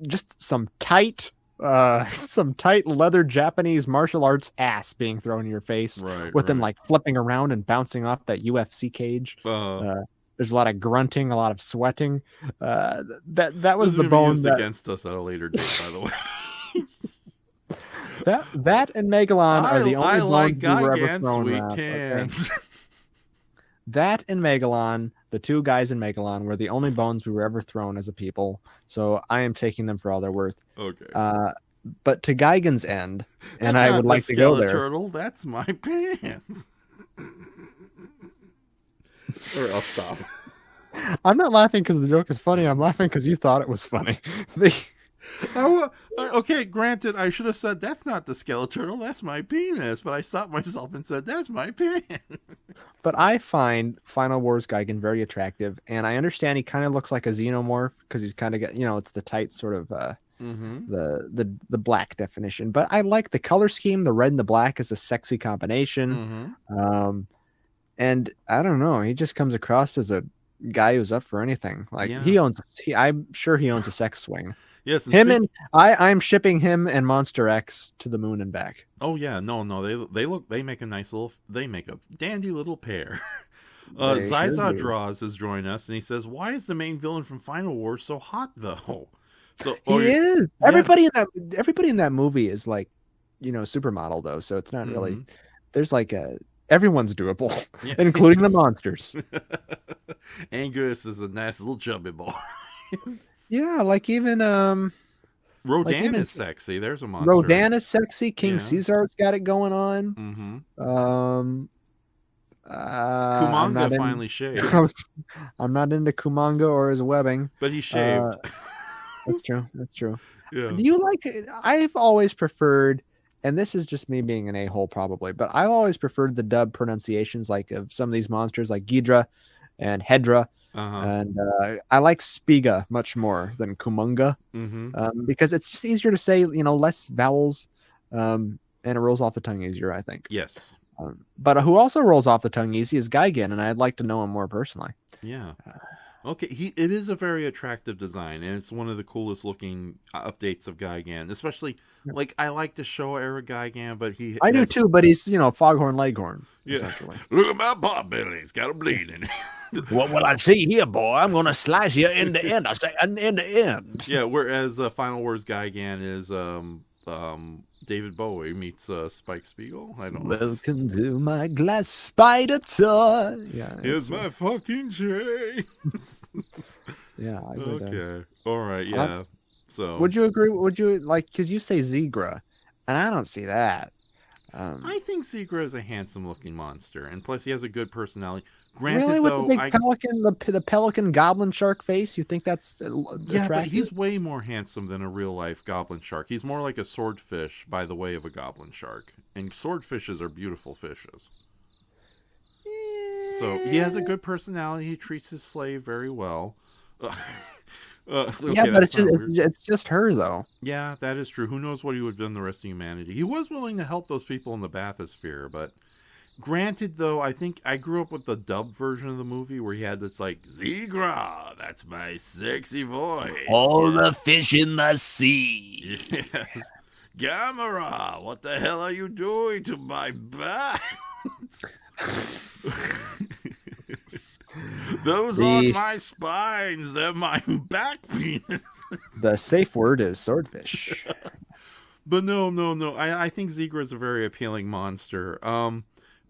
just some tight leather Japanese martial arts ass being thrown in your face, with them flipping around and bouncing off that UFC cage. There's a lot of grunting, a lot of sweating. That was the bone against us at a later date, by the way. That and Megalon are the only bones we were ever thrown sweet around. can. Okay? That and Megalon, the two guys in Megalon, were the only bones we were ever thrown as a people. So I am taking them for all they're worth. Okay. But to Gigan's end, and I would like to go there. Turtle, that's my pants. Or I'll stop. I'm not laughing because the joke is funny. I'm laughing because you thought it was funny. Okay, granted, I should have said that's not the Skeleturtle, that's my penis. But I stopped myself and said that's my pen. But I find Final Wars Gigan very attractive, and I understand he kind of looks like a xenomorph because he's kind of got, it's the tight sort of the black definition. But I like the color scheme. The red and the black is a sexy combination. And I don't know, he just comes across as a guy who's up for anything. Like I'm sure he owns a sex swing. Yes, I'm shipping him and Monster X to the moon and back. Oh yeah, no, they make a nice little, they make a dandy little pair. Zyza Draws has joined us, and he says, "Why is the main villain from Final Wars so hot though?" So he is. Yeah. Everybody in that movie is like, supermodel though, so it's not really. There's like everyone's doable, including the monsters. Angus is a nice little chubby boy. Yeah, like even Rodan is sexy. There's a monster. Rodan is sexy. King Caesar's got it going on. Kumanga finally shaved. I'm not into Kumanga or his webbing, but he shaved. That's true. That's true. Yeah. Do you like? I've always preferred, and this is just me being an a-hole probably, but I've always preferred the dub pronunciations like of some of these monsters, like Ghidra and Hedra. And I like Spiga much more than Kumunga because it's just easier to say, less vowels, and it rolls off the tongue easier, I think. Yes. But who also rolls off the tongue easy is Gigan, and I'd like to know him more personally. Yeah. Okay, it is a very attractive design, and it's one of the coolest looking updates of Gigan, especially like I like the Showa era Gigan, but I do too, but he's Foghorn Leghorn essentially. Look at my pot belly; it's got a bleed in it. What will I see here, boy? I'm gonna slice you end to end. I say end to end. Yeah, whereas Final Wars Gigan is David Bowie meets Spike Spiegel. I don't know. Welcome to my glass spider toy. Yeah, here's my fucking chains. Yeah. I would, okay. All right. Yeah. So. Would you agree? Would you like? Because you say Zegra, and I don't see that. I think Zegra is a handsome-looking monster, and plus he has a good personality. Granted, really, with though, the big pelican, the pelican goblin shark face, you think that's attractive? But he's way more handsome than a real-life goblin shark. He's more like a swordfish by the way of a goblin shark, and swordfishes are beautiful fishes. So he has a good personality. He treats his slave very well. Okay, but it's just her though. Yeah, that is true. Who knows what he would have done the rest of humanity? He was willing to help those people in the bathysphere, but. Granted, though, I think I grew up with the dubbed version of the movie where he had this, like, Zegra, that's my sexy voice. All the fish in the sea. Yes. Gamera, what the hell are you doing to my back? Those aren't my spines, they're my back penis. The safe word is swordfish. But no. I think Zegra is a very appealing monster.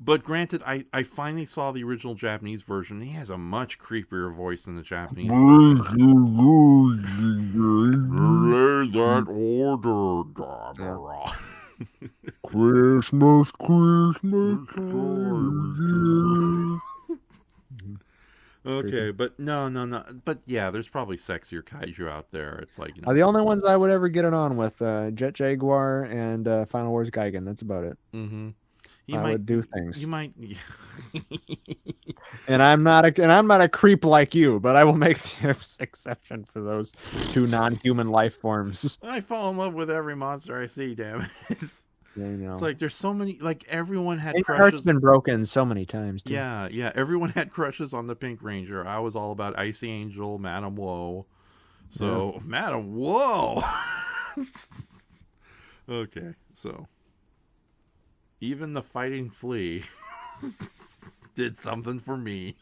But granted, I finally saw the original Japanese version. He has a much creepier voice than the Japanese version. Lay that order, Gamera. Christmas. Okay, but no. But yeah, there's probably sexier kaiju out there. It's like the only ones I would ever get it on with Jet Jaguar and Final Wars Gigan. That's about it. Mm-hmm. I would do things. You might. And I'm not a creep like you, but I will make the exception for those two non-human life forms. I fall in love with every monster I see. Damn it! It's like there's so many. Like everyone had crushes. My heart's been broken so many times. Too. Yeah. Everyone had crushes on the Pink Ranger. I was all about Icy Angel, Madame Woe. So Madame Woe. Okay, so. Even the fighting flea did something for me.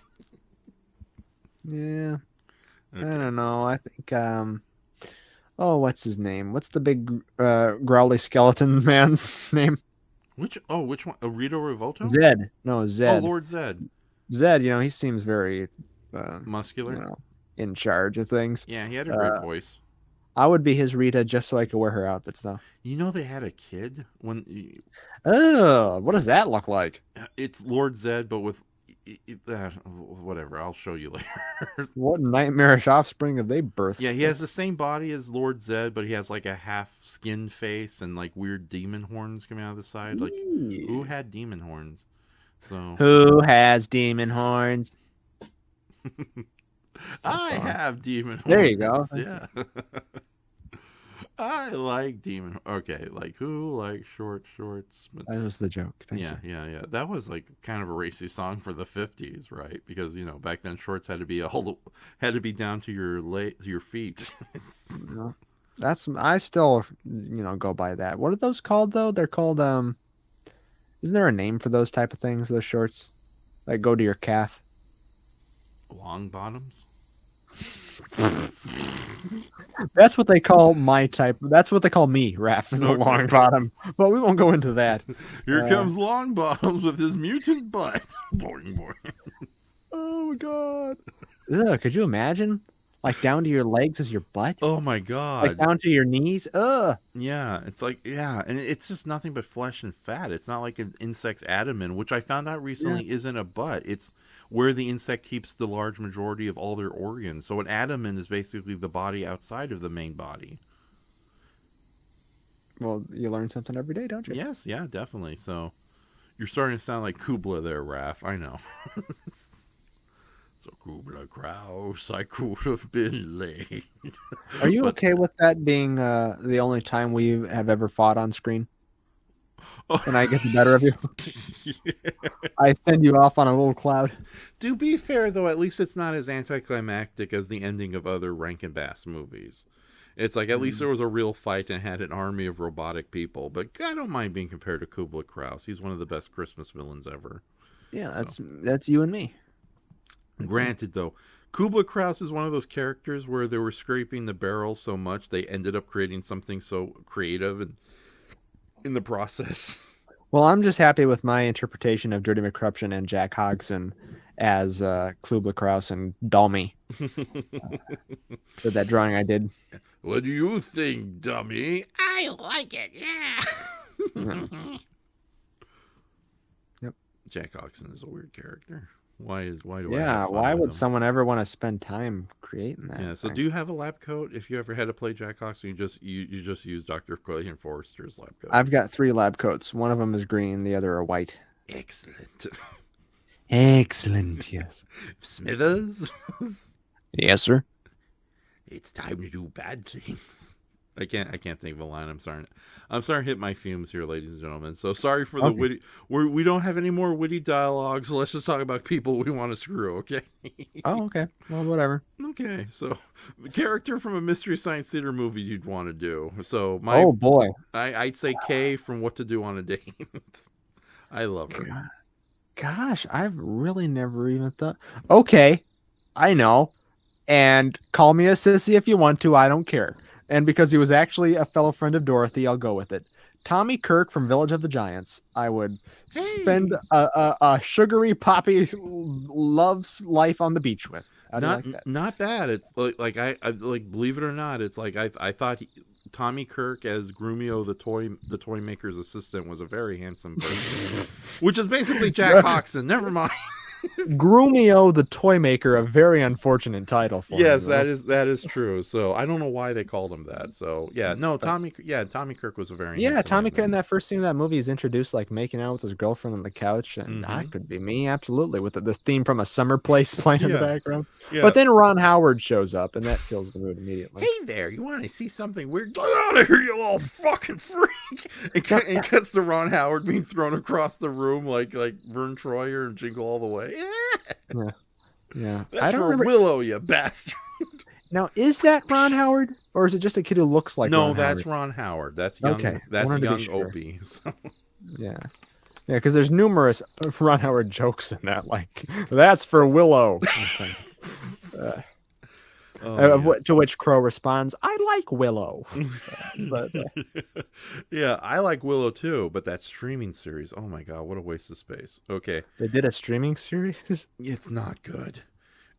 Yeah. Okay. I don't know. I think, what's his name? What's the big growly skeleton man's name? Which one? Rito Revolto? Zed. No, Zed. Oh, Lord Zed. Zed, he seems very... muscular? In charge of things. Yeah, he had a great voice. I would be his Rita just so I could wear her outfits, though. They had a kid when. Oh, what does that look like? It's Lord Zed, but with whatever. I'll show you later. What nightmarish offspring have they birthed? Yeah, he has the same body as Lord Zed, but he has like a half skin face and like weird demon horns coming out of the side. Like, who had demon horns? So Who has demon horns? I have demon horns. There you go. Yeah. I like demon. Okay, like who likes short shorts? But That was the joke. Thank yeah, you. yeah. That was like kind of a racy song for the 50s, right? Because back then shorts had to be down to your feet. No. I still go by that. What are those called though? They're called isn't there a name for those type of things, those shorts that go to your calf? Long bottoms. That's what they call my type. That's what they call me, Raph, is a long bottom. But we won't go into that. Here comes Long Bottoms with his mutant butt. Boing, boing. Oh my god. Ugh, could you imagine? Like down to your legs is your butt? Oh my god. Like down to your knees? Ugh. Yeah, it's like, and it's just nothing but flesh and fat. It's not like an insect's abdomen, which I found out recently isn't a butt. It's where the insect keeps the large majority of all their organs. So an abdomen is basically the body outside of the main body. Well, you learn something every day, don't you? Yes, yeah, definitely. So you're starting to sound like Kubla there, Raph. I know. So Kubla Kraus, I could have been late. Are you okay with that being the only time we have ever fought on screen? And I get the better of you? Yeah. I send you off on a little cloud. To be fair, though, at least it's not as anticlimactic as the ending of other Rankin Bass movies. It's like, at least there was a real fight and had an army of robotic people. But I don't mind being compared to Kubla Kraus. He's one of the best Christmas villains ever. Yeah, that's you and me. Granted, though, Kubla Kraus is one of those characters where they were scraping the barrel so much they ended up creating something so creative and in the process. Well, I'm just happy with my interpretation of Dirty McCruption and Jack Hodgson as Kubla Kraus and Dalmy for that drawing I did. What do you think, dummy? I like it, yeah. Yep. Jack Hodgson is a weird character. Why do I? Yeah, have fun why with would him? someone ever want to spend time creating that? Yeah. So, thing? do you have a lab coat? If you ever had to play Jack Hodgson, you just use Dr. Quillian Forrester's lab coat. I've got 3 lab coats. One of them is green, the other are white. Excellent. Excellent, yes. Smithers, Yes, sir. it's time to do bad things. I can't think of a line. I'm sorry to hit my fumes here, ladies and gentlemen. So sorry for the witty. We don't have any more witty dialogues. So let's just talk about people we want to screw. Okay. Oh, okay. Well, whatever. Okay. So the character from a Mystery Science Theater movie you'd want to do. So Oh boy. I'd say Kay from What to Do on a Date. I love her. Gosh, I've really never even thought. Okay, I know. And call me a sissy if you want to. I don't care. And because he was actually a fellow friend of Dorothy, I'll go with it. Tommy Kirk from Village of the Giants. I would spend a sugary poppy love's life on the beach with. How do you like that? Not bad. It's like I like, believe it or not, it's like I thought Tommy Kirk as Grumio the toy maker's assistant was a very handsome person, which is basically Jack Hodgson. Never mind. Grumio the toy maker, a very unfortunate title for Yes, him. that is true. So I don't know why they called him that. So Tommy Kirk was a very handsome Tommy Kirk in man. that first scene of that movie is introduced like making out with his girlfriend on the couch, and that could be me absolutely with the theme from A Summer Place playing in the background. Yeah. But then Ron Howard shows up, and that kills the mood immediately. Hey there, you want to see something weird? Get out of here, you little fucking freak! And cuts to Ron Howard being thrown across the room like Vern Troyer and Jingle All the Way. Yeah. That's I don't for remember. Willow, you bastard. Now, is that Ron Howard, or is it just a kid who looks like No, Ron that's Howard? Ron Howard. That's young. Okay, That's wanted to be young sure. Opie. So. Yeah, because there's numerous Ron Howard jokes in that. Like, that's for Willow. To which Crow responds, "I like Willow." But Yeah, I like Willow too, but that streaming series, oh my god, what a waste of space. Okay, they did a streaming series. it's not good.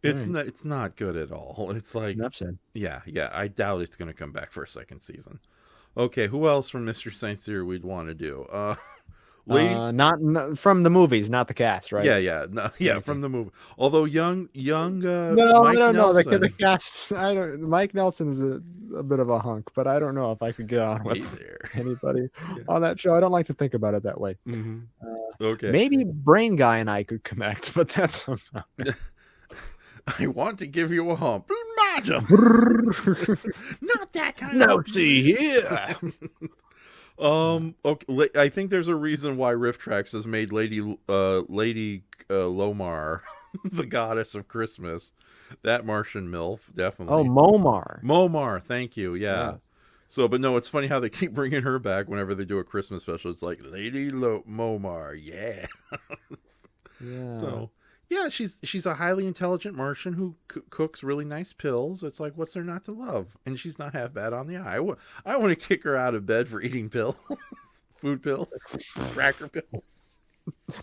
Right. It's not good at all. It's like, Enough said. yeah, I doubt it's going to come back for a second season. Okay, who else from Mystery Science Theater we'd want to do? Lady. Not from the movies, not the cast, right? Yeah, no, yeah, Okay. from the movie. Although young No, Mike I don't know. Nelson. The cast. I don't. Mike Nelson is a bit of a hunk, but I don't know if I could get on Hey with there. anybody Yeah. on that show. I don't like to think about it that way. Hmm. Okay. Maybe Brain Guy and I could connect, but that's I want to give you a hump, madam. Not that kind now. of. See here. Okay. I think there's a reason why Riff Tracks has made Lady Lomar the goddess of Christmas. That Martian MILF, definitely. Oh, Momar. Momar, thank you. Yeah. Yeah. So, but no, it's funny how they keep bringing her back whenever they do a Christmas special. It's like Lady Momar, yeah. Yeah. So, yeah, she's a highly intelligent Martian who cooks really nice pills. It's like, what's there not to love? And she's not half bad on the eye. I want to kick her out of bed for eating pills, food pills, cracker pills.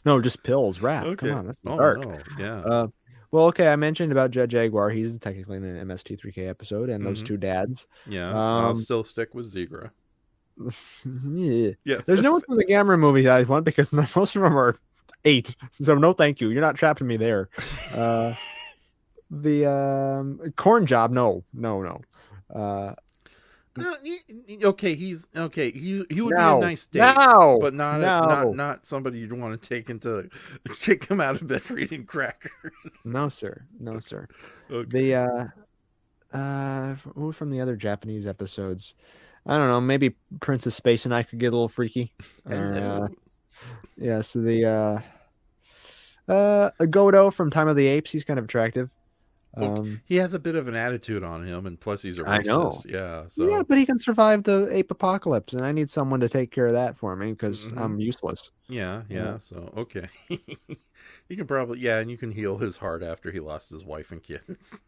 No, just pills. Raph. Okay. Come on, that's Oh, dark. no. Yeah. Well, okay. I mentioned about Jet Jaguar. He's technically in an MST3K episode, and those Mhm. two dads. Yeah. I'll Um, still stick with Zegra. Yeah. Yeah. There's no one from the Gamera movie I want because most of them are 8. So no, thank you. You're not trapping me there. The corn job, no. Okay, he's okay. He would be No. a nice date, No. but not No. not somebody you'd want to take into kick him out of bed for eating crackers. No, sir. No, sir. Okay. The who from the other Japanese episodes? I don't know. Maybe Prince of Space and I could get a little freaky. Hello. Yeah. So the Godo from Time of the Apes. He's kind of attractive. He has a bit of an attitude on him, and plus he's a I know. racist. Yeah. So Yeah, but he can survive the ape apocalypse, and I need someone to take care of that for me because Mhm. I'm useless. yeah. Yeah. So okay. You can probably and you can heal his heart after he lost his wife and kids.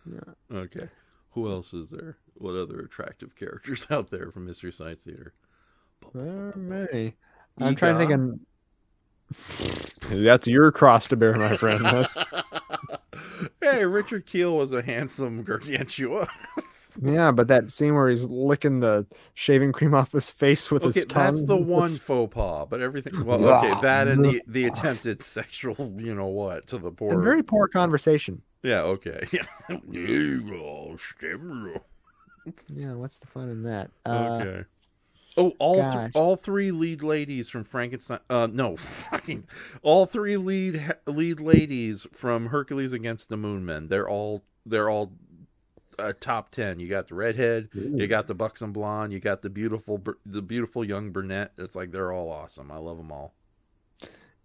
Yeah. Okay. Who else is there? What other attractive characters out there from Mystery Science Theater? There are many. I'm trying to think. That's your cross to bear, my friend. Hey, Richard Keel was a handsome gargantua. Yeah, but that scene where he's licking the shaving cream off his face with Okay, his tongue. that's the one faux pas, but everything. Well, okay, that and the attempted sexual, you know what, to the poor. And very poor conversation. Yeah. Okay. Yeah. Yeah, what's the fun in that? Okay. Oh, gosh. all 3 lead ladies from Frankenstein. No, fucking all 3 lead ladies from Hercules Against the Moon Men. They're all top 10. You got the redhead, you got the buxom blonde, you got the beautiful young brunette. It's like they're all awesome. I love them all.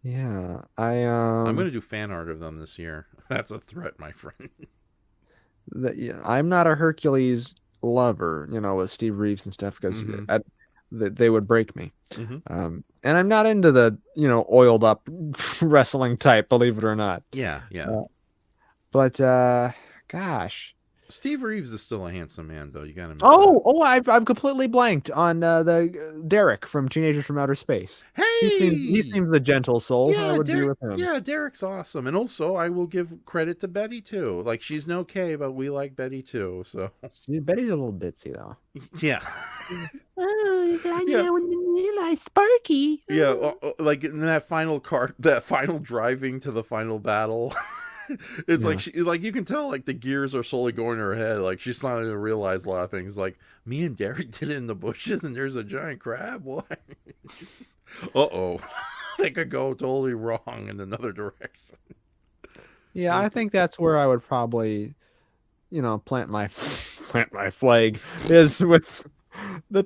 Yeah, I'm gonna do fan art of them this year. That's a threat, my friend. I'm not a Hercules lover, with Steve Reeves and stuff, because Mhm. they would break me. Mhm. And I'm not into the oiled up wrestling type, believe it or not. Yeah. But gosh. Steve Reeves is still a handsome man, though. You gotta admit I've completely blanked on the Derek from Teenagers from Outer Space. that. He Hey, seems the gentle soul. Yeah, I would be with him. Yeah, Derek's awesome. And also, I will give credit to Betty, too. Like, she's no K, but we like Betty, too. So, See, Betty's a little bitsy though. yeah. Oh, Yeah. Sparky. Yeah, like in that final driving to the final battle. It's Yeah. like you can tell, like, the gears are slowly going in her head. Like, she's starting to realize a lot of things. Like, me and Derek did it in the bushes, and there's a giant crab. What? Uh-oh. They could go totally wrong in another direction. Yeah, I think that's where I would probably, plant my flag is with the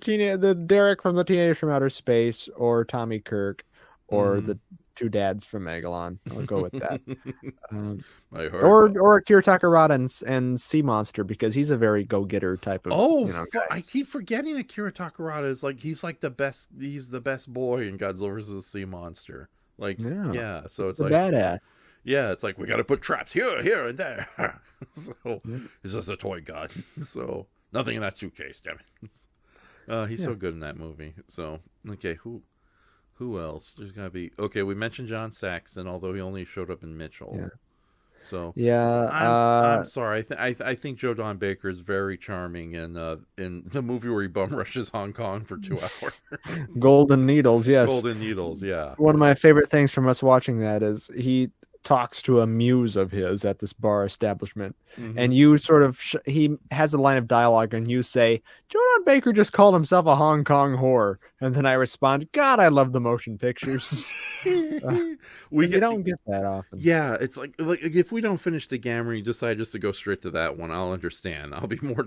Derek from the Teenagers from Outer Space, or Tommy Kirk, or the 2 dads from Megalon. I'll go with that. My heart. Or Akira Takarada and Sea Monster, because he's a very go-getter type of guy. I keep forgetting Akira Takarada is like he's the best boy in Godzilla vs. the Sea Monster. Like yeah, so it's a like badass. Yeah, it's like we got to put traps here, and there. So it's just a toy god. So nothing in that suitcase, damn it. He's so good in that movie. So okay, who else? There's gotta be we mentioned John Saxon, although he only showed up in Mitchell. Yeah. So Yeah. I'm sorry. I think Joe Don Baker is very charming in the movie where he bum rushes Hong Kong for 2 hours. Golden Needles. Yes. Golden Needles. Yeah. One of my favorite things from us watching that is he talks to a muse of his at this bar establishment, and Mhm. you sort of he has a line of dialogue, and you say, "Jordan Baker just called himself a Hong Kong whore," and then I respond, "God, I love the motion pictures." We You don't get that often. Yeah, it's like if we don't finish the Gamma, you decide just to go straight to that one. I'll understand. I'll be more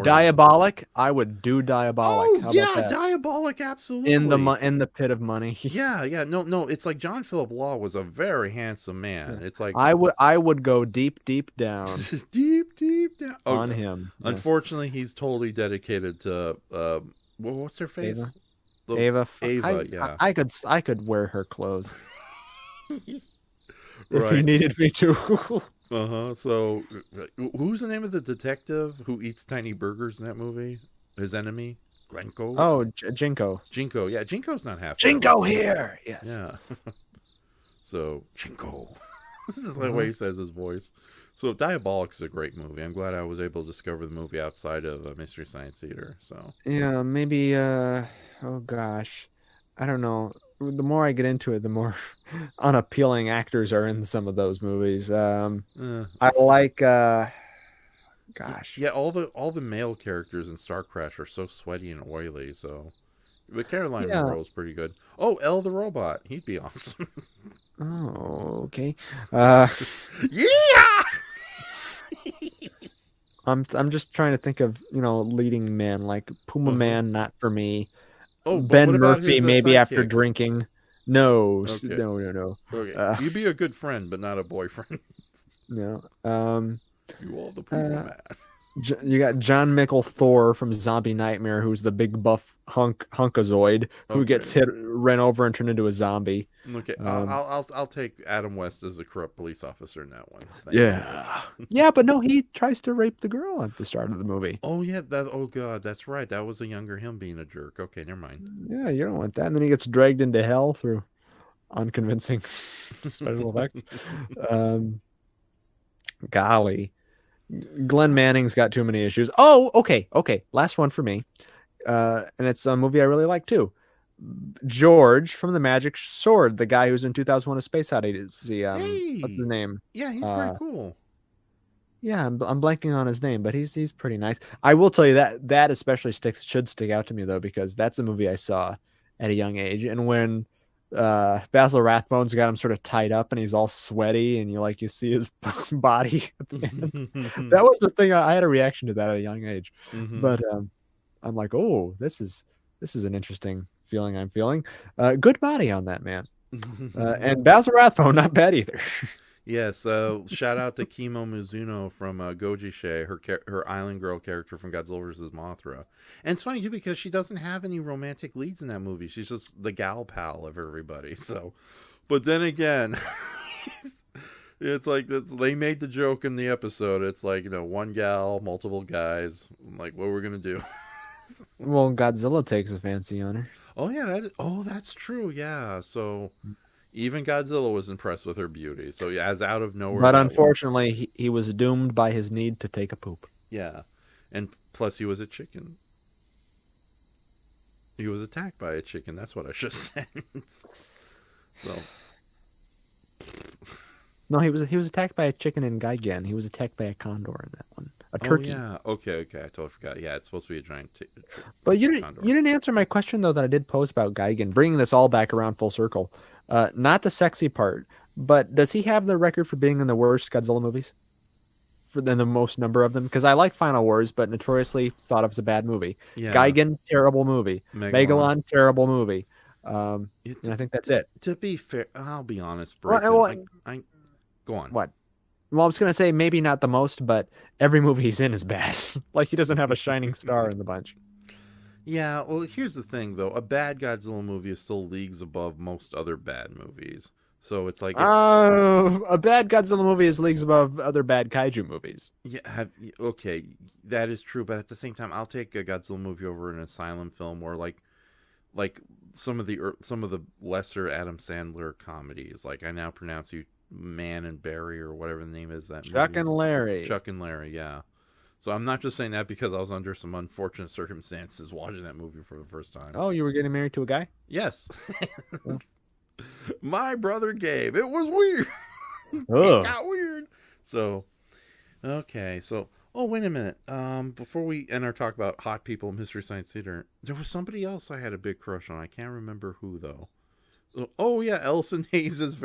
Diabolic, I would do Diabolic. Oh How yeah, about that? Diabolic, absolutely. In the pit of money. Yeah. No. It's like John Philip Law was a very handsome man. It's like I would go deep down just deep down on him. Yes. Unfortunately, he's totally dedicated to what's her face? Ava. The- Ava, Ava, yeah. I could wear her clothes if Right. you needed me to. So, who's the name of the detective who eats tiny burgers in that movie? His enemy, Glencoe. Oh, Jinko. Jinko. Yeah, Jinko's not half. Jinko here. Yes. Yeah. So Jinko. This is the way he says his voice. So Diabolic is a great movie. I'm glad I was able to discover the movie outside of Mystery Science Theater. So Yeah, maybe. Oh gosh, I don't know. The more I get into it, the more unappealing actors are in some of those movies. I like. Gosh. yeah, all the male characters in Star Crash are so sweaty and oily. So, but Caroline Yeah. Monroe's pretty good. Oh, Elle the robot, he'd be awesome. Oh, okay. Yeah. I'm just trying to think of leading men like Puma Man, not for me. Oh, but Ben what about Murphy, his, maybe after sidekick? drinking. No, Okay. no. Okay, you'd be a good friend, but not a boyfriend. No. You all the Puma man. You got John Mickle Thor from Zombie Nightmare, who's the big buff hunkazoid who gets ran over and turned into a zombie. Okay, I'll take Adam West as a corrupt police officer in that one. Yeah, but no, he tries to rape the girl at the start of the movie. Oh yeah, oh god, that's right. That was a younger him being a jerk. Okay, never mind. Yeah, you don't want that. And then he gets dragged into hell through unconvincing special effects. Golly. Glenn Manning's got too many issues. Oh, okay. Last one for me. And it's a movie I really like too. George from the Magic Sword, the guy who's in 2001: A Space Odyssey. What's his name? Yeah, he's pretty cool. Yeah, I'm blanking on his name, but he's pretty nice. I will tell you that especially should stick out to me though, because that's a movie I saw at a young age, and when Basil Rathbone's got him sort of tied up and he's all sweaty and you see his body at the end. That was the thing. I had a reaction to that at a young age, but I'm like, oh, this is an interesting feeling I'm feeling. Good body on that man. And Basil Rathbone, not bad either. Yes, shout out to Kimo Mizuno from Goji Shei, her Island Girl character from Godzilla vs. Mothra. And it's funny too because she doesn't have any romantic leads in that movie. She's just the gal pal of everybody. So, but then again, it's like they made the joke in the episode. It's like one gal, multiple guys. I'm like, what we're gonna do? Well, Godzilla takes a fancy on her. Oh yeah, that's true. Yeah, so even Godzilla was impressed with her beauty. So as out of nowhere, but unfortunately, he was doomed by his need to take a poop. Yeah, and plus he was a chicken. He was attacked by a chicken. That's what I should say. So, no, he was attacked by a chicken in Gigan. He was attacked by a condor in that one. A turkey. Oh, yeah. Okay. I totally forgot. Yeah, it's supposed to be a giant. But you didn't answer my question though that I did pose about Gigan. Bringing this all back around full circle. Not the sexy part, but does he have the record for being in the worst Godzilla movies? For the most number of them, because I like Final Wars, but notoriously thought of as a bad movie. Yeah. Gigan, terrible movie. Megalon, terrible movie. And I think that's it. To be fair, I'll be honest, Brayton. Go on. What? Well, I was gonna say maybe not the most, but every movie he's in is bad. Like he doesn't have a shining star in the bunch. Yeah. Well, here's the thing, though. A bad Godzilla movie is still leagues above most other bad movies. So it's like a bad Godzilla movie is leagues above other bad kaiju movies. Yeah, okay, that is true. But at the same time, I'll take a Godzilla movie over an Asylum film, or like some of the lesser Adam Sandler comedies. Like I Now Pronounce You Man and Barry or whatever the name is that Chuck movie. and Larry. Chuck and Larry, yeah. So I'm not just saying that because I was under some unfortunate circumstances watching that movie for the first time. Oh, you were getting married to a guy? Yes. My brother Gabe. It was weird. Oh. It got weird. So, okay. So, oh, wait a minute. Before we end our talk about hot people in Mystery Science Theater, there was somebody else I had a big crush on. I can't remember who, though. So, oh, yeah. Ellison Hayes is a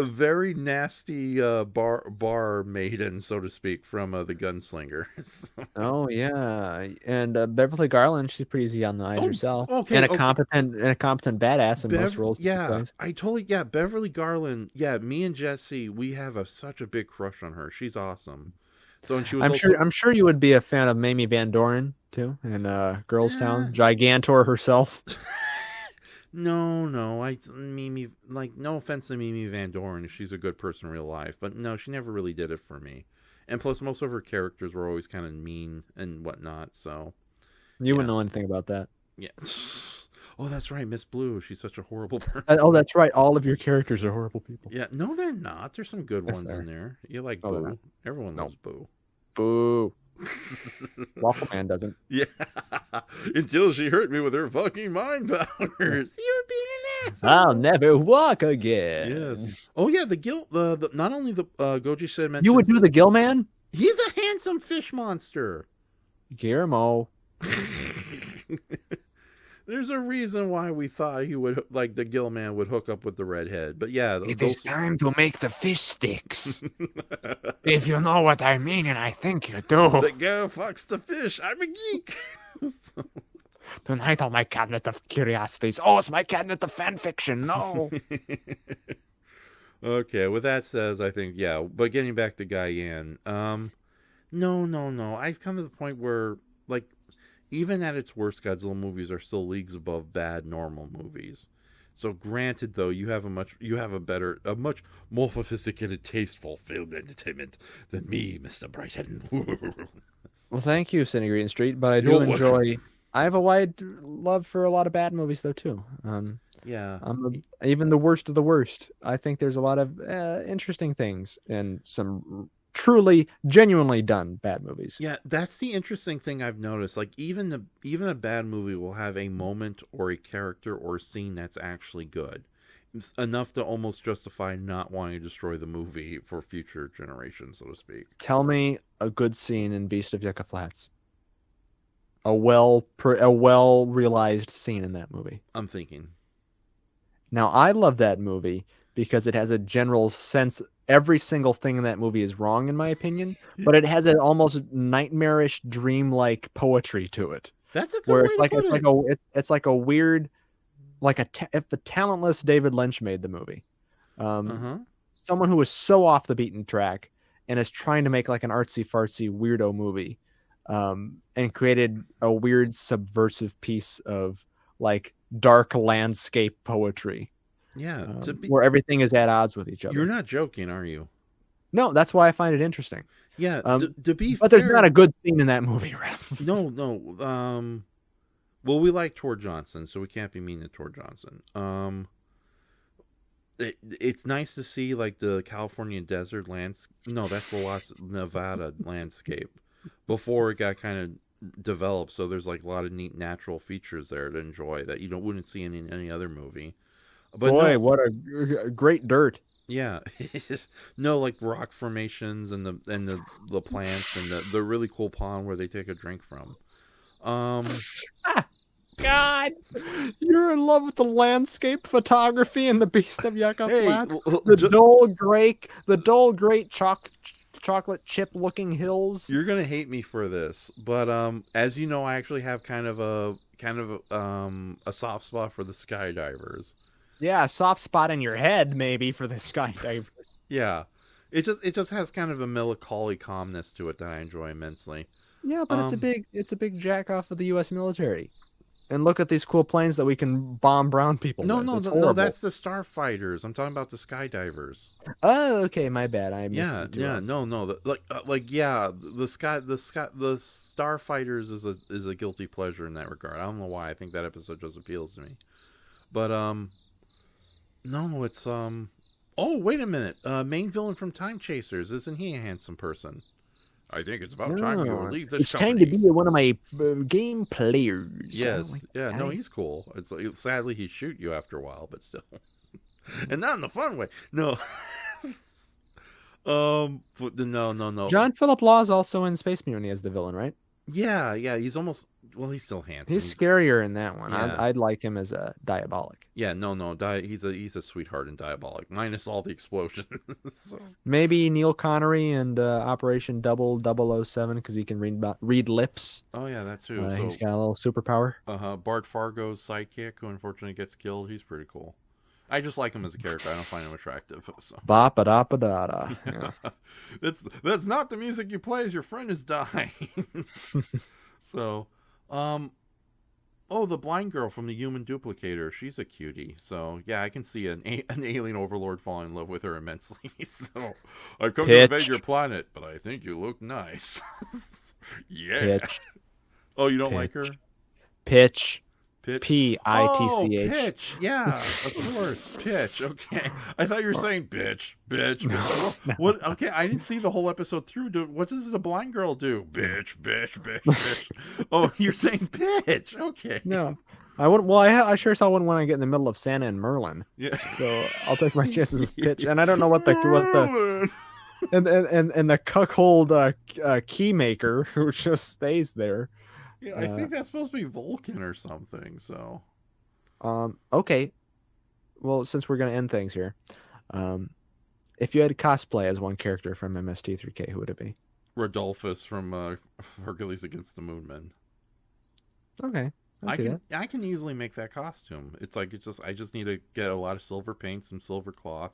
very nasty bar maiden, so to speak, from The Gunslinger. Oh yeah, and Beverly Garland, she's pretty easy on the eyes Oh, herself, okay, and a okay. competent badass in most roles that she Yeah, plays. I totally, yeah, Beverly Garland. Yeah, me and Jesse, we have such a big crush on her. She's awesome. So, and she was I'm sure you would be a fan of Mamie Van Doren too, in Girls Town, Gigantor herself. No, Mimi, like, no offense to Mimi Van Doren, she's a good person in real life, but no, she never really did it for me. And plus, most of her characters were always kind of mean and whatnot, so. You wouldn't know anything about that. Yeah. Oh, that's right, Miss Blue. She's such a horrible person. Oh, that's right. All of your characters are horrible people. Yeah, no, they're not. There's some good Yes, ones they are. in there. You like No, they're Boo. not. Everyone No. loves Boo. Boo. Waffle Man doesn't. Yeah. Until she hurt me with her fucking mind powers. You're being an asshole. I'll never walk again. Yes. Oh yeah, the not only the Goji said mentioned. You would do the Gill Man? He's a handsome fish monster. Guillermo. There's a reason why we thought he would, like, the Gill Man would hook up with the redhead. But yeah, It is time to make the fish sticks. If you know what I mean, and I think you do. The girl fucks the fish. I'm a geek. Tonight on my cabinet of curiosities. Oh, it's my cabinet of fan fiction. No. Okay, with that says, I think, yeah. But getting back to Guyan, no. I've come to the point where, like, even at its worst, Godzilla movies are still leagues above bad normal movies. So granted, though, you have a much more sophisticated, tasteful film entertainment than me, Mr. Brayton. Well, thank you, Cindy Green Street, but I do You're enjoy. I have a wide love for a lot of bad movies, though, too. Yeah. Even the worst of the worst. I think there's a lot of interesting things and some truly, genuinely done bad movies. Yeah, that's the interesting thing I've noticed. Like, even a bad movie will have a moment or a character or a scene that's actually good. It's enough to almost justify not wanting to destroy the movie for future generations, so to speak. Tell me a good scene in Beast of Yucca Flats. A well realized scene in that movie. I'm thinking. Now, I love that movie because it has a general sense. Every single thing in that movie is wrong, in my opinion, but it has an almost nightmarish, dream-like poetry to it. That's a good Where way to put it. it's like a weird, if the talentless David Lynch made the movie, someone who is so off the beaten track and is trying to make like an artsy fartsy weirdo movie, and created a weird subversive piece of like dark landscape poetry. Yeah, where everything is at odds with each other. You're not joking, are you? No, that's why I find it interesting. Yeah, to be but fair, there's not a good scene in that movie, Raph. No. Well, we like Tor Johnson, so we can't be mean to Tor Johnson. It's nice to see like the California desert landscape. No, that's the Las Nevada landscape before it got kind of developed. So there's like a lot of neat natural features there to enjoy that you wouldn't see in any other movie. But boy, what a great dirt! Yeah, no, like rock formations and the plants and the really cool pond where they take a drink from. God, you're in love with the landscape photography and the Beast of Yucca Flats. The dull, great chocolate chip looking hills. You're gonna hate me for this, but as you know, I actually have kind of a soft spot for the skydivers. Yeah, a soft spot in your head maybe for the skydivers. Yeah, it just has kind of a melancholy calmness to it that I enjoy immensely. Yeah, but it's a big jack off of the U.S. military. And look at these cool planes that we can bomb brown people with. No, that's the starfighters. I'm talking about the skydivers. Oh, okay, my bad. I missed it. Yeah, no. The starfighters is a guilty pleasure in that regard. I don't know why. I think that episode just appeals to me. But no, it's Oh, wait a minute. Main villain from Time Chasers, isn't he a handsome person? I think it's about time you No, leave this it's company. time to be one of my game players. I Yes, don't like yeah, that no, guy. he's cool. It's like, sadly he'd shoot you after a while, but still, and not in the fun way. No, no. John Philip Law is also in Space Mutiny as the villain, right? Yeah, he's almost. Well, he's still handsome. He's scarier in that one. Yeah. I'd like him as a Diabolic. Yeah, no. He's a sweetheart and Diabolic, minus all the explosions. So. Maybe Neil Connery and Operation Double 007 because he can read lips. Oh yeah, that too. He's got a little superpower. Bart Fargo's sidekick, who unfortunately gets killed. He's pretty cool. I just like him as a character. I don't find him attractive. So. Ba ba da ba da da. Yeah. That's not the music you play as your friend is dying. So, the blind girl from the Human Duplicator. She's a cutie. So yeah, I can see an alien overlord falling in love with her immensely. So I've come to invade your planet, but I think you look nice. Yeah. Pitch. Oh, you don't like her? Pitch. Pitch. Pitch. Oh, Pitch. Yeah, of course. Pitch. Okay. I thought you were saying bitch. What? Okay, I didn't see the whole episode through. What does the blind girl do? Bitch. Oh, you're saying pitch. Okay. No. I wouldn't. Well, I sure as hell wouldn't want to get in the middle of Santa and Merlin. Yeah. So I'll take my chances with Pitch. And I don't know what the and the cuckold key maker who just stays there. Yeah, I think that's supposed to be Vulcan or something. So. Okay. Well, since we're gonna end things here, if you had to cosplay as one character from MST3K, who would it be? Rodolphus from Hercules Against the Moonmen. Okay. I can easily make that costume. It's like I just need to get a lot of silver paint, some silver cloth,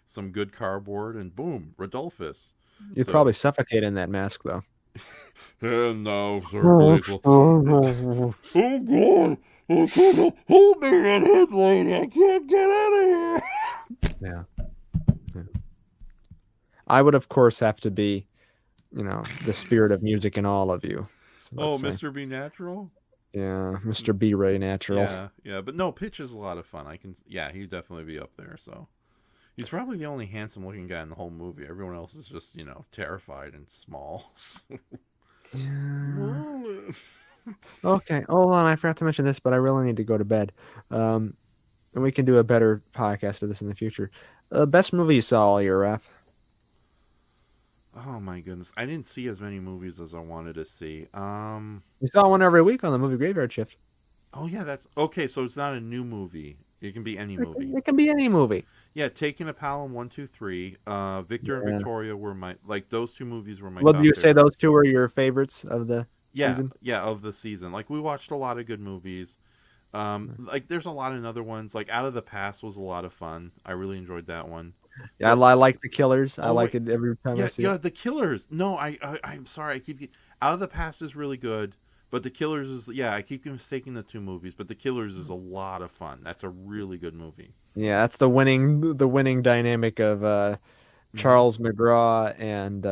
some good cardboard, and boom, Rodolphus. You'd probably suffocate in that mask, though. And now, Sir Hercules. Oh God! I can't hold me, redhead lady. I can't get out of here. Yeah. I would, of course, have to be, the spirit of music in all of you. So Mr. B Natural. Yeah, Mr. B Ray Natural. Yeah, but no, Pitch is a lot of fun. He'd definitely be up there. So he's probably the only handsome-looking guy in the whole movie. Everyone else is just, terrified and small. Yeah. Okay, hold on. I forgot to mention this, but I really need to go to bed. And we can do a better podcast of this in the future. Best movie you saw all year, Raph? Oh my goodness, I didn't see as many movies as I wanted to see. You saw one every week on the Movie Graveyard Shift. Oh yeah, that's okay. So it's not a new movie. It can be any movie. It can be any movie. Yeah, Taking a Pelham 1, 2, 3. Victor and Victoria were those two movies were my. Well, top do you say favorite. those two were your favorites of the season? Yeah, of the season. Like we watched a lot of good movies. Like there's a lot of other ones. Like Out of the Past was a lot of fun. I really enjoyed that one. Yeah, I like The Killers. I like it every time I see it. Yeah, The Killers. No, I'm sorry. Out of the Past is really good, but The Killers is I keep mistaking the two movies. But The Killers is a lot of fun. That's a really good movie. Yeah, that's the winning dynamic of Charles McGraw and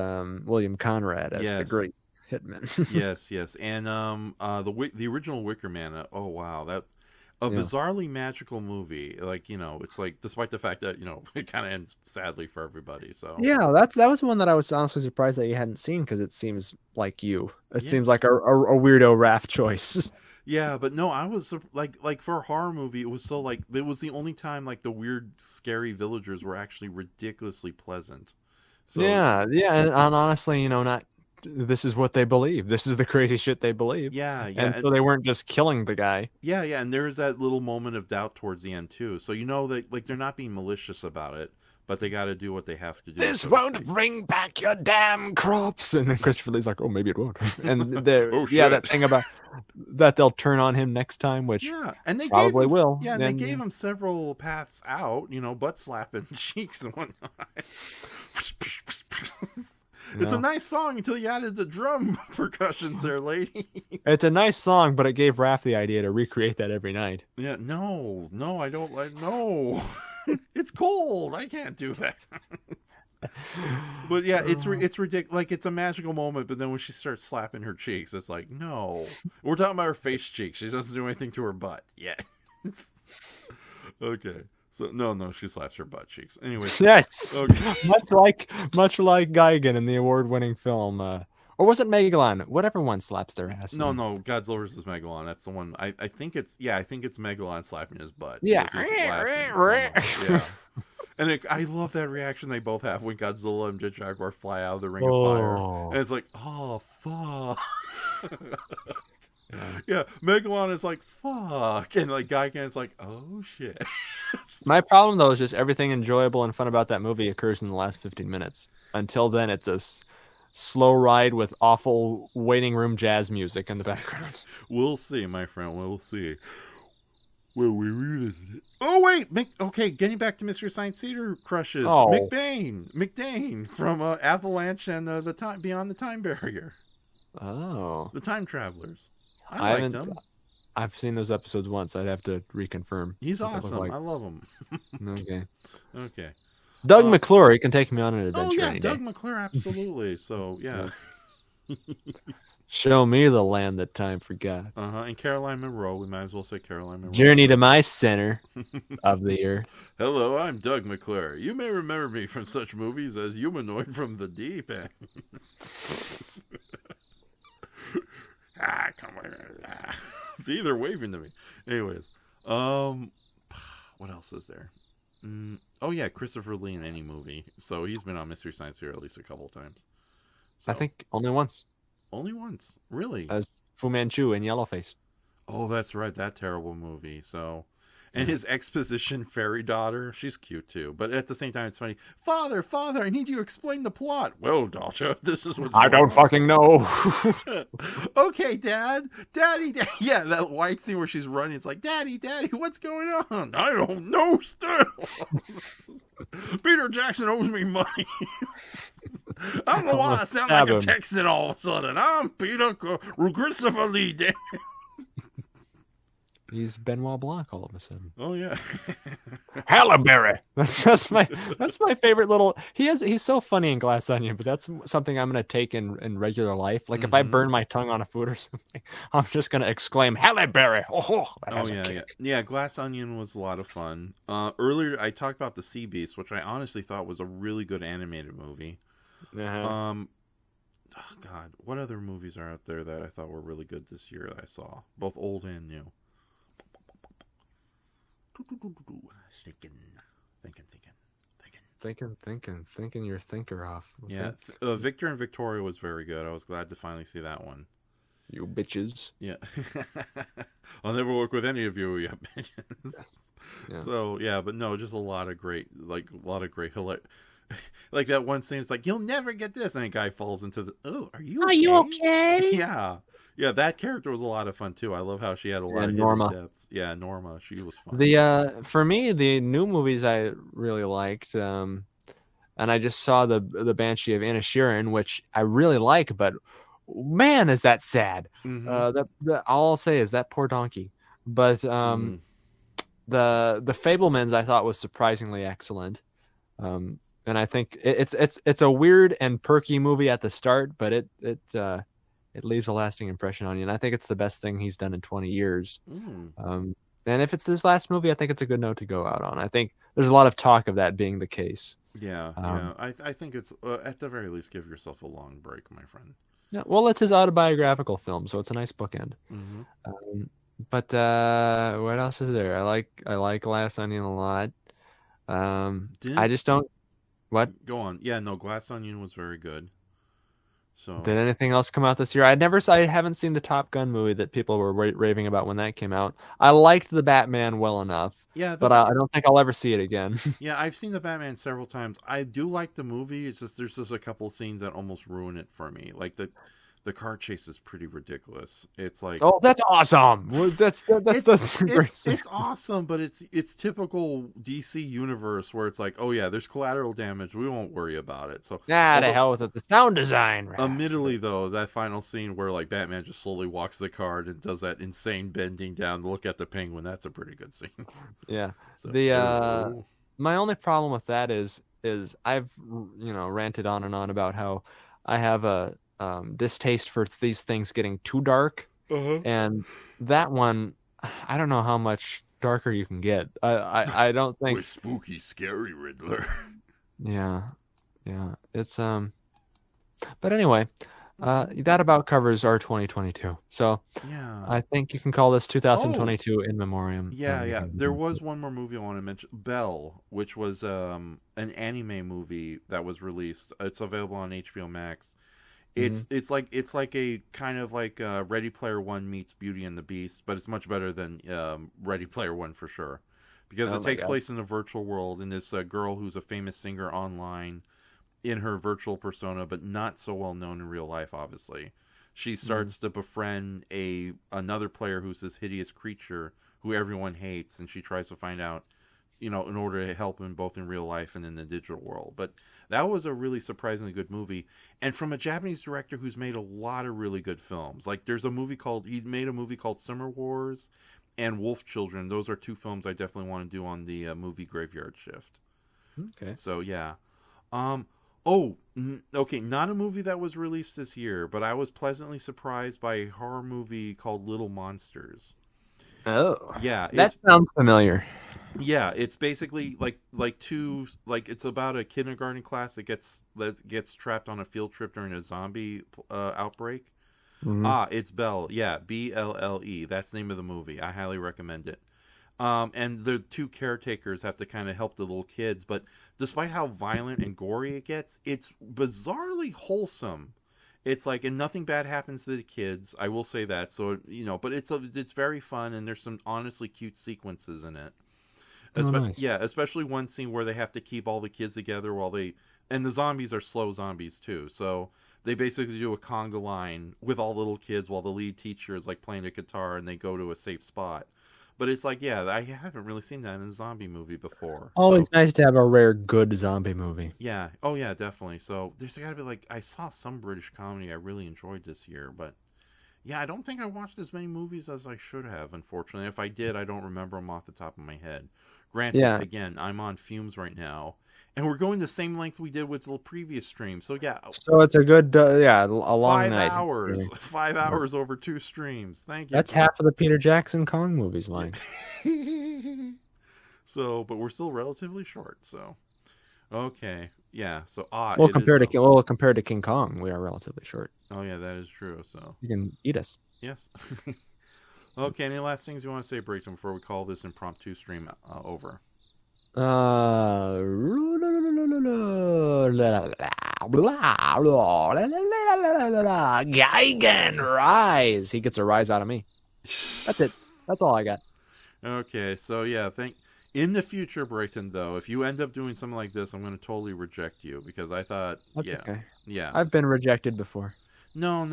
William Conrad as the great hitman. yes, and the original Wicker Man. Oh wow, that. A bizarrely magical movie, it's like, despite the fact that it kind of ends sadly for everybody. So yeah, that was one that I was honestly surprised that you hadn't seen because it seems like you. It seems like a weirdo Raph choice. Yeah, but no, I was like for a horror movie, it was so it was the only time the weird, scary villagers were actually ridiculously pleasant. So, yeah, and honestly, not. This is what they believe. This is the crazy shit they believe. Yeah. And so they weren't just killing the guy. Yeah, and there's that little moment of doubt towards the end too. So that they're not being malicious about it, but they got to do what they have to do. This won't bring back your damn crops. And then Christopher Lee's like, "Oh, maybe it won't." And that thing about that they'll turn on him next time, which and they probably will. Yeah, and they gave him several paths out. Butt slapping cheeks and whatnot. It's a nice song until you added the drum percussions there, lady. It's a nice song, but it gave Raph the idea to recreate that every night. Yeah, no, I don't like. No, it's cold. I can't do that. But yeah, it's ridiculous. Like it's a magical moment, but then when she starts slapping her cheeks, it's like no. We're talking about her face cheeks. She doesn't do anything to her butt yet. Okay. So no, she slaps her butt cheeks. Anyways, Yes, okay. much like Gigan in the award-winning film, or was it Megalon? Whatever one slaps their ass. No, Godzilla vs Megalon. That's the one. I think it's Megalon slapping his butt. Yeah. Because he's laughing so much. Yeah. And I love that reaction they both have when Godzilla and Jet Jaguar fly out of the Ring of Fire. And it's like, oh, fuck. Yeah, Megalon is like, fuck. And like Gigan's like, oh, shit. My problem, though, is just everything enjoyable and fun about that movie occurs in the last 15 minutes. Until then, it's a slow ride with awful waiting room jazz music in the background. We'll see, my friend. We'll see. Well, we revisited it. Oh, wait. Okay, getting back to Mr. Science Theater crushes. Oh. McDane from Avalanche and the Time Beyond the Time Barrier. Oh. The Time Travelers. I liked haven't. him. I've seen those episodes once. I'd have to reconfirm. He's what they look awesome. like. I love him. Okay. Okay. Doug McClure, he can take me on an adventure Oh, yeah, any Doug day. McClure, absolutely. So, yeah. Show me the land that time forgot. And Caroline Monroe. We might as well say Caroline Monroe. Journey to my center of the earth. Hello, I'm Doug McClure. You may remember me from such movies as Humanoid from the Deep End. Come on. See, they're waving to me. Anyways, what else is there? Oh yeah, Christopher Lee in any movie. So he's been on Mystery Science Theater at least a couple of times. So, I think only once. only once, really. As Fu Manchu in Yellowface. Oh, that's right, that terrible movie. So, and his exposition fairy daughter, she's cute too. But at the same time, it's funny. Father, I need you to explain the plot. Well, daughter, this is what's I going don't on. fucking know. Okay, Daddy. Yeah, that white scene where she's running. It's like, Daddy, what's going on? I don't know still. Peter Jackson owes me money. I don't know why I sound like a Texan all of a sudden. I'm Christopher Lee. Damn. He's Benoit Blanc all of a sudden. Oh yeah. Halle Berry. That's my favorite little. He's so funny in Glass Onion, but that's something I'm gonna take in regular life. Like if I burn my tongue on a food or something, I'm just gonna exclaim Halle Berry. Oh Yeah. Glass Onion was a lot of fun. Earlier I talked about the Sea Beast, which I honestly thought was a really good animated movie. Uh-huh. Oh God, what other movies are out there that I thought were really good this year that I saw, both old and new? Thinking your thinker off. Yeah, Victor and Victoria was very good. I was glad to finally see that one. You bitches. Yeah. I'll never work with any of you, bitches. Yeah. So, yeah, but no, just a lot of great like that one scene, it's like, you'll never get this, and a guy falls into the, oh, are you okay? Yeah. Yeah, that character was a lot of fun, too. I love how she had a lot of Norma. hidden depths. Yeah, Norma, she was fun. For me, the new movies I really liked, and I just saw the Banshee of Inisherin, which I really like, but man, is that sad. All I'll say is that poor donkey. But the Fablemans I thought was surprisingly excellent. And I think it's a weird and perky movie at the start, but it leaves a lasting impression on you. And I think it's the best thing he's done in 20 years. And if it's this last movie, I think it's a good note to go out on. I think there's a lot of talk of that being the case. Yeah. I think it's, at the very least, give yourself a long break, my friend. Yeah, well, it's his autobiographical film, so it's a nice bookend. But what else is there? I like Glass Onion a lot. I just don't. What? Go on. Yeah, no, Glass Onion was very good. So did anything else come out this year? I haven't seen the Top Gun movie that people were raving about when that came out. I liked the Batman well enough. Yeah, but I don't think I'll ever see it again. Yeah, I've seen the Batman several times. I do like the movie. It's just there's just a couple of scenes that almost ruin it for me. Like the car chase is pretty ridiculous. It's like, oh, that's awesome. That's it's awesome, but it's typical DC universe where it's like, oh yeah, there's collateral damage. We won't worry about it. So to hell with it. The sound design. Admittedly, though, that final scene where like Batman just slowly walks the car and does that insane bending down to look at the Penguin, that's a pretty good scene. Yeah. So, my only problem with that is I've ranted on and on about how I have a distaste for these things getting too dark, and that one, I don't know how much darker you can get. I don't think. With spooky, scary Riddler. Yeah, yeah. It's But anyway, that about covers our 2022. So Yeah. I think you can call this 2022 in memoriam. Yeah, and we yeah. can There move was to- one more movie I want to mention, Belle, which was an anime movie that was released. It's available on HBO Max. It's like a kind of like Ready Player One meets Beauty and the Beast, but it's much better than Ready Player One for sure, because Oh it my takes God. place in a virtual world, and this girl who's a famous singer online in her virtual persona, but not so well known in real life. Obviously, she starts to befriend another player who's this hideous creature who everyone hates, and she tries to find out, in order to help him both in real life and in the digital world. But that was a really surprisingly good movie, and from a Japanese director who's made a lot of really good films. Like he made a movie called Summer Wars and Wolf Children. Those are two films I definitely want to do on the movie Graveyard Shift. Okay. So yeah. Okay, not a movie that was released this year, but I was pleasantly surprised by a horror movie called Little Monsters. Oh, Yeah, that sounds familiar. yeah, it's basically it's about a kindergarten class that gets trapped on a field trip during a zombie outbreak. Mhm. It's Belle. Yeah, Belle. That's the name of the movie. I highly recommend it. And the two caretakers have to kind of help the little kids, but despite how violent and gory it gets, it's bizarrely wholesome. It's like, and nothing bad happens to the kids. I will say that. So but it's very fun, and there's some honestly cute sequences in it. Oh, nice. Yeah, especially one scene where they have to keep all the kids together and the zombies are slow zombies too. So they basically do a conga line with all the little kids while the lead teacher is like playing a guitar, and they go to a safe spot. But it's like, yeah, I haven't really seen that in a zombie movie before. Always So, nice to have a rare good zombie movie. yeah. Oh, yeah, definitely. So there's got to be I saw some British comedy I really enjoyed this year, but yeah, I don't think I watched as many movies as I should have, unfortunately. If I did, I don't remember them off the top of my head. Granted, Yeah. again, I'm on fumes right now, and we're going the same length we did with the previous stream. So yeah, So it's a good, a long 5 night. hours, Yeah. 5 hours over 2 streams. Thank you. That's half of the Peter Jackson Kong movies length. So, but we're still relatively short. So, okay, yeah. So, Well, it is compared to King Kong, we are relatively short. Oh yeah, that is true. So, You can eat us. yes. Okay. Any last things you want to say, Brayton, before we call this impromptu stream over? Geigen rise. He gets a rise out of me. That's it. That's all I got. Okay. So yeah, in the future, Brayton, though, if you end up doing something like this, I'm going to totally reject you, because I thought, That's yeah, okay. yeah. I've been rejected before. No.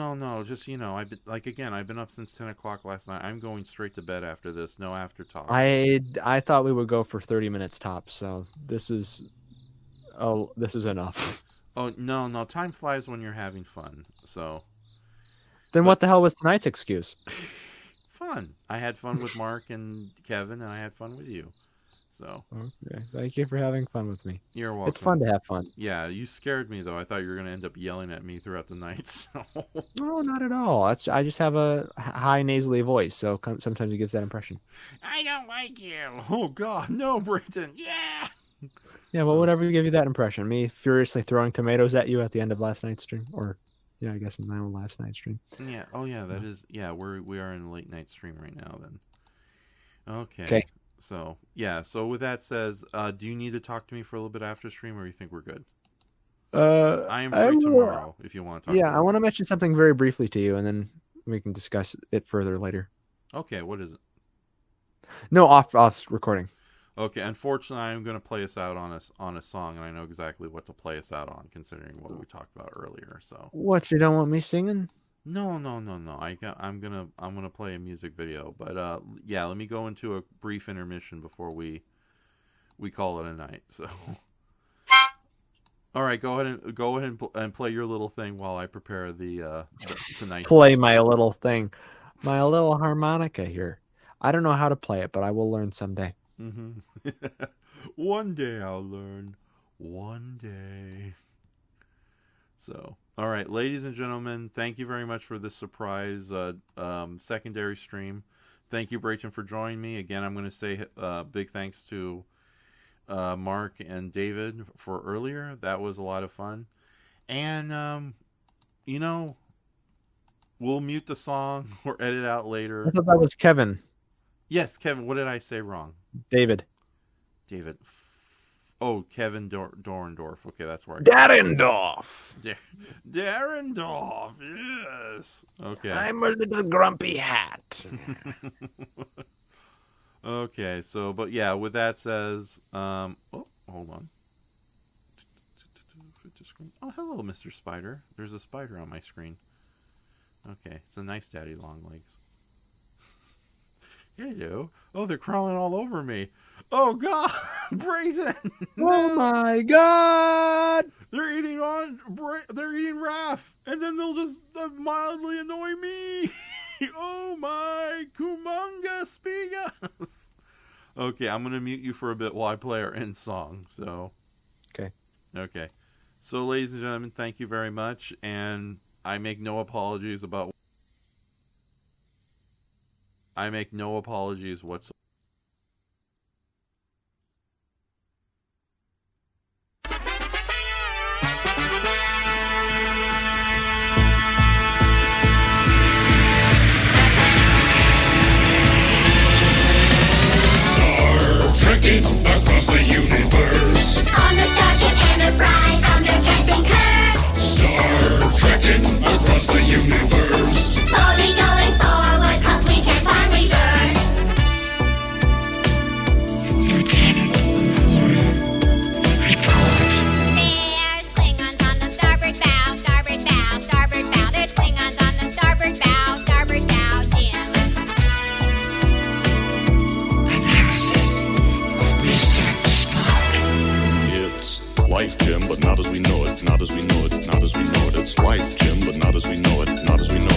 Just I've been I've been up since 10 o'clock last night. I'm going straight to bed after this. No after talk. I thought we would go for 30 minutes tops, so this is enough. Oh no! Time flies when you're having fun. So Then what the hell was tonight's excuse? fun. I had fun with Mark and Kevin, and I had fun with you. So Okay. Thank you for having fun with me. you're welcome. It's fun to have fun. Yeah, you scared me though. I thought you were gonna end up yelling at me throughout the night. So No, not at all. I just have a high nasally voice, so sometimes it gives that impression. I don't like you. oh God, no, Brayton. Yeah. Yeah, well, whatever give you that impression. Me furiously throwing tomatoes at you at the end of last night's stream, or yeah, I guess in last night's stream. Yeah. Oh yeah, that is. Yeah, we are in a late night stream right now. Then. Okay. 'Kay. So yeah. So with that says, do you need to talk to me for a little bit after stream, or you think we're good? I am free tomorrow if you want to talk. Yeah, I want to mention something very briefly to you, and then we can discuss it further later. Okay. What is it? No, off recording. Okay, unfortunately, I'm going to play us out on a song, and I know exactly what to play us out on, considering what we talked about earlier. So What, you don't want me singing? no. I'm gonna play a music video, but yeah, let me go into a brief intermission before we call it a night. So all right, go ahead and play your little thing while I prepare the tonight's. Play my little thing, my little harmonica here. I don't know how to play it, but I will learn someday. Mm-hmm. One day I'll learn. One day. So, all right, ladies and gentlemen, thank you very much for this surprise secondary stream. thank you, Brayton, for joining me. Again, I'm going to say big thanks to Mark and David for earlier. That was a lot of fun. And, you know, we'll mute the song or edit out I later. thought that was Kevin. Yes, Kevin, what did I say wrong? David. David. Oh, Kevin Dorndorf. Okay, that's where I Darendorf. Darendorf, yes. Okay. I'm a little grumpy hat. Okay, so, but yeah, with that says, oh, hold on. Oh, hello, Mr. Spider. There's a spider on my screen. Okay, it's a nice daddy long legs. Hello. Oh, they're crawling all over me. Oh, God, Brayton. Oh my God! They're eating Raph, and then they'll just mildly annoy me. Oh my kumunga spigas. Okay, I'm gonna mute you for a bit while I play our end song. So. Okay. So, ladies and gentlemen, thank you very much, and I make no apologies whatsoever. Trekking across the universe. On the Starship Enterprise under Captain Kirk. Star trekking across the universe. Slowly going forward 'cause we can't find reverse. There's Klingons on the starboard bow, starboard bow, starboard bow. There's Klingons on the starboard bow, Jim. It's life, Jim, but not as we know it. Not as we know it. Not as we know it. It's life, Jim, but not as we know it. Not as we know